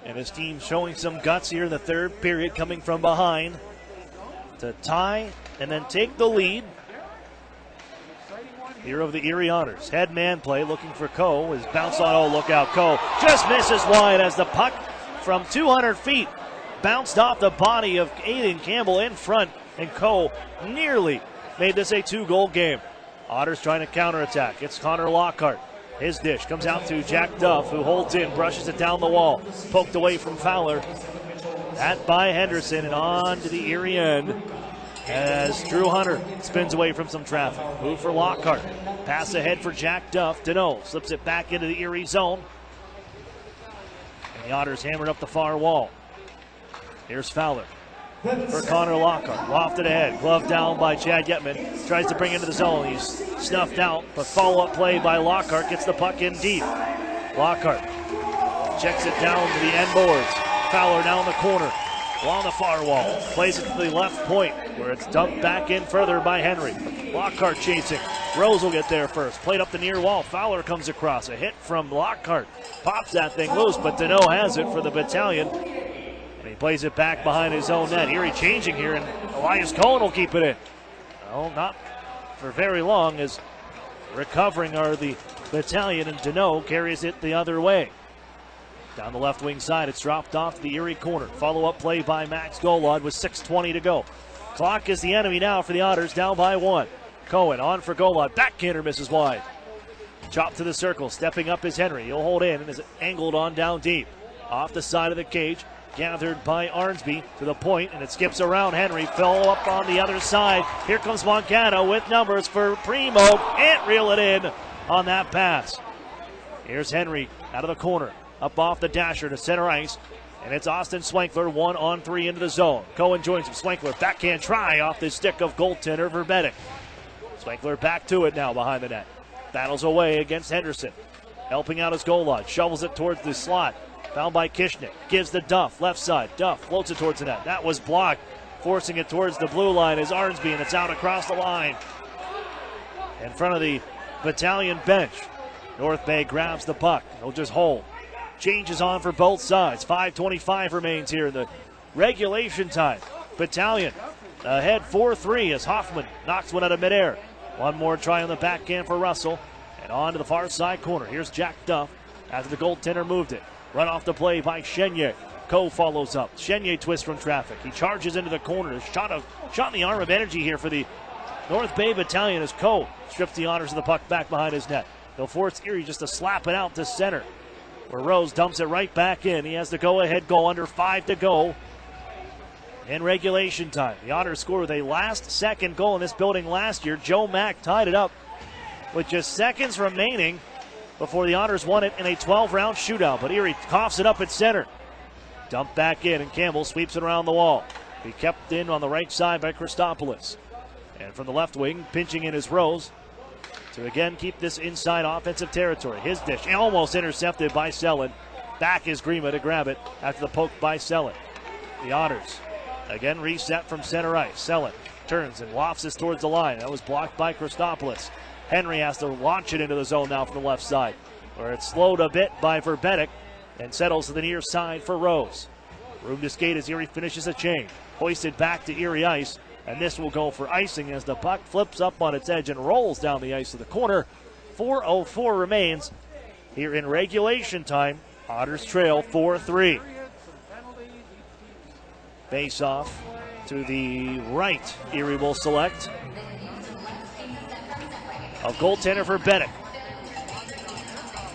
And his team showing some guts here in the third period, coming from behind to tie and then take the lead. Here of the Erie Otters. Head man play looking for Coe. Is bounced on. Oh, look out. Coe just misses wide as the puck from 200 feet bounced off the body of Aiden Campbell in front. And Coe nearly made this a 2-goal game. Otters trying to counterattack. It's Connor Lockhart. His dish comes out to Jack Duff, who holds in, brushes it down the wall. Poked away from Fowler. That by Henderson and on to the Erie end as Drew Hunter spins away from some traffic. Move for Lockhart. Pass ahead for Jack Duff. Deneau slips it back into the Erie zone. And the Otters hammered up the far wall. Here's Fowler for Connor Lockhart. Lofted ahead. Glove down by Chad Yetman. Tries to bring it into the zone. He's snuffed out, but follow-up play by Lockhart gets the puck in deep. Lockhart checks it down to the end boards. Fowler down the corner along the far wall. Plays it to the left point where it's dumped back in further by Henry. Lockhart chasing. Rose will get there first. Played up the near wall. Fowler comes across. A hit from Lockhart. Pops that thing loose, but Deneau has it for the Battalion. And he plays it back behind his own net. Erie changing here, and Elias Cohen will keep it in. Well, not for very long, as recovering are the Battalion, and Deneau carries it the other way. Down the left wing side, it's dropped off to the Erie corner. Follow-up play by Max Golod with 6:20 to go. Clock is the enemy now for the Otters, down by 1. Cohen on for Golod. Backhander misses wide. Chop to the circle. Stepping up is Henry. He'll hold in and is angled on down deep. Off the side of the cage. Gathered by Arnsby to the point, and it skips around Henry. Fell up on the other side. Here comes Moncada with numbers for Primo. Can't reel it in on that pass. Here's Henry out of the corner. Up off the dasher to center ice. And it's Austin Swankler 1-on-3 into the zone. Cohen joins him. Swankler backhand try off the stick of goaltender Verbetic. Swankler back to it now behind the net. Battles away against Henderson. Helping out his goal line. Shovels it towards the slot. Found by Kishnick. Gives the Duff. Left side. Duff floats it towards the net. That was blocked. Forcing it towards the blue line is Arnsby, and it's out across the line. In front of the Battalion bench. North Bay grabs the puck. He'll just hold. Changes on for both sides. 5:25 remains here in the regulation time. Battalion ahead 4-3 as Hoffman knocks one out of midair. One more try on the backhand for Russell. And on to the far side corner. Here's Jack Duff after the goaltender moved it. Run off the play by Chenier. Coe follows up. Chenier twists from traffic. He charges into the corner. Shot in the arm of energy here for the North Bay Battalion as Coe strips the Otters of the puck back behind his net. They'll force Erie just to slap it out to center, where Rose dumps it right back in. He has the go-ahead goal under 5 to go in regulation time. The Otters scored with a last-second goal in this building last year. Joe Mack tied it up with just seconds remaining before the Otters won it in a 12-round shootout. But Erie coughs it up at center. Dumped back in, and Campbell sweeps it around the wall. He kept in on the right side by Christopoulos. And from the left wing, pinching in is Rose to again keep this inside offensive territory. His dish almost intercepted by Selin. Back is Grima to grab it after the poke by Selin. The Otters again reset from center ice. Selin turns and lofts this towards the line. That was blocked by Christopoulos. Henry has to launch it into the zone now from the left side, where it's slowed a bit by Verbetic and settles to the near side for Rose. Room to skate as Erie finishes a change. hoisted back to Erie ice, and this will go for icing as the puck flips up on its edge and rolls down the ice of the corner. 4:04 remains here in regulation time. Otters trail 4-3. Face off to the right. Erie will select a goaltender for Bennett.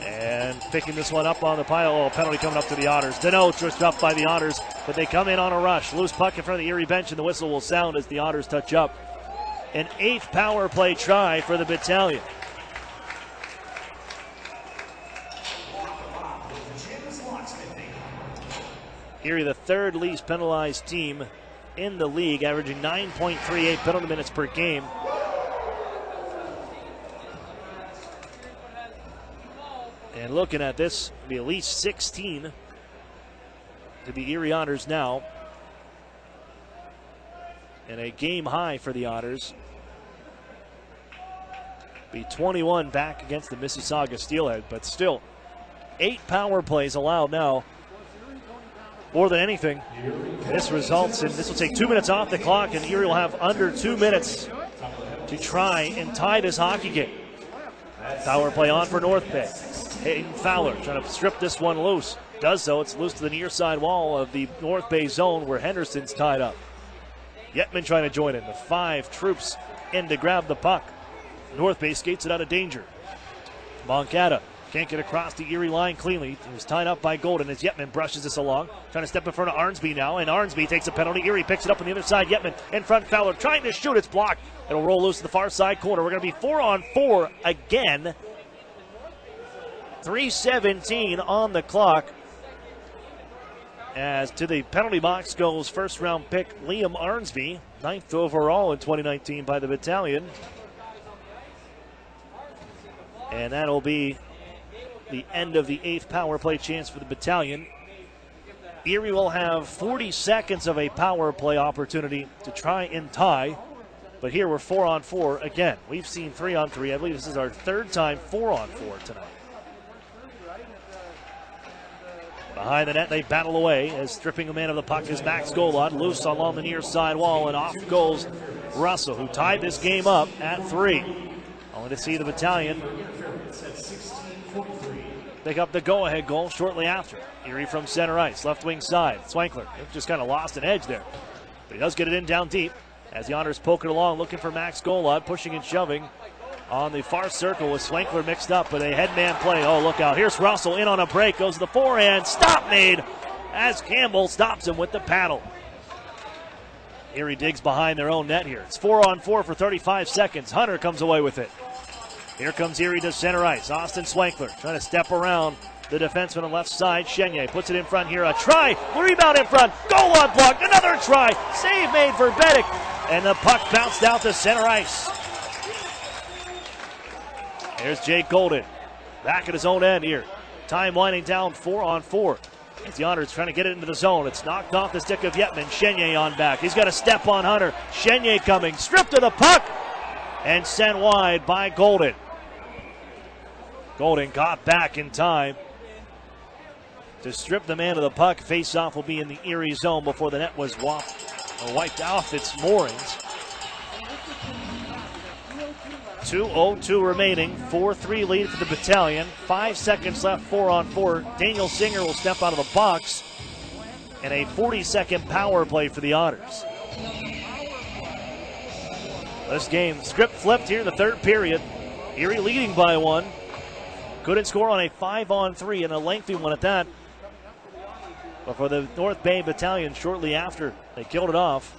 And picking this one up on the pile. Oh, penalty coming up to the Otters. Deneau tripped up by the Otters, but they come in on a rush. Loose puck in front of the Erie bench, and the whistle will sound as the Otters touch up. An 8th power play try for the Battalion. Erie, the 3rd least penalized team in the league, averaging 9.38 penalty minutes per game. And looking at this, it'll be at least 16 to the Erie Otters now. And a game high for the Otters. Be 21 back against the Mississauga Steelhead, but still 8 power plays allowed now. More than anything, this results in, this will take 2 minutes off the clock, and Erie will have under 2 minutes to try and tie this hockey game. Power play on for North Bay. Hayden Fowler trying to strip this one loose. Does so. It's loose to the near side wall of the North Bay zone where Henderson's tied up. Yetman trying to join in. The 5 troops in to grab the puck. North Bay skates it out of danger. Moncada can't get across the Erie line cleanly. He was tied up by Golden as Yetman brushes this along. Trying to step in front of Arnsby now, and Arnsby takes a penalty. Erie picks it up on the other side. Yetman in front. Fowler trying to shoot. It's blocked. It'll roll loose to the far side corner. We're going to be 4-on-4 again. 3:17 on the clock. As to the penalty box goes first round pick Liam Arnsby, 9th overall in 2019 by the Battalion. And that'll be the end of the 8th power play chance for the Battalion. Erie will have 40 seconds of a power play opportunity to try and tie. But here we're 4-on-4 again. We've seen 3-on-3. I believe this is our 3rd time 4-on-4 tonight. Behind the net, they battle away as stripping a man of the puck is Max Golod. Loose along the near side wall, and off goes Russell, who tied this game up at 3. Only to see the Battalion pick up the go-ahead goal shortly after. Erie from center ice, left wing side. Swankler just kind of lost an edge there. But he does get it in down deep as the Otters poke it along, looking for Max Golod, pushing and shoving on the far circle with Swankler mixed up, but a headman play. Oh, look out. Here's Russell in on a break. Goes to the forehand. Stop made as Campbell stops him with the paddle. Erie digs behind their own net here. It's 4-on-4 for 35 seconds. Hunter comes away with it. Here comes Erie to center ice. Austin Swankler trying to step around the defenseman on the left side. Chenier puts it in front here. A try. Rebound in front. Goal unblocked. Another try. Save made for Bedick. And the puck bounced out to center ice. There's Jake Golden back at his own end here. Time winding down 4-on-4. As the Otters trying to get it into the zone. It's knocked off the stick of Yetman. Chenier on back. He's got a step on Hunter. Chenier coming. Stripped to the puck and sent wide by Golden. Golden got back in time to strip the man of the puck. Face-off will be in the Erie zone before the net was wiped off its moorings. 2:02 remaining, 4-3 lead for the Battalion. 5 seconds left, 4-on-4. Daniel Singer will step out of the box. And a 40-second power play for the Otters. This game script flipped here in the 3rd period. Erie leading by 1. Couldn't score on a 5-on-3 and a lengthy one at that. But for the North Bay Battalion, shortly after they killed it off,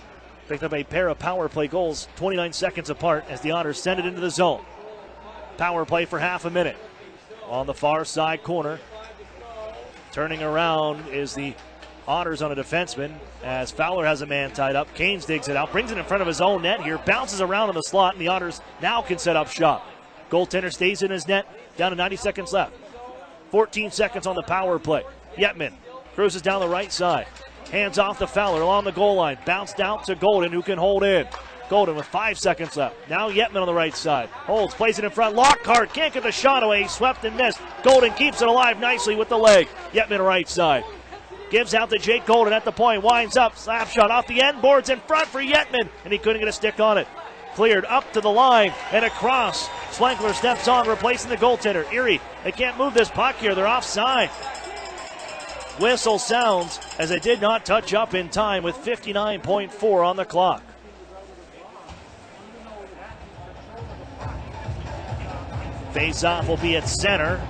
picked up a pair of power play goals 29 seconds apart as the Otters send it into the zone. Power play for half a minute. On the far side corner, turning around is the Otters on a defenseman as Fowler has a man tied up. Canes digs it out, brings it in front of his own net here, bounces around in the slot, and the Otters now can set up shop. Goaltender stays in his net, down to 90 seconds left. 14 seconds on the power play. Yetman cruises down the right side. Hands off to Fowler along the goal line. Bounced out to Golden, who can hold in. Golden with 5 seconds left. Now Yetman on the right side. Holds, plays it in front. Lockhart can't get the shot away. He swept and missed. Golden keeps it alive nicely with the leg. Yetman right side. Gives out to Jake Golden at the point. Winds up. Slap shot off the end. Boards in front for Yetman. And he couldn't get a stick on it. Cleared up to the line and across. Swankler steps on, replacing the goaltender. Erie, they can't move this puck here. They're offside. Whistle sounds as they did not touch up in time with 59.4 on the clock. Face-off will be at center.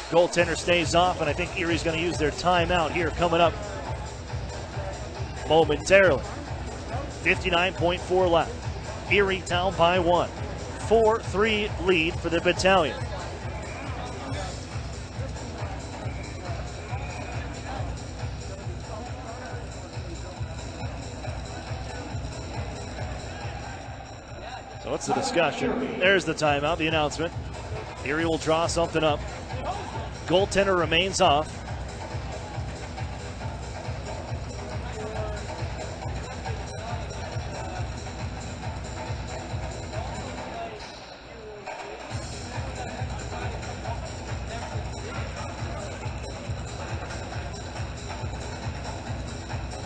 Goaltender stays off, and I think Erie's going to use their timeout here coming up momentarily. 59.4 left. Erie down by 1. 4-3 lead for the Battalion. So what's the discussion? There's the timeout, the announcement. Erie will draw something up. Goaltender remains off.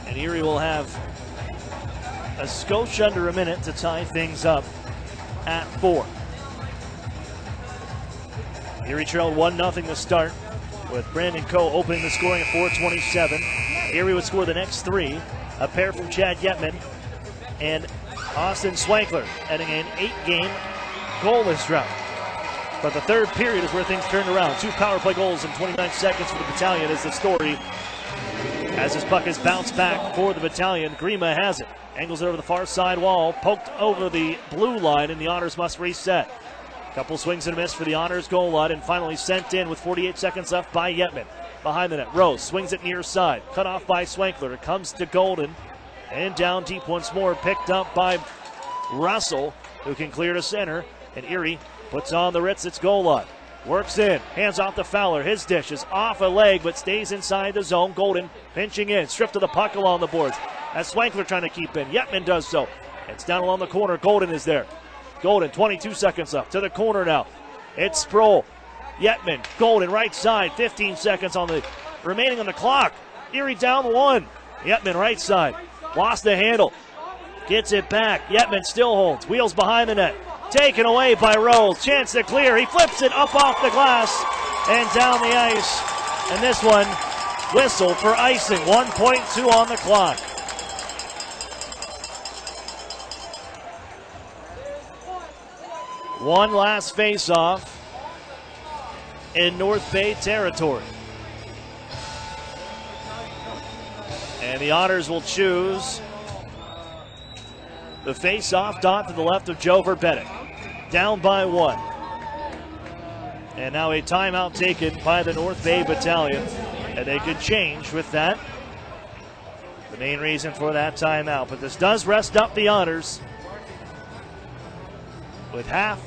And Erie will have a skosh under a minute to tie things up at 4. Erie trailed 1-0 to start, with Brandon Coe opening the scoring at 4:27. Erie would score the next 3, a pair from Chad Yetman and Austin Swankler, ending an 8-game goalless drought. But the third period is where things turned around. 2 power play goals in 29 seconds for the Battalion is the story. As this puck is bounced back for the Battalion, Grima has it. Angles it over the far side wall, poked over the blue line, and the Otters must reset. Couple swings and a miss for the Otters goal line, and finally sent in with 48 seconds left by Yetman. Behind the net, Rose swings it near side, cut off by Swankler. It comes to Golden, and down deep once more, picked up by Russell, who can clear to center, and Erie puts on the Ritzitz goal line. Works in, hands off to Fowler. His dish is off a leg, but stays inside the zone. Golden pinching in, stripped of the puck along the boards. As Swankler trying to keep in, Yetman does so. It's down along the corner, Golden is there. Golden, 22 seconds left, to the corner now. It's Sproul, Yetman, Golden, right side, 15 seconds on the remaining on the clock. Erie down 1. Yetman, right side, lost the handle, gets it back. Yetman still holds, wheels behind the net. Taken away by Rose. Chance to clear. He flips it up off the glass and down the ice. And this one whistled for icing. 1.2 on the clock. One last face-off in North Bay territory. And the Otters will choose the face-off dot to the left of Joe Verbetic. Down by 1. And now a timeout taken by the North Bay Battalion. And they could change with that. The main reason for that timeout. But this does rest up the Otters with half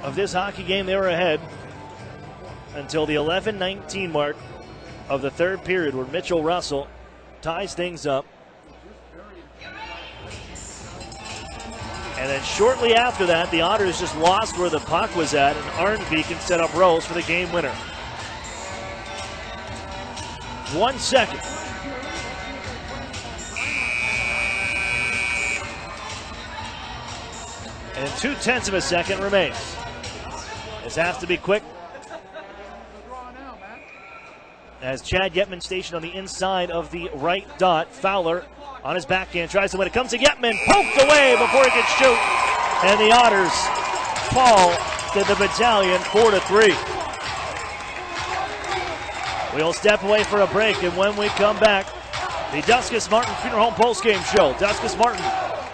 of this hockey game they were ahead until the 11:19 mark of the third period, where Mitchell Russell ties things up. And then shortly after that, the Otters just lost where the puck was at, and Arnby can set up Rose for the game winner. 1 second. And 0.2 of a second remains. This has to be quick, as Chad Yetman stationed on the inside of the right dot. Fowler on his backhand tries to win. It comes to Yetman, poked away before he could shoot. And the Otters fall to the Battalion 4-3. We'll step away for a break, and when we come back, the Duskus Martin Funeral Home postgame show. Duskus Martin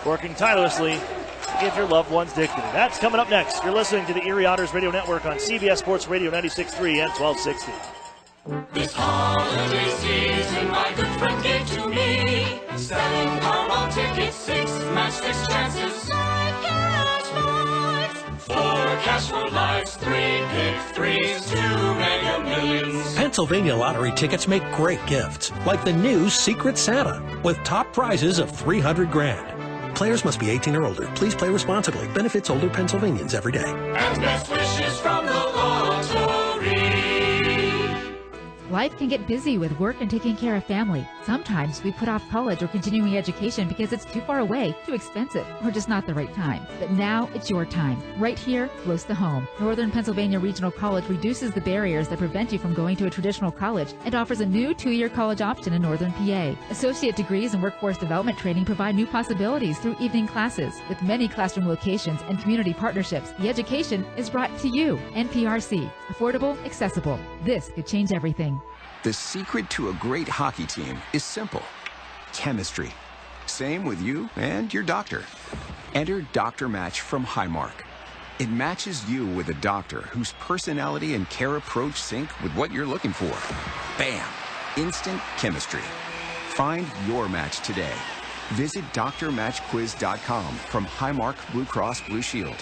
working tirelessly to give your loved ones dignity. That's coming up next. You're listening to the Erie Otters Radio Network on CBS Sports Radio 96.3 and 1260. This holiday season, my good friend gave to me. Selling Powerball tickets, 6 match 6 chances. 5 cash points. 4 cash for lives, 3 pick 3s, 2 mega millions. Pennsylvania lottery tickets make great gifts, like the new Secret Santa, with top prizes of $300,000. Players must be 18 or older. Please play responsibly. Benefits older Pennsylvanians every day. And best wishes from the lottery. Life can get busy with work and taking care of family. Sometimes we put off college or continuing education because it's too far away, too expensive, or just not the right time. But now it's your time, right here, close to home. Northern Pennsylvania Regional College reduces the barriers that prevent you from going to a traditional college and offers a new 2-year college option in Northern PA. Associate degrees and workforce development training provide new possibilities through evening classes. With many classroom locations and community partnerships, the education is brought to you. NPRC. Affordable, accessible. This could change everything. The secret to a great hockey team is simple. Chemistry. Same with you and your doctor. Enter Doctor Match from Highmark. It matches you with a doctor whose personality and care approach sync with what you're looking for. Bam! Instant chemistry. Find your match today. Visit drmatchquiz.com from Highmark Blue Cross Blue Shield.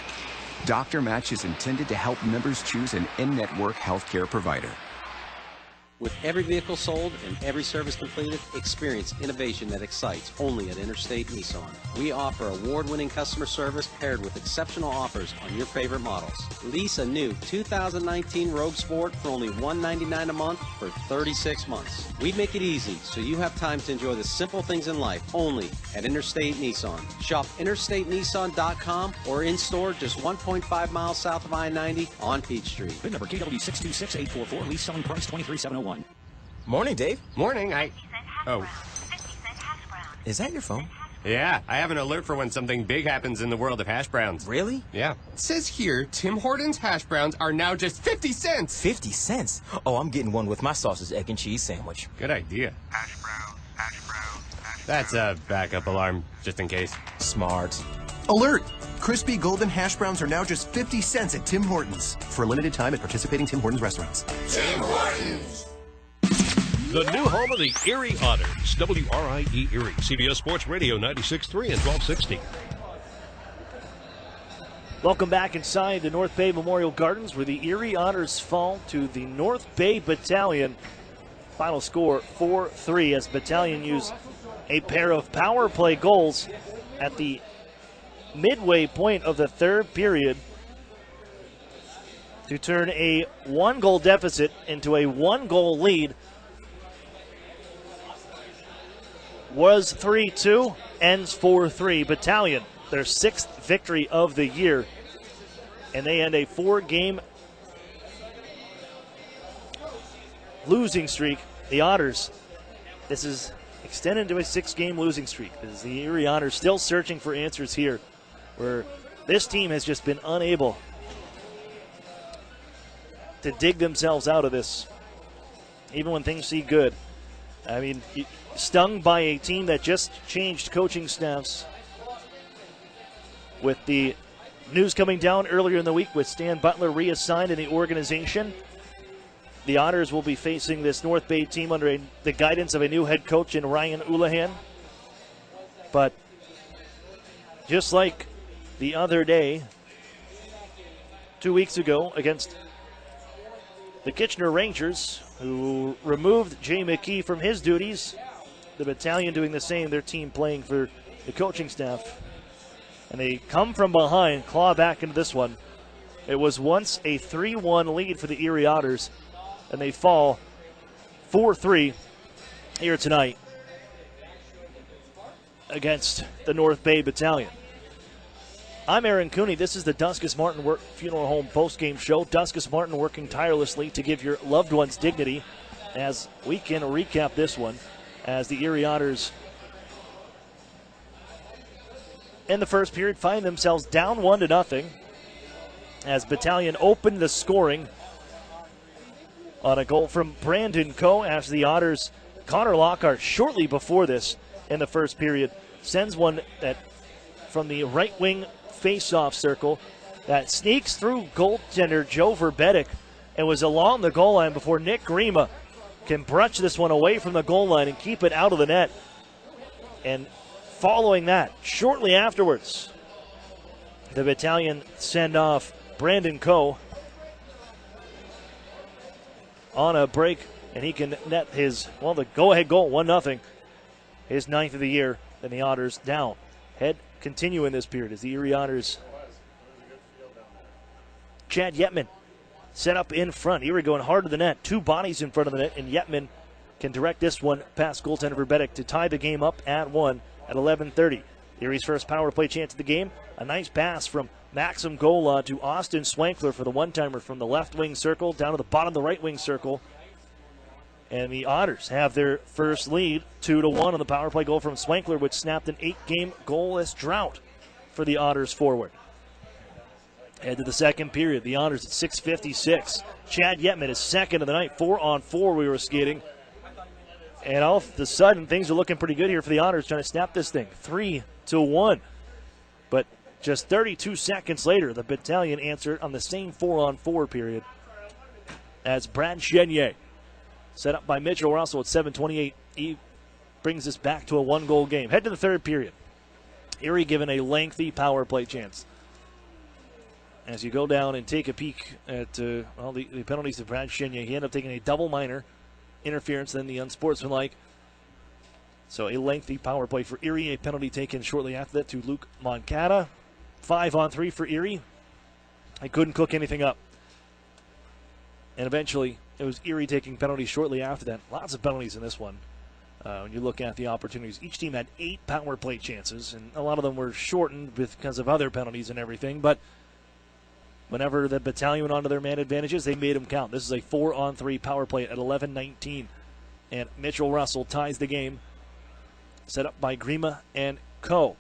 Doctor Match is intended to help members choose an in-network healthcare provider. With every vehicle sold and every service completed, experience innovation that excites only at Interstate Nissan. We offer award-winning customer service paired with exceptional offers on your favorite models. Lease a new 2019 Rogue Sport for only $199 a month for 36 months. We make it easy so you have time to enjoy the simple things in life only at Interstate Nissan. Shop interstatenissan.com or in-store just 1.5 miles south of I-90 on Peachtree. VIN number KW626844, lease selling price $23,701. Morning, Dave. Morning, Oh. Is that your phone? Yeah, I have an alert for when something big happens in the world of hash browns. Really? Yeah. It says here, Tim Hortons hash browns are now just 50 cents. 50 cents? Oh, I'm getting one with my sausage, egg, and cheese sandwich. Good idea. That's a backup alarm, just in case. Smart. Alert! Crispy golden hash browns are now just 50 cents at Tim Hortons. For a limited time at participating Tim Hortons restaurants. Tim Hortons. The new home of the Erie Otters, WRIE Erie, CBS Sports Radio 96.3 and 1260. Welcome back inside the North Bay Memorial Gardens, where the Erie Otters fall to the North Bay Battalion. Final score 4-3 as Battalion used a pair of power play goals at the midway point of the third period to turn a 1-goal deficit into a 1-goal lead. Was 3-2, ends 4-3. Battalion, their 6th victory of the year, and they end a 4-game losing streak. The Otters, this is extended to a 6-game losing streak. This is the Erie Otters still searching for answers here, where this team has just been unable to dig themselves out of this, even when things seem good. I mean, stung by a team that just changed coaching staffs, with the news coming down earlier in the week with Stan Butler reassigned in the organization. The Otters will be facing this North Bay team under the guidance of a new head coach in Ryan Houlihan. But just like the other day, 2 weeks ago, against the Kitchener Rangers, who removed Jay McKee from his duties, the Battalion doing the same, their team playing for the coaching staff. And they come from behind, claw back into this one. It was once a 3-1 lead for the Erie Otters, and they fall 4-3 here tonight against the North Bay Battalion. I'm Aaron Cooney. This is the Duskus Martin Funeral Home postgame show. Duskus Martin working tirelessly to give your loved ones dignity, as we can recap this one, as the Erie Otters in the first period find themselves down 1-0 as Battalion opened the scoring on a goal from Brandon Coe, after the Otters, Connor Lockhart, shortly before this in the first period, sends one that from the right wing face-off circle that sneaks through goaltender Joe Verbetic and was along the goal line before Nick Grima can brunch this one away from the goal line and keep it out of the net. And following that, shortly afterwards, the Battalion send off Brandon Coe on a break, and he can net his, the go-ahead goal, 1-0, his 9th of the year, and the Otters down. Continue in this period as the Erie Otters. Chad Yetman set up in front. Erie going hard to the net. 2 bodies in front of the net, and Yetman can direct this one past goaltender Verbetic to tie the game up at 1 at 11:30. Erie's first power play chance of the game. A nice pass from Maxim Gola to Austin Swankler for the one-timer from the left wing circle down to the bottom of the right wing circle. And the Otters have their first lead, 2-1 on the power play goal from Swankler, which snapped an 8-game goalless drought for the Otters forward. Head to the second period. The Otters at 6:56. Chad Yetman is second of the night. 4-on-4 we were skating. And all of a sudden, things are looking pretty good here for the Otters, trying to snap this thing 3-1. But just 32 seconds later, the Battalion answered on the same 4-on-4 period as Brad Chenier. Set up by Mitchell Russell at 7:28. He brings us back to a 1-goal game. Head to the third period. Erie given a lengthy power play chance. As you go down and take a peek at the penalties of Brad Chenier, he ended up taking a double minor interference, then the unsportsmanlike. So a lengthy power play for Erie. A penalty taken shortly after that to Luke Moncada. 5-on-3 for Erie. They couldn't cook anything up. And eventually, it was Erie taking penalties shortly after that. Lots of penalties in this one. When you look at the opportunities, each team had 8 power play chances, and a lot of them were shortened because of other penalties and everything. But whenever the Battalion went onto their man advantages, they made them count. This is a 4-on-3 power play at 11:19. And Mitchell Russell ties the game. Set up by Grima and Co.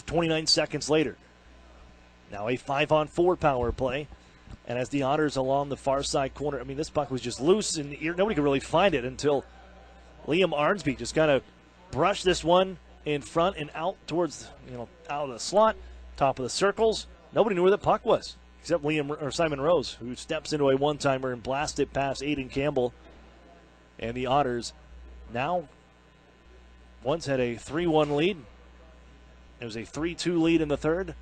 29 seconds later. Now a 5-on-4 power play. And as the Otters along the far side corner, I mean, this puck was just loose, and nobody could really find it until Liam Arnsby just kind of brushed this one in front and out towards, out of the slot, top of the circles. Nobody knew where the puck was, except Simon Rose, who steps into a one-timer and blasts it past Aiden Campbell. And the Otters now once had a 3-1 lead. It was a 3-2 lead in the third.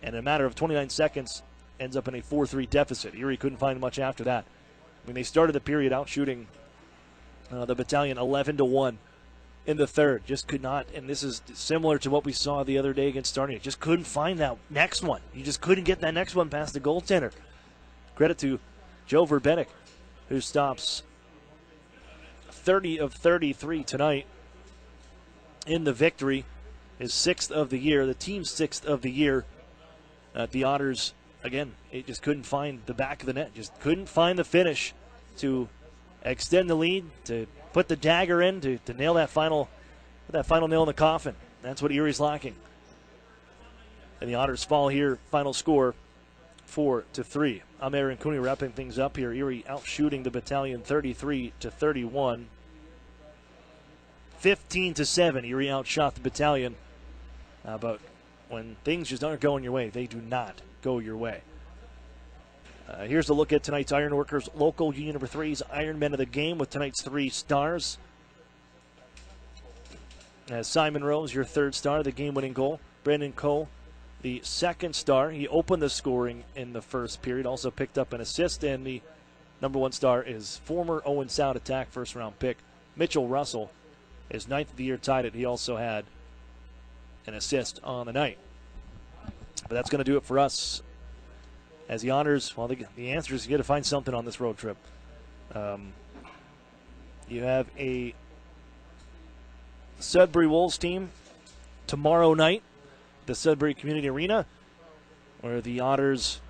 And in a matter of 29 seconds, ends up in a 4-3 deficit. Erie couldn't find much after that. I mean, they started the period out shooting the Battalion 11-1 in the third. Just could not, and this is similar to what we saw the other day against Sarnia. Just couldn't find that next one. You just couldn't get that next one past the goaltender. Credit to Joe Verbetic, who stops 30 of 33 tonight in the victory. His 6th of the year, the team's 6th of the year. The Otters, again, it just couldn't find the back of the net. Just couldn't find the finish to extend the lead, to put the dagger in, to nail that final nail in the coffin. That's what Erie's lacking. And the Otters fall here. Final score, 4-3. I'm Aaron Cooney wrapping things up here. Erie outshooting the Battalion 33-31. 15-7. Erie outshot the Battalion. But when things just aren't going your way, they do not go your way. Here's a look at tonight's Ironworkers Local Union number 3's Ironmen of the game with tonight's 3 stars. As Simon Rose, your 3rd star, the game-winning goal. Brandon Cole, the 2nd star. He opened the scoring in the first period, also picked up an assist, and the number 1 star is former Owen Sound Attack first-round pick Mitchell Russell. His 9th of the year tied it. He also had an assist on the night. But that's going to do it for us. As the Otters, well, the answer is you got to find something on this road trip. You have a Sudbury Wolves team tomorrow night, the Sudbury Community Arena, where the Otters,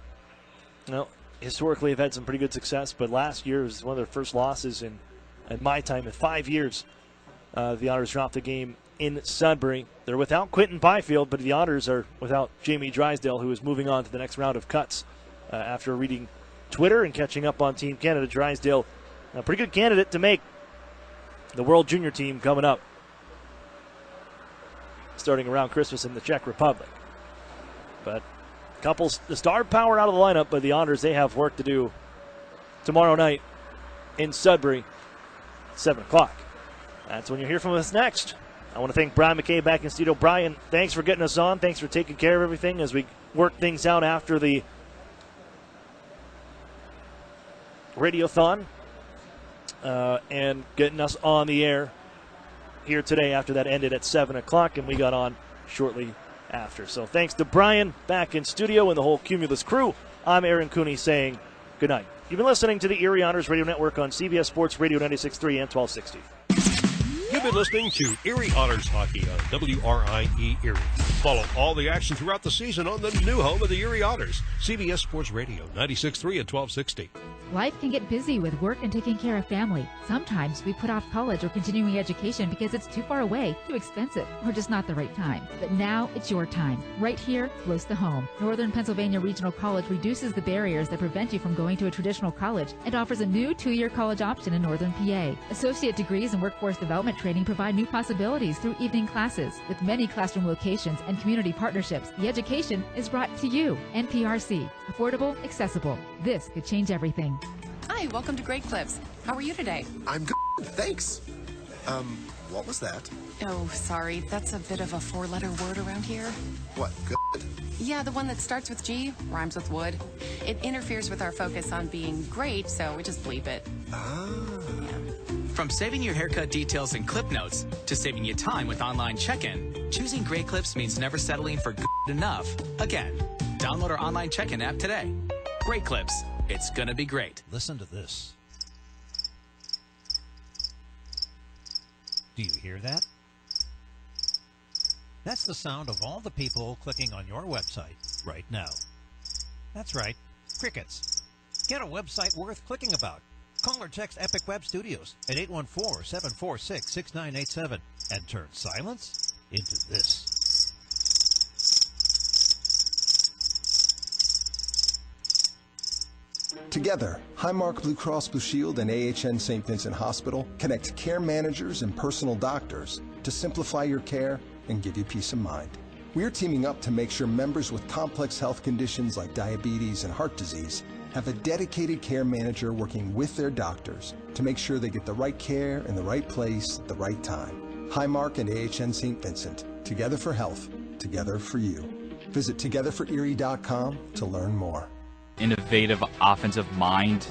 historically have had some pretty good success, but last year was one of their first losses in my time in 5 years. The Otters dropped the game in Sudbury. They're without Quentin Byfield, but the Otters are without Jamie Drysdale, who is moving on to the next round of cuts. After reading Twitter and catching up on Team Canada, Drysdale, a pretty good candidate to make the World Junior team coming up, starting around Christmas in the Czech Republic. But the star power out of the lineup, but the Otters, they have work to do tomorrow night in Sudbury, 7 o'clock. That's when you'll hear from us next. I want to thank Brian McKay back in studio. Brian, thanks for getting us on. Thanks for taking care of everything as we work things out after the Radiothon and getting us on the air here today after that ended at 7 o'clock, and we got on shortly after. So thanks to Brian back in studio and the whole Cumulus crew. I'm Aaron Cooney saying good night. You've been listening to the Erie Otters Radio Network on CBS Sports Radio 96.3 and 1260. You've been listening to Erie Otters Hockey on WRIE Erie. Follow all the action throughout the season on the new home of the Erie Otters, CBS Sports Radio 96.3 and 1260. Life can get busy with work and taking care of family. Sometimes we put off college or continuing education because it's too far away, too expensive, or just not the right time. But now it's your time, right here, close to home. Northern Pennsylvania Regional College reduces the barriers that prevent you from going to a traditional college and offers a new 2-year college option in Northern PA. Associate degrees in workforce development training provide new possibilities through evening classes. With many classroom locations and community partnerships, the education is brought to you. NPRC. Affordable, accessible. This could change everything. Hi, welcome to Great Clips. How are you today? I'm good, thanks. What was that? Oh, sorry. That's a bit of a 4-letter word around here. What, good? Yeah, the one that starts with G, rhymes with wood. It interferes with our focus on being great, so we just bleep it. Ah. From saving your haircut details and clip notes to saving you time with online check-in, choosing Great Clips means never settling for good enough. Again, download our online check-in app today. Great Clips. It's gonna be great. Listen to this. Do you hear that? That's the sound of all the people clicking on your website right now. That's right, crickets. Get a website worth clicking about. Call or text Epic Web Studios at 814-746-6987 and turn silence into this. Together, Highmark Blue Cross Blue Shield and AHN St. Vincent Hospital connect care managers and personal doctors to simplify your care and give you peace of mind. We're teaming up to make sure members with complex health conditions like diabetes and heart disease have a dedicated care manager working with their doctors to make sure they get the right care in the right place at the right time. Highmark and AHN St. Vincent, together for health, together for you. Visit togetherforerie.com to learn more. Innovative offensive mind